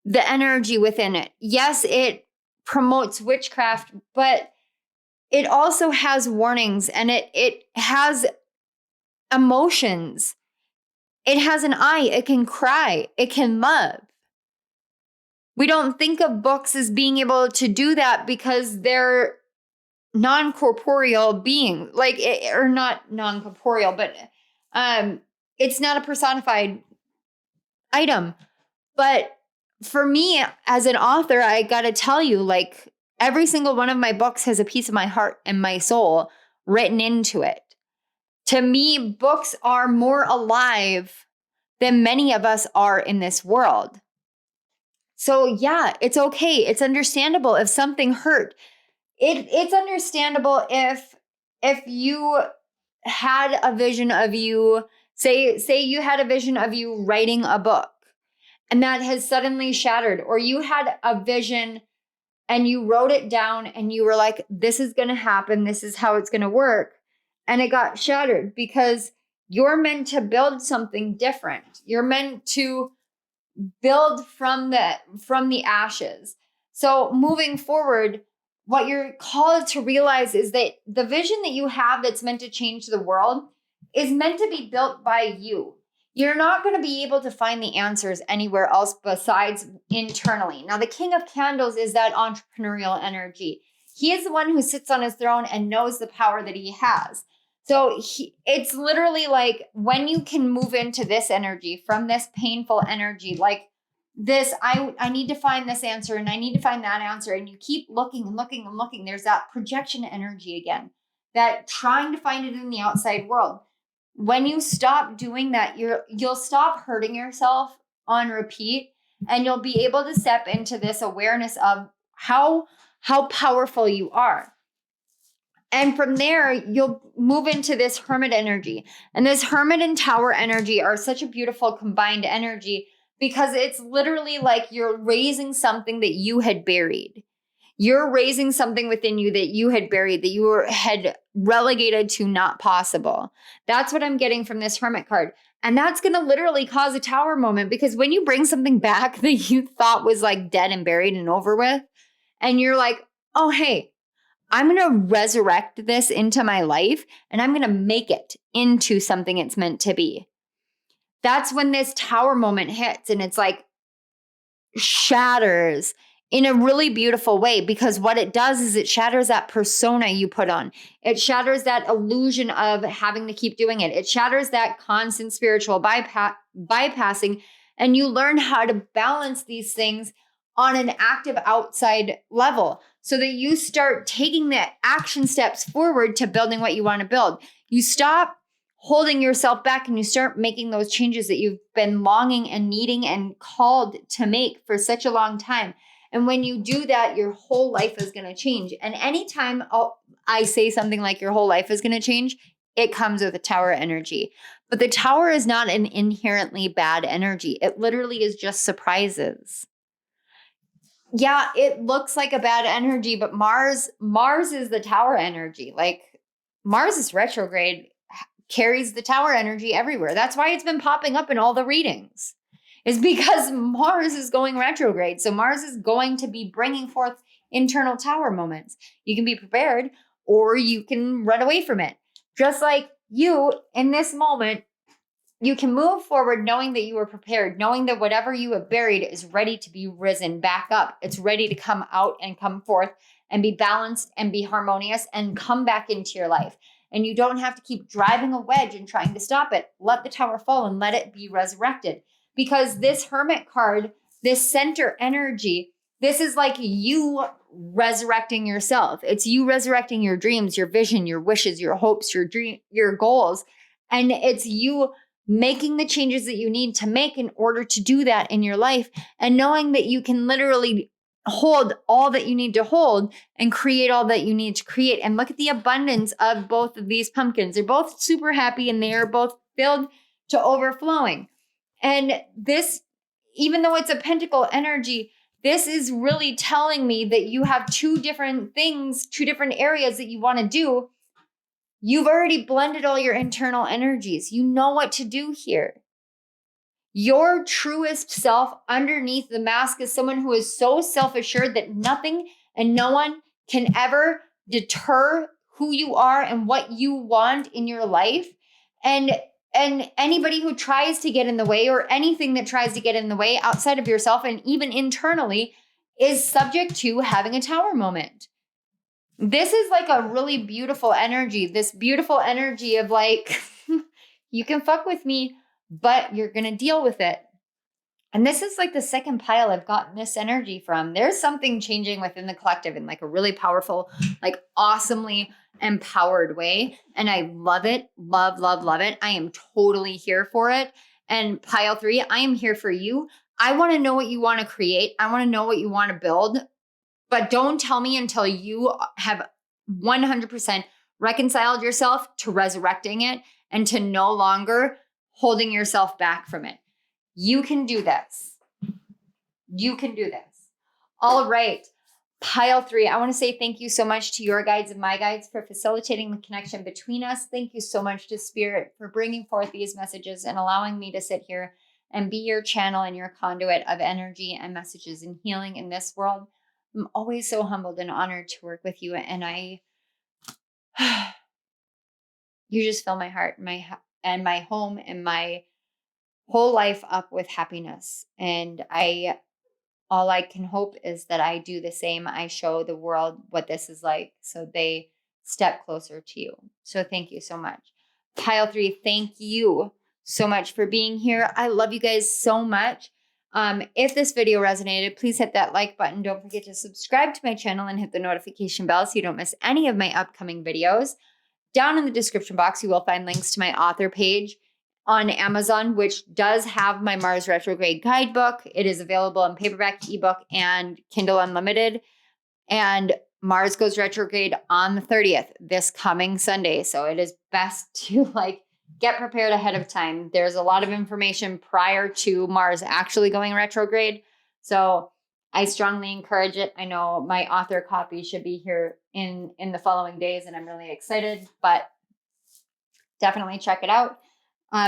the energy within it. Yes, it promotes witchcraft, but it also has warnings, and it has emotions. It has an eye. It can cry. It can love. We don't think of books as being able to do that because they're non-corporeal being, or not non-corporeal, but it's not a personified item. But for me as an author, I got to tell you, like, every single one of my books has a piece of my heart and my soul written into it. To me, books are more alive than many of us are in this world. So yeah, it's okay. It's understandable if something hurt. It's understandable if you had a vision of you, say you had a vision of you writing a book and that has suddenly shattered, or you had a vision and you wrote it down and you were like, this is going to happen, this is how it's going to work, and it got shattered because you're meant to build something different. You're meant to build from the ashes. So moving forward, what you're called to realize is that the vision that you have that's meant to change the world is meant to be built by you. You're not going to be able to find the answers anywhere else besides internally. Now, the King of Candles is that entrepreneurial energy. He is the one who sits on his throne and knows the power that he has. So it's literally like when you can move into this energy from this painful energy, like this, I need to find this answer and I need to find that answer. And you keep looking and looking and looking. There's that projection energy again, that trying to find it in the outside world. When you stop doing that, you'll stop hurting yourself on repeat, and you'll be able to step into this awareness of how powerful you are. And from there, you'll move into this hermit energy. And this hermit and tower energy are such a beautiful combined energy because it's literally like you're raising something that you had buried. You're raising something within you that you had buried, that you had relegated to not possible. That's what I'm getting from this hermit card. And that's going to literally cause a tower moment, because when you bring something back that you thought was like dead and buried and over with, and you're like, oh, hey, I'm going to resurrect this into my life and I'm going to make it into something it's meant to be. That's when this tower moment hits, and it's like shatters in a really beautiful way, because what it does is it shatters that persona you put on. It shatters that illusion of having to keep doing it. It shatters that constant spiritual bypassing, and you learn how to balance these things on an active outside level so that you start taking the action steps forward to building what you want to build. You stop holding yourself back and you start making those changes that you've been longing and needing and called to make for such a long time. And when you do that, your whole life is going to change. And anytime I say something like your whole life is going to change, it comes with a tower energy. But the tower is not an inherently bad energy. It literally is just surprises. Yeah, it looks like a bad energy, but Mars is the tower energy. Like, Mars is retrograde, carries the tower energy everywhere. That's why it's been popping up in all the readings. Is because Mars is going retrograde. So Mars is going to be bringing forth internal tower moments. You can be prepared or you can run away from it. Just like you in this moment, you can move forward knowing that you are prepared, knowing that whatever you have buried is ready to be risen back up. It's ready to come out and come forth and be balanced and be harmonious and come back into your life. And you don't have to keep driving a wedge and trying to stop it. Let the tower fall and let it be resurrected. Because this hermit card, this center energy, this is like you resurrecting yourself. It's you resurrecting your dreams, your vision, your wishes, your hopes, your goals. And it's you making the changes that you need to make in order to do that in your life, and knowing that you can literally hold all that you need to hold and create all that you need to create. And look at the abundance of both of these pumpkins. They're both super happy and they are both filled to overflowing. And this, even though it's a pentacle energy, this is really telling me that you have two different things, two different areas that you want to do. You've already blended all your internal energies. You know what to do here. Your truest self underneath the mask is someone who is so self-assured that nothing and no one can ever deter who you are and what you want in your life. And anybody who tries to get in the way, or anything that tries to get in the way outside of yourself and even internally, is subject to having a tower moment. this is like a really beautiful energy. This beautiful energy of like, you can fuck with me, but you're going to deal with it. And this is like the second pile I've gotten this energy from. There's something changing within the collective in like a really powerful, like awesomely empowered way. And I love it. Love, love, love it. I am totally here for it. And pile 3, I am here for you. I want to know what you want to create. I want to know what you want to build. But don't tell me until you have 100% reconciled yourself to resurrecting it and to no longer holding yourself back from it. You can do this. You can do this. All right. Pile 3, I want to say thank you so much to your guides and my guides for facilitating the connection between us. Thank you so much to Spirit for bringing forth these messages and allowing me to sit here and be your channel and your conduit of energy and messages and healing in this world. I'm always so humbled and honored to work with you. And you just fill my heart and my home and my whole life up with happiness. And all I can hope is that I do the same. I show the world what this is like so they step closer to you. So thank you so much. Pile 3, thank you so much for being here. I love you guys so much. If this video resonated, please hit that like button. Don't forget to subscribe to my channel and hit the notification bell so you don't miss any of my upcoming videos. Down in the description box, you will find links to my author page on Amazon, which does have my Mars retrograde guidebook. It is available in paperback, ebook, and Kindle Unlimited. And Mars goes retrograde on the 30th, this coming Sunday. So it is best to like get prepared ahead of time. There's a lot of information prior to Mars actually going retrograde. So I strongly encourage it. I know my author copy should be here in the following days, and I'm really excited, but definitely check it out.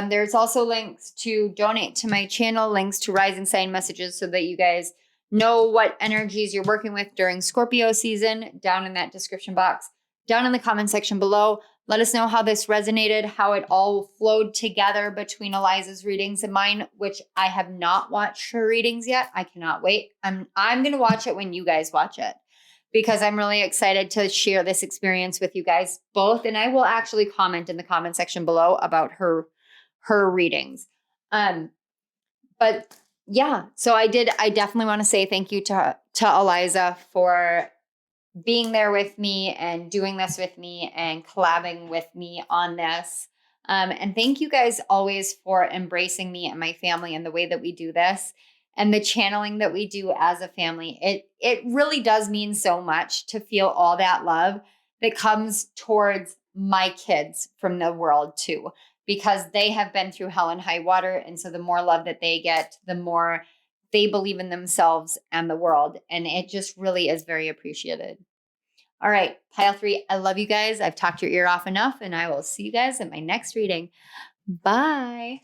There's also links to donate to my channel, links to rising sign messages so that you guys know what energies you're working with during Scorpio season down in that description box. Down in the comment section below, let us know how this resonated, how it all flowed together between Eliza's readings and mine, which I have not watched her readings yet. I cannot wait. I'm going to watch it when you guys watch it because I'm really excited to share this experience with you guys both. And I will actually comment in the comment section below about her readings. But yeah, so I definitely want to say thank you to Eliza for being there with me and doing this with me and collabing with me on this. And thank you guys always for embracing me and my family and the way that we do this and the channeling that we do as a family. It really does mean so much to feel all that love that comes towards my kids from the world too, because they have been through hell and high water. And so the more love that they get, the more they believe in themselves and the world. And it just really is very appreciated. All right, pile 3, I love you guys. I've talked your ear off enough, and I will see you guys at my next reading. Bye.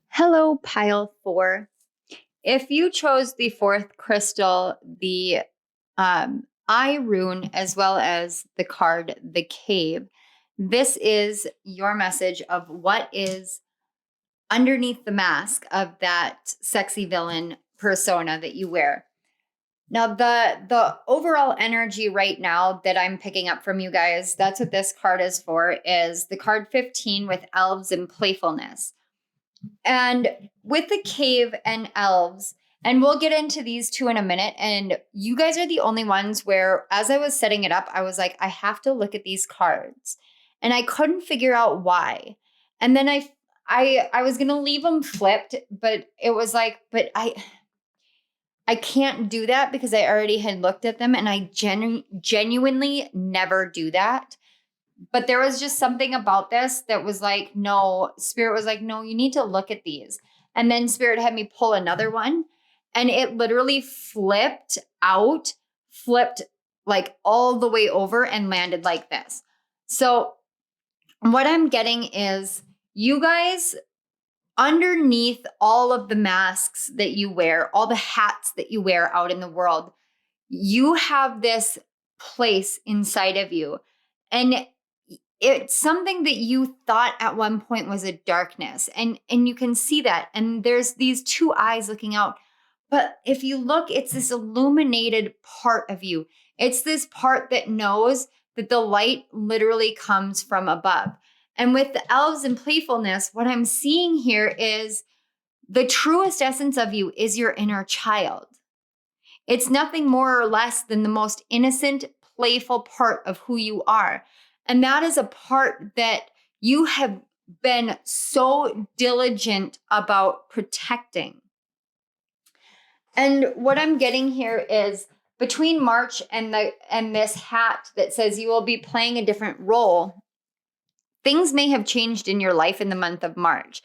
Hello, pile 4. If you chose the 4th crystal, the Rune, as well as the card, the Cave, this is your message of what is underneath the mask of that sexy villain persona that you wear. Now, the overall energy right now that I'm picking up from you guys, that's what this card is for, is the card 15 with elves and playfulness. And with the cave and elves, and we'll get into these two in a minute, and you guys are the only ones where, as I was setting it up, I was like, I have to look at these cards. And I couldn't figure out why. And then I was going to leave them flipped, but it was like, but I can't do that because I already had looked at them, and I genuinely never do that. But there was just something about this that was like, no, Spirit was like, no, you need to look at these. And then Spirit had me pull another one, and it literally flipped like all the way over and landed like this. So what I'm getting is you guys, underneath all of the masks that you wear, all the hats that you wear out in the world, you have this place inside of you. And it's something that you thought at one point was a darkness. And you can see that. And there's these two eyes looking out. But if you look, it's this illuminated part of you. It's this part that knows that the light literally comes from above. And with the elves and playfulness, what I'm seeing here is the truest essence of you is your inner child. It's nothing more or less than the most innocent, playful part of who you are. And that is a part that you have been so diligent about protecting. And what I'm getting here is between March and this hat that says you will be playing a different role, things may have changed in your life in the month of March.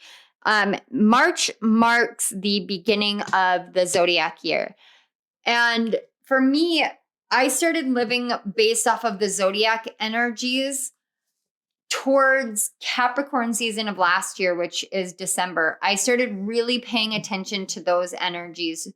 March marks the beginning of the zodiac year. And for me, I started living based off of the zodiac energies towards Capricorn season of last year, which is December. I started really paying attention to those energies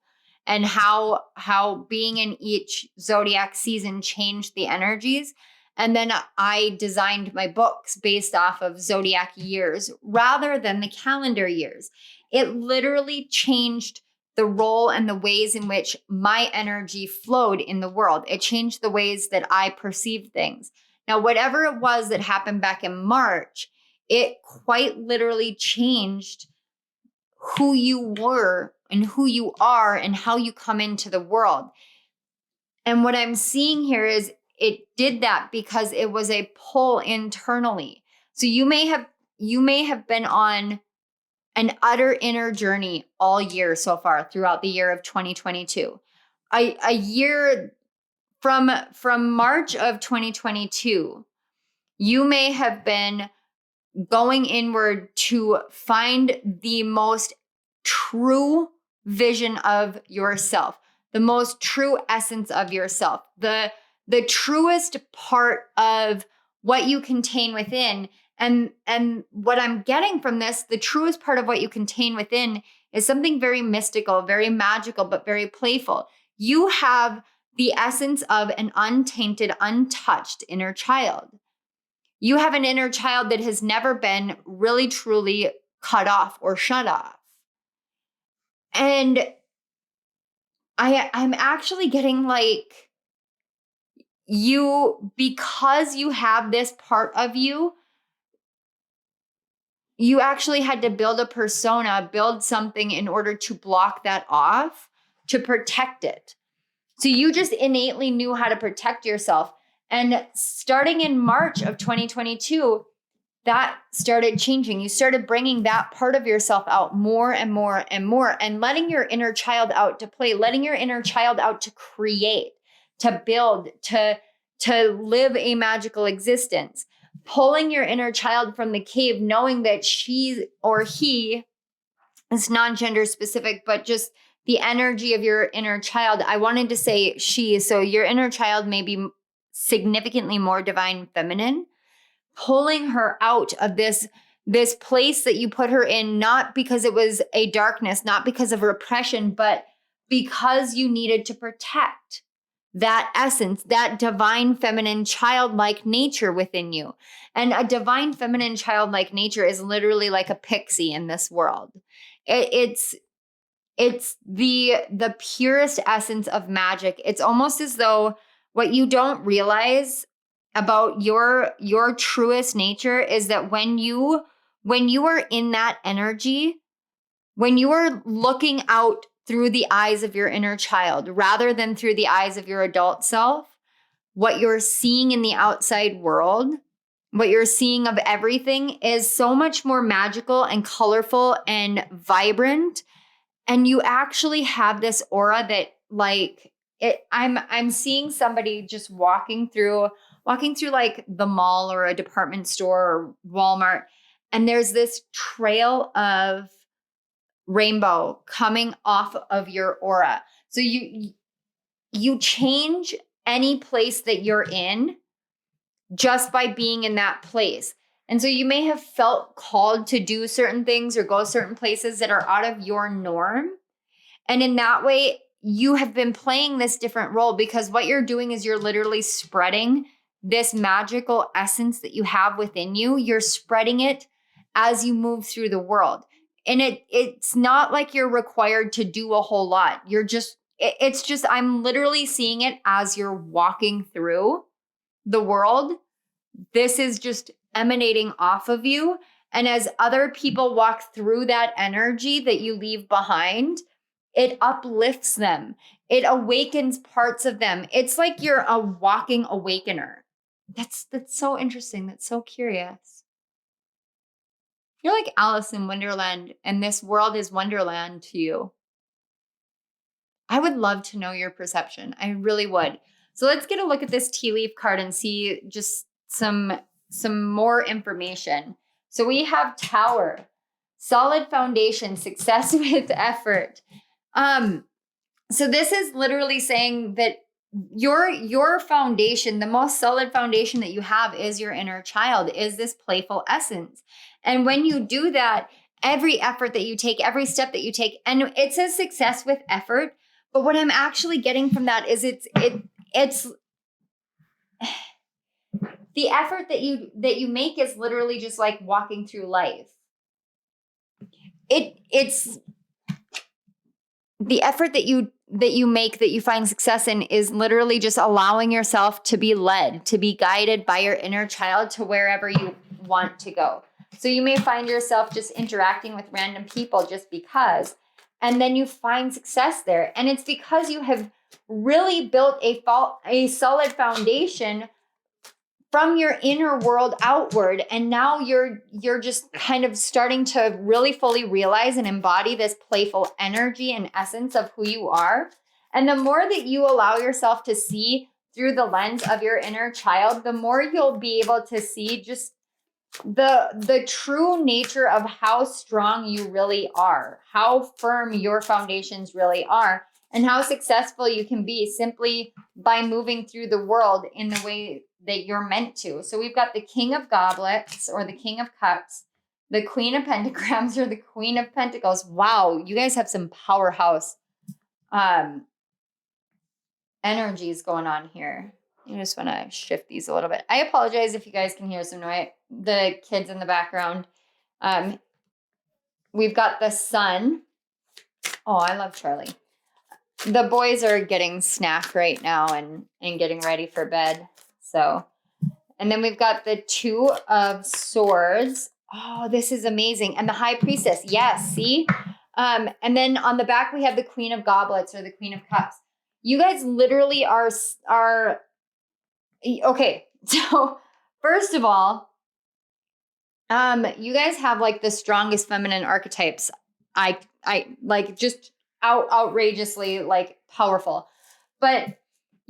and how being in each zodiac season changed the energies. And then I designed my books based off of zodiac years rather than the calendar years. It literally changed the role and the ways in which my energy flowed in the world. It changed the ways that I perceived things. Now, whatever it was that happened back in March, it quite literally changed who you were and who you are and how you come into the world. And what I'm seeing here is it did that because it was a pull internally. So you may have been on an utter inner journey all year so far throughout the year of 2022. A year from March of 2022, you may have been going inward to find the most true vision of yourself, the most true essence of yourself, the truest part of what you contain within. And what I'm getting from this, the truest part of what you contain within is something very mystical, very magical, but very playful. You have the essence of an untainted, untouched inner child. You have an inner child that has never been really, truly cut off or shut off. And I'm actually getting like you, because you have this part of you, you actually had to build a persona, build something in order to block that off, to protect it. So you just innately knew how to protect yourself. And starting in March of 2022, that started changing. You started bringing that part of yourself out more and more and more, and letting your inner child out to play, letting your inner child out to create, to build, to live a magical existence, pulling your inner child from the cave, knowing that she or he is non-gender specific, but just the energy of your inner child. I wanted to say she, so your inner child may be significantly more divine feminine, pulling her out of this place that you put her in, not because it was a darkness, not because of repression, but because you needed to protect that essence, that divine feminine childlike nature within you. And a divine feminine childlike nature is literally like a pixie in this world. It's the purest essence of magic. It's almost as though what you don't realize about your truest nature is that when you are in that energy, when you are looking out through the eyes of your inner child rather than through the eyes of your adult self, what you're seeing in the outside world, what you're seeing of everything is so much more magical and colorful and vibrant. And you actually have this aura that like it, I'm seeing somebody just walking through like the mall or a department store or Walmart, and there's this trail of rainbow coming off of your aura. So you change any place that you're in just by being in that place. And so you may have felt called to do certain things or go certain places that are out of your norm. And in that way, you have been playing this different role because what you're doing is you're literally spreading this magical essence that you have within you. You're spreading it as you move through the world. And it's not like you're required to do a whole lot. You're just it's just, I'm literally seeing it as you're walking through the world. This is just emanating off of you. And as other people walk through that energy that you leave behind, it uplifts them. It awakens parts of them. It's like you're a walking awakener. That's so interesting. That's so curious. You're like Alice in Wonderland, and this world is Wonderland to you. I would love to know your perception. I really would. So let's get a look at this tea leaf card and see just some more information. So we have Tower, solid foundation, success with effort. So this is literally saying that your foundation, the most solid foundation that you have is your inner child, is this playful essence. And when you do that, every effort that you take, every step that you take, and it says success with effort, but what I'm actually getting from that is it's the effort that you make is literally just like walking through life. It's the effort that you make, that you find success in, is literally just allowing yourself to be led, to be guided by your inner child to wherever you want to go. So you may find yourself just interacting with random people just because, and then you find success there. And it's because you have really built a solid foundation from your inner world outward. And now you're just kind of starting to really fully realize and embody this playful energy and essence of who you are. And the more that you allow yourself to see through the lens of your inner child, the more you'll be able to see just the true nature of how strong you really are, how firm your foundations really are, and how successful you can be simply by moving through the world in the way that you're meant to. So we've got the King of Goblets or the King of Cups, the Queen of Pentagrams or the Queen of Pentacles. Wow, you guys have some powerhouse energies going on here. I just want to shift these a little bit. I apologize if you guys can hear some noise, the kids in the background. We've got the Sun. Oh, I love Charlie. The boys are getting snack right now and getting ready for bed. So, and then we've got the Two of Swords. Oh, this is amazing. And the High Priestess. Yes, see? And then on the back, we have the Queen of Goblets or the Queen of Cups. You guys literally are okay. So first of all, you guys have like the strongest feminine archetypes. I like just outrageously like powerful, but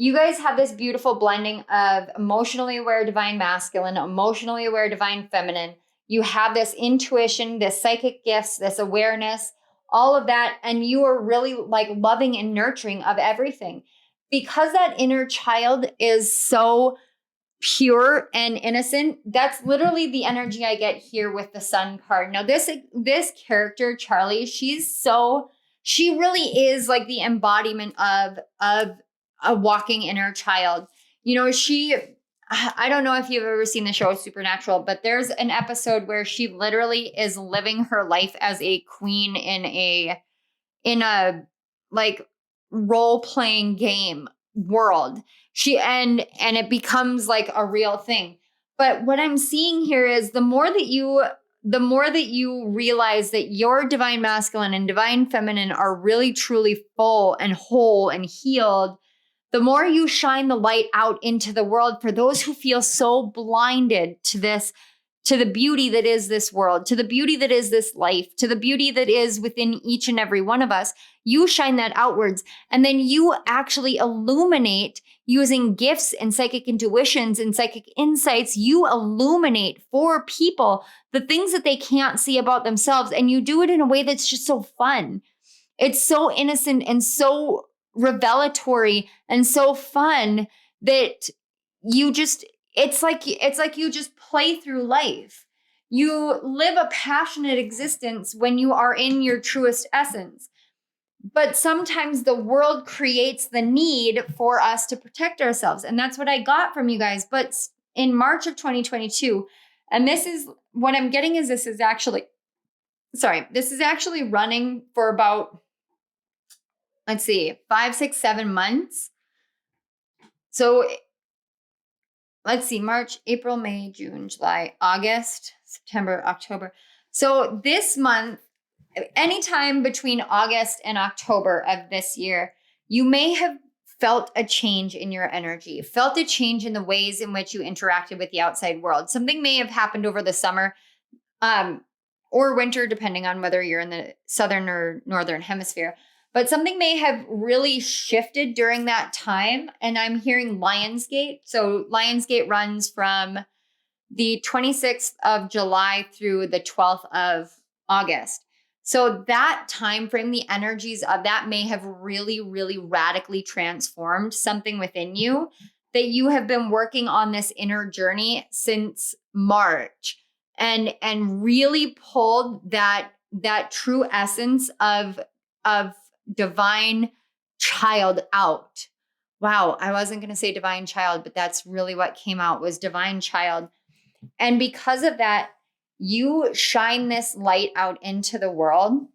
you guys have this beautiful blending of emotionally aware divine masculine, emotionally aware divine feminine. You have this intuition, this psychic gifts, this awareness, all of that. And you are really like loving and nurturing of everything because that inner child is so pure and innocent. That's literally the energy I get here with the Sun card. Now this character, Charlie, she really is like the embodiment of a walking inner child. You know, I don't know if you've ever seen the show Supernatural, but there's an episode where she literally is living her life as a queen in a like role-playing game world. And it becomes like a real thing. But what I'm seeing here is the more that you realize that your divine masculine and divine feminine are really truly full and whole and healed, the more you shine the light out into the world for those who feel so blinded to the beauty that is this world, to the beauty that is this life, to the beauty that is within each and every one of us. You shine that outwards, and then you actually illuminate using gifts and psychic intuitions and psychic insights. You illuminate for people the things that they can't see about themselves, and you do it in a way that's just so fun. It's so innocent and so revelatory and so fun that you just, it's like you just play through life. You live a passionate existence when you are in your truest essence. But sometimes the world creates the need for us to protect ourselves. And that's what I got from you guys. But in March of 2022, and this is what I'm getting is this is actually running for about let's see, 5, 6, 7 months. So let's see, March, April, May, June, July, August, September, October. So this month, anytime between August and October of this year, you may have felt a change in your energy, felt a change in the ways in which you interacted with the outside world. Something may have happened over the summer or winter, depending on whether you're in the southern or northern hemisphere. But something may have really shifted during that time. And I'm hearing Lionsgate. So Lionsgate runs from the 26th of July through the 12th of August. So that time frame, the energies of that may have really, really radically transformed something within you, that you have been working on this inner journey since March, and really pulled that true essence of divine child out. Wow, I wasn't going to say divine child, but that's really what came out, was divine child. And because of that, you shine this light out into the world,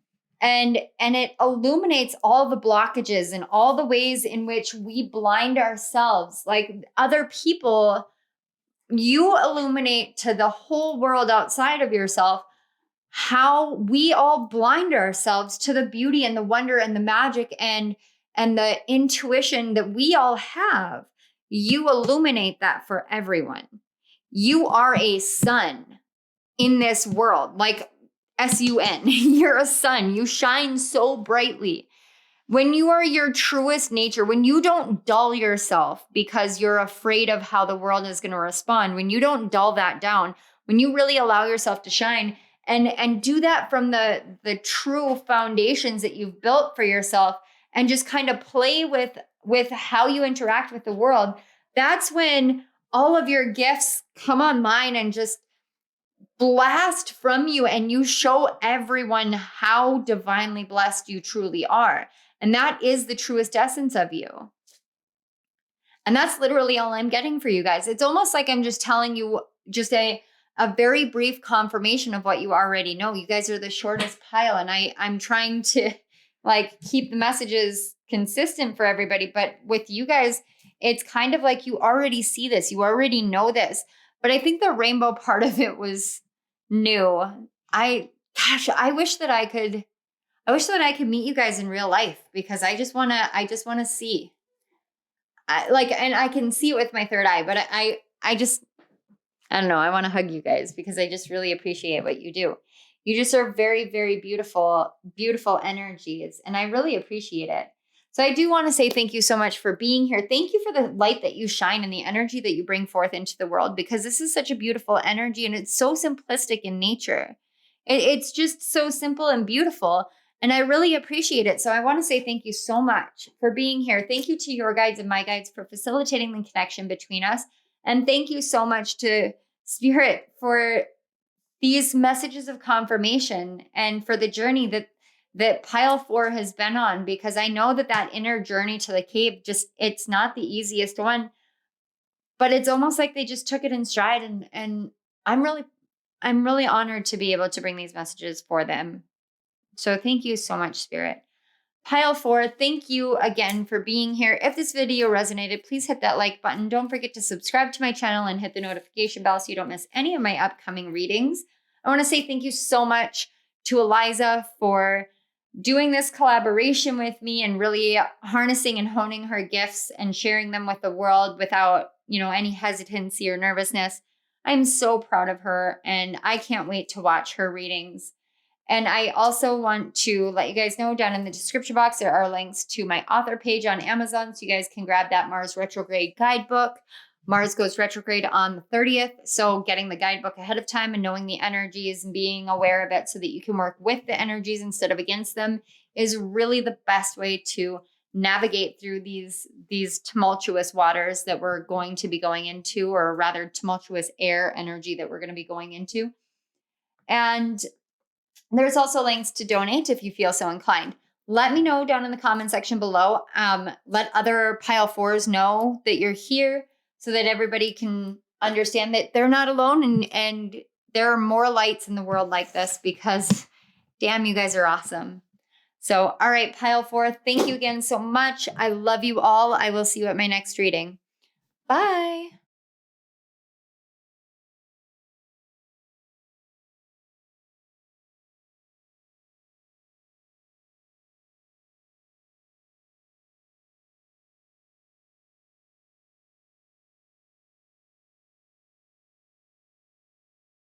and it illuminates all the blockages and all the ways in which we blind ourselves. Like other people, you illuminate to the whole world outside of yourself how we all blind ourselves to the beauty and the wonder and the magic and the intuition that we all have. You illuminate that for everyone. You are a sun in this world, like sun. You're a sun. You shine so brightly. When you are your truest nature, when you don't dull yourself because you're afraid of how the world is going to respond, when you don't dull that down, when you really allow yourself to shine and do that from the true foundations that you've built for yourself, and just kind of play with how you interact with the world, that's when all of your gifts come online and just blast from you, and you show everyone how divinely blessed you truly are. And that is the truest essence of you. And that's literally all I'm getting for you guys. It's almost like I'm just telling you just a very brief confirmation of what you already know. You guys are the shortest pile, and I'm trying to like keep the messages consistent for everybody. But with you guys, it's kind of like you already see this, you already know this. But I think the rainbow part of it was new. I wish that I could meet you guys in real life, because I just want to see. And I can see it with my third eye, but I don't know. I want to hug you guys because I just really appreciate what you do. You just are very, very beautiful, beautiful energies, and I really appreciate it. So I do want to say thank you so much for being here. Thank you for the light that you shine and the energy that you bring forth into the world, because this is such a beautiful energy, and it's so simplistic in nature. It's just so simple and beautiful, and I really appreciate it. So I want to say thank you so much for being here. Thank you to your guides and my guides for facilitating the connection between us. And thank you so much to Spirit for these messages of confirmation and for the journey that pile 4 has been on, because I know that inner journey to the cave, it's not the easiest one, but it's almost like they just took it in stride, and I'm really honored to be able to bring these messages for them. So thank you so much, Spirit. Pile 4, thank you again for being here. If this video resonated, please hit that like button. Don't forget to subscribe to my channel and hit the notification bell so you don't miss any of my upcoming readings. I want to say thank you so much to Eliza for doing this collaboration with me and really harnessing and honing her gifts and sharing them with the world without, any hesitancy or nervousness. I'm so proud of her, and I can't wait to watch her readings. And I also want to let you guys know, down in the description box, there are links to my author page on Amazon, so you guys can grab that Mars retrograde guidebook. Mars goes retrograde on the 30th. So getting the guidebook ahead of time and knowing the energies and being aware of it so that you can work with the energies instead of against them is really the best way to navigate through these tumultuous waters that we're going to be going into, or rather tumultuous air energy that we're going to be going into. And there's also links to donate if you feel so inclined. Let me know down in the comment section below. Let other Pile 4s know that you're here so that everybody can understand that they're not alone, and there are more lights in the world like this, because damn, you guys are awesome. So, all right, pile 4, thank you again so much. I love you all. I will see you at my next reading. Bye.